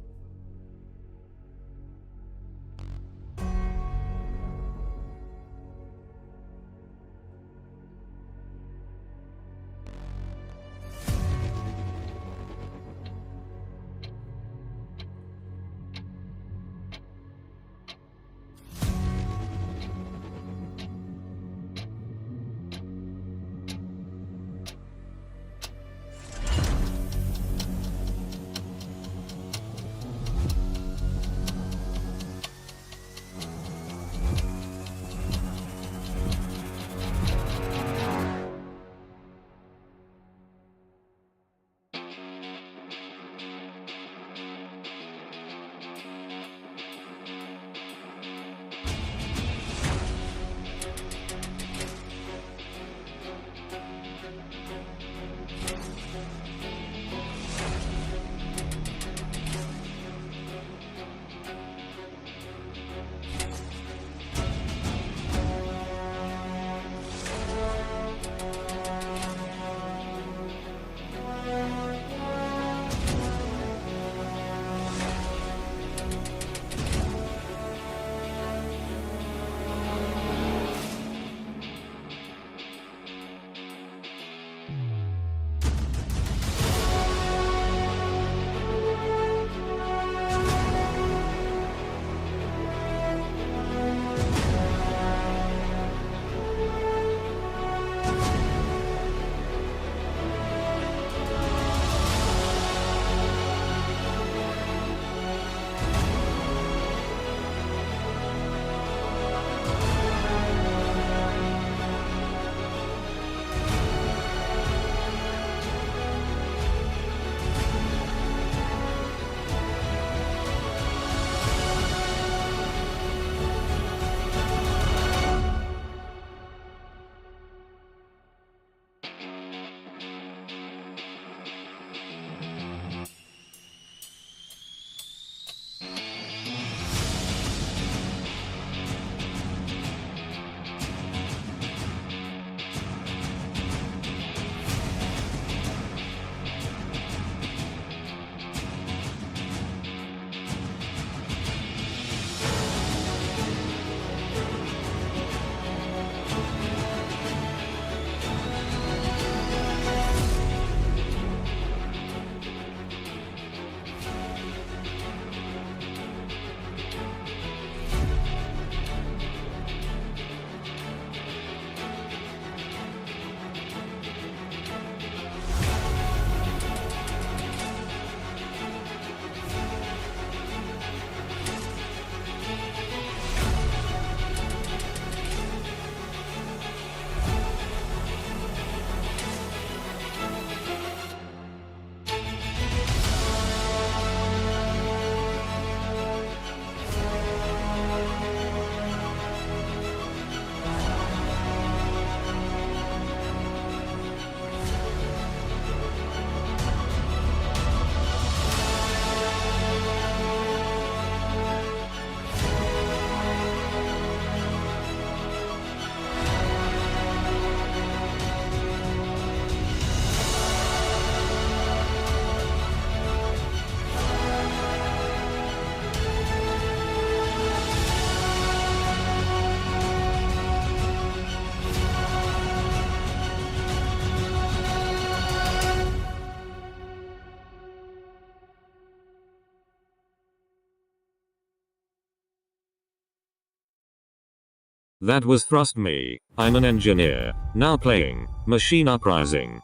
That was Thrust Me. I'm an engineer. Now playing Machine Uprising.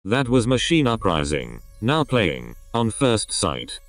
That was Machine Uprising. Now playing on First Sight.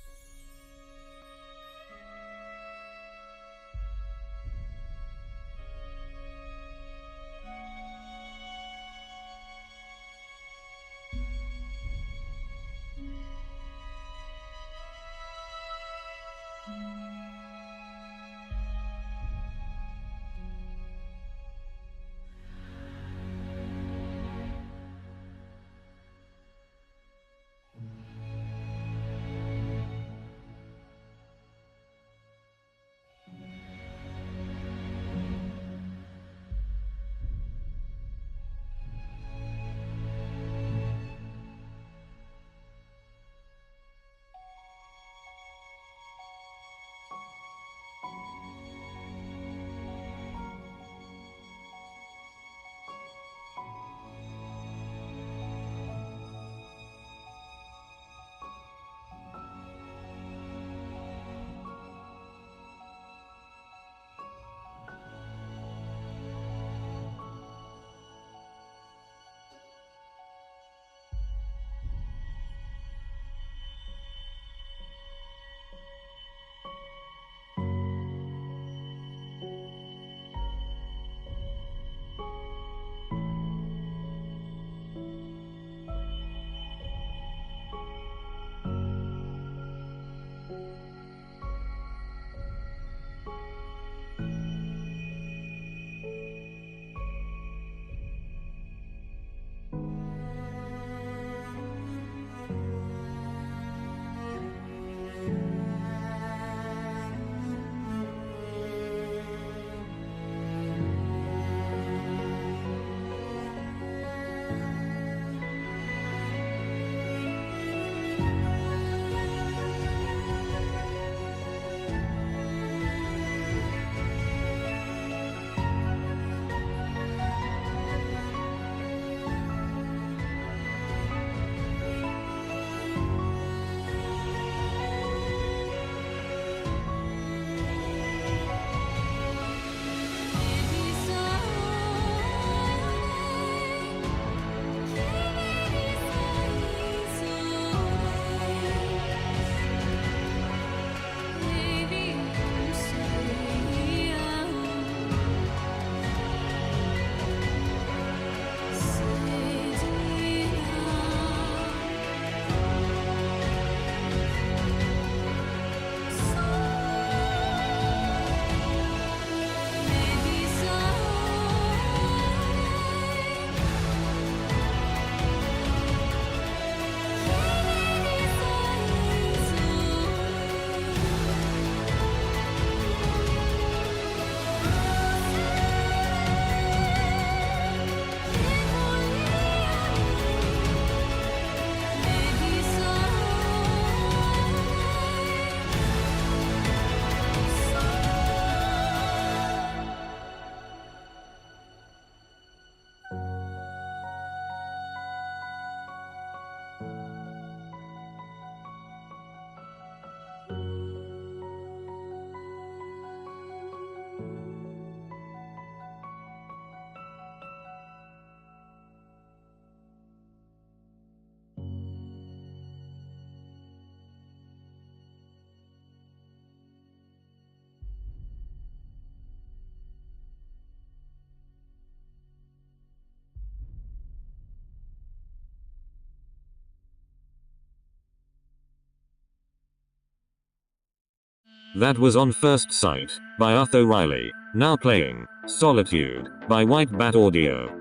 That was On First Sight by Utho Riley. Now playing Solitude by White Bat Audio.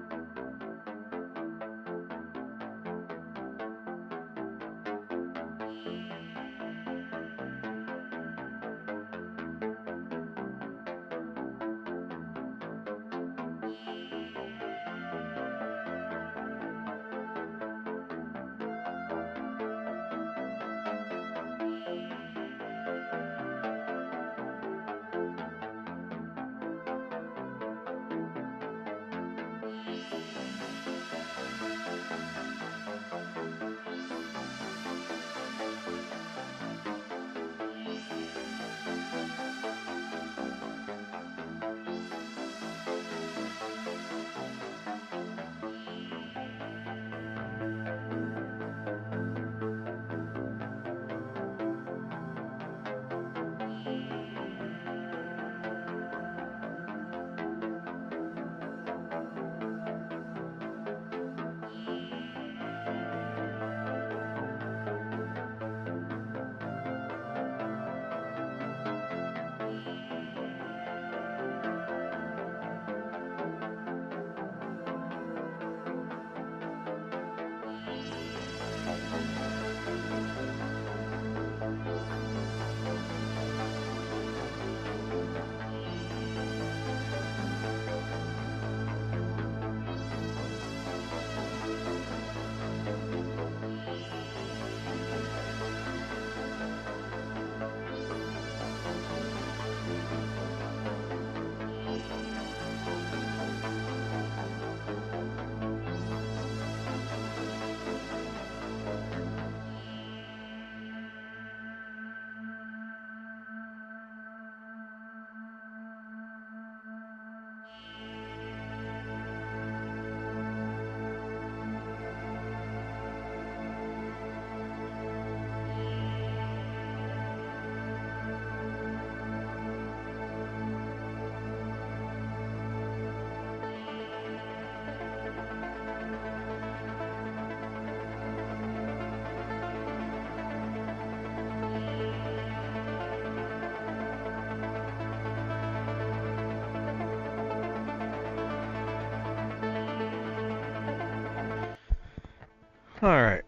All right.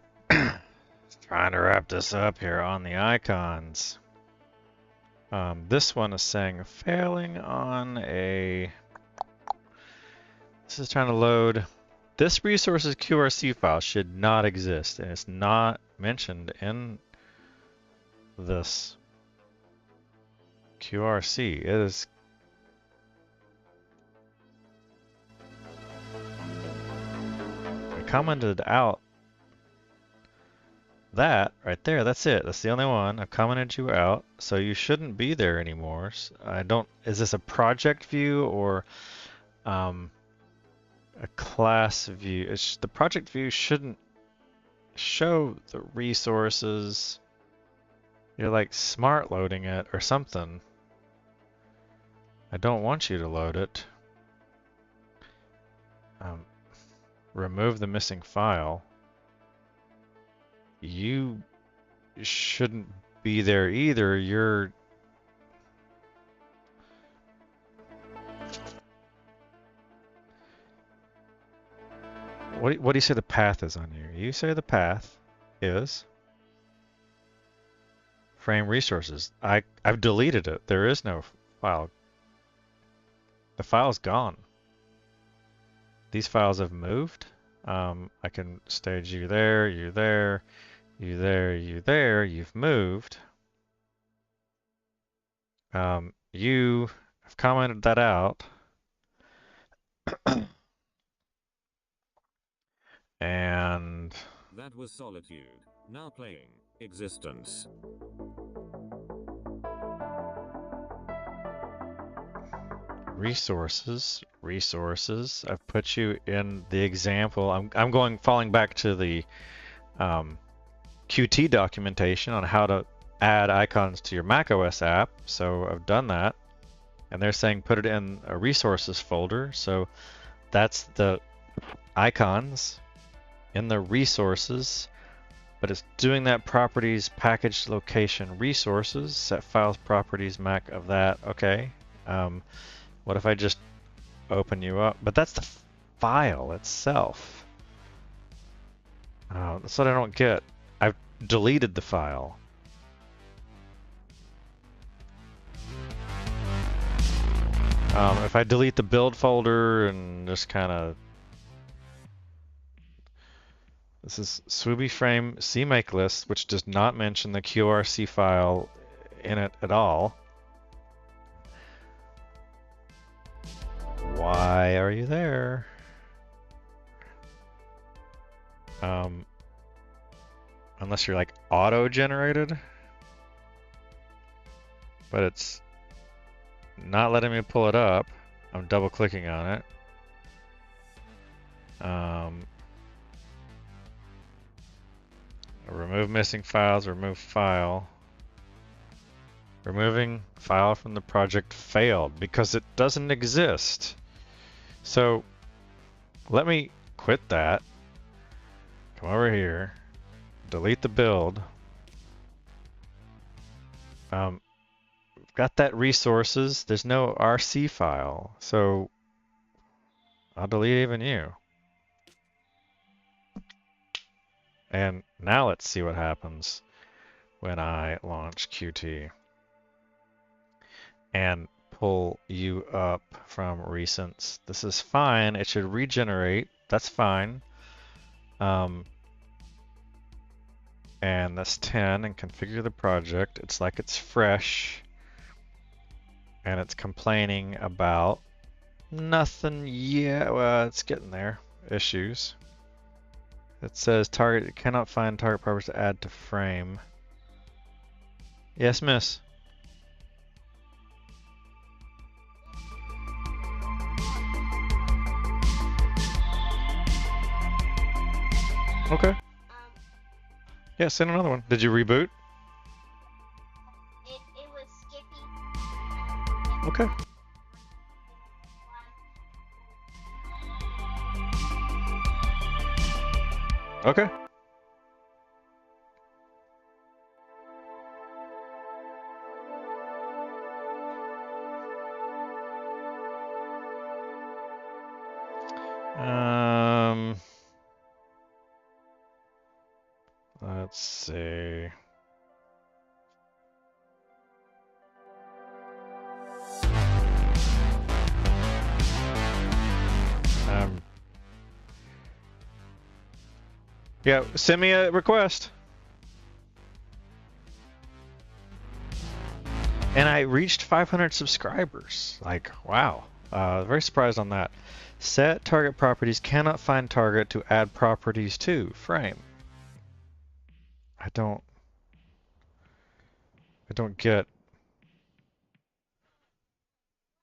Trying to wrap this up here on the icons. This one is saying failing on a... This is trying to load... This resource's QRC file should not exist, and it's not mentioned in this QRC. It is... I commented out that right there. That's it. That's the only one. I've commented you out, so you shouldn't be there anymore. I don't... Is this a project view or a class view? The project view shouldn't show the resources. You're like smart loading it or something. I don't want you to load it. Remove the missing file. You shouldn't be there either. You're... What do you say the path is on here? You say the path is frame resources. I've deleted it. There is no file. The file's gone. These files have moved. I can stage you there, you there, you there, you there. You've moved. You have commented that out. And that was Solitude. Now playing Existence. resources. I've put you in the example. I'm falling back to the Qt documentation on how to add icons to your macOS app. So I've done that, and they're saying put it in a resources folder. So that's the icons in the resources, but it's doing that properties package location resources set files properties mac of that. Okay. What if I just open you up? But that's the file itself. That's what I don't get. I've deleted the file. If I delete the build folder and just kind of... This is swwwooby frame CMake list, which does not mention the QRC file in it at all. Why are you there? Unless you're like auto-generated. But it's not letting me pull it up. I'm double-clicking on it. Remove missing files, remove file. Removing file from the project failed because it doesn't exist. So let me quit that. Come over here. Delete the build. We've got that resources. There's no RC file. So I'll delete even you. And now let's see what happens when I launch Qt and pull you up from recents. This is fine. It should regenerate. That's fine. And that's 10 and configure the project. It's like it's fresh and it's complaining about nothing yet. Well, it's getting there. Issues. It says target cannot find target properties to add to frame. Yes, miss. Okay. Yeah, send another one. Did you reboot? It was Skippy. Okay. Okay. Yeah, send me a request. And I reached 500 subscribers. Like, wow. Very surprised on that. Set target properties, cannot find target to add properties to frame. I don't get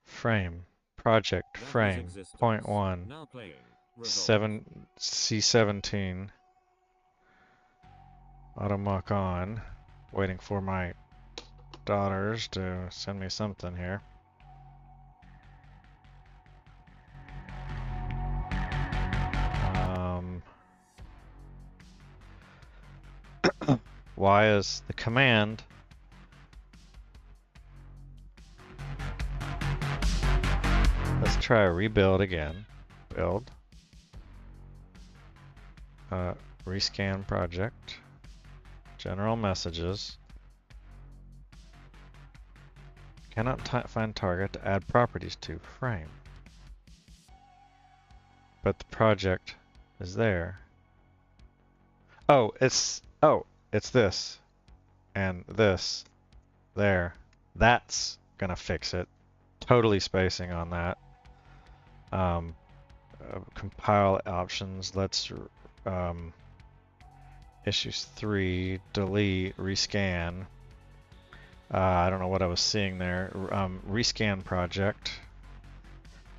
frame project frame point one 7C17 automock on. Waiting for my daughters to send me something here. Why is the command let's try a rebuild again. Build. Rescan project. General messages. Cannot find target to add properties to frame. But the project is there. Oh, it's this and this there. That's gonna fix it. Totally spacing on that. Compile options. Let's issues 3 delete rescan. I don't know what I was seeing there. Rescan project.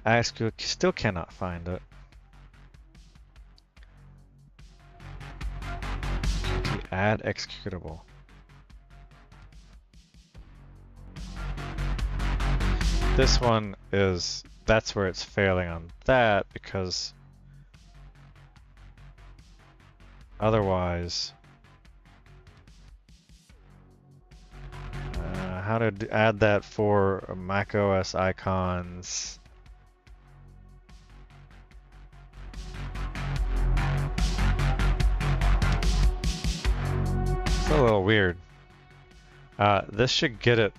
I still cannot find it. Add executable. This one is, that's where it's failing on that, because otherwise, how to add that for macOS icons? It's a little weird. This should get it.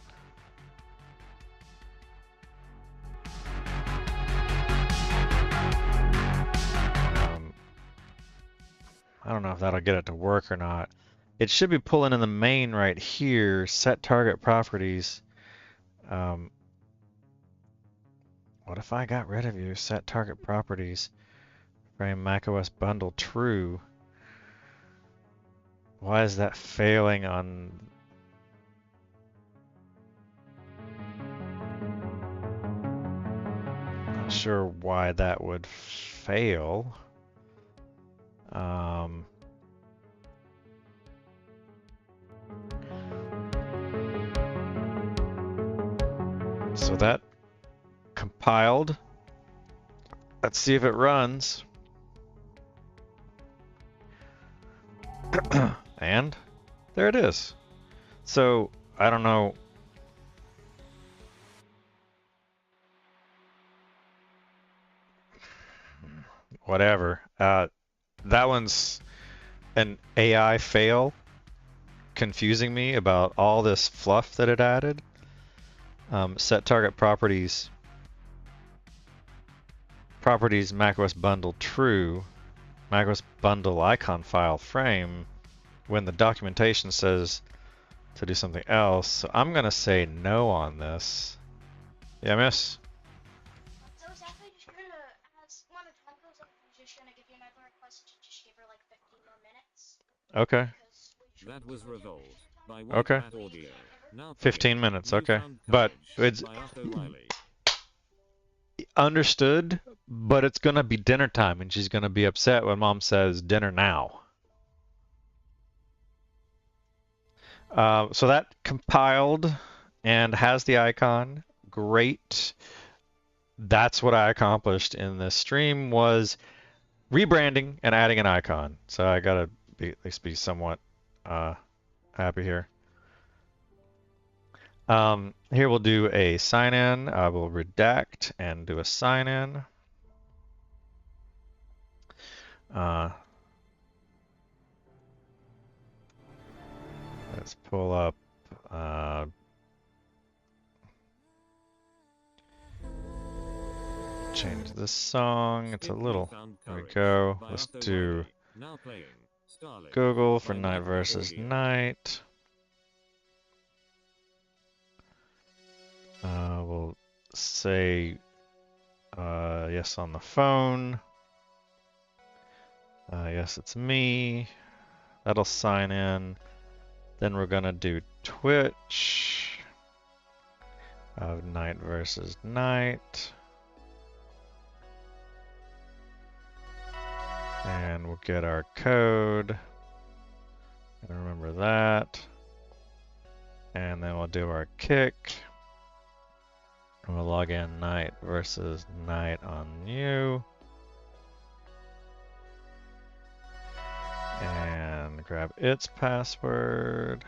I don't know if that'll get it to work or not. It should be pulling in the main right here, set target properties. What if I got rid of you? Set target properties. Frame macOS bundle true. Why is that failing on? Not sure why that would fail. So that compiled. Let's see if it runs. And there it is. So I don't know. Whatever. That one's an AI fail, confusing me about all this fluff that it added. Set target properties. Properties macOS bundle true. macOS bundle icon file frame. When the documentation says to do something else, so I'm gonna say no on this. Yeah, miss. So I was actually just gonna ask one of the tacos. I was just gonna give you another request to just give her like 15 more minutes. Okay. That was revolved by Okay. Audio. Now 15 minutes, okay. But it's understood, but it's gonna be dinner time and she's gonna be upset when mom says dinner now. So that compiled and has the icon. Great. That's what I accomplished in this stream, was rebranding and adding an icon. So I gotta at least be somewhat happy here. Here we'll do a sign in. I will redact and do a sign in. Let's pull up change this song. It's a little. There we go. Let's do Starlink. Google for By Night MagNus vs. Audio. Night. We'll say yes on the phone. Yes, it's me. That'll sign in. Then we're gonna do Twitch of Night vs. Night. And we'll get our code. And remember that. And then we'll do our kick. And we'll log in Night vs. Night on you. And grab its password.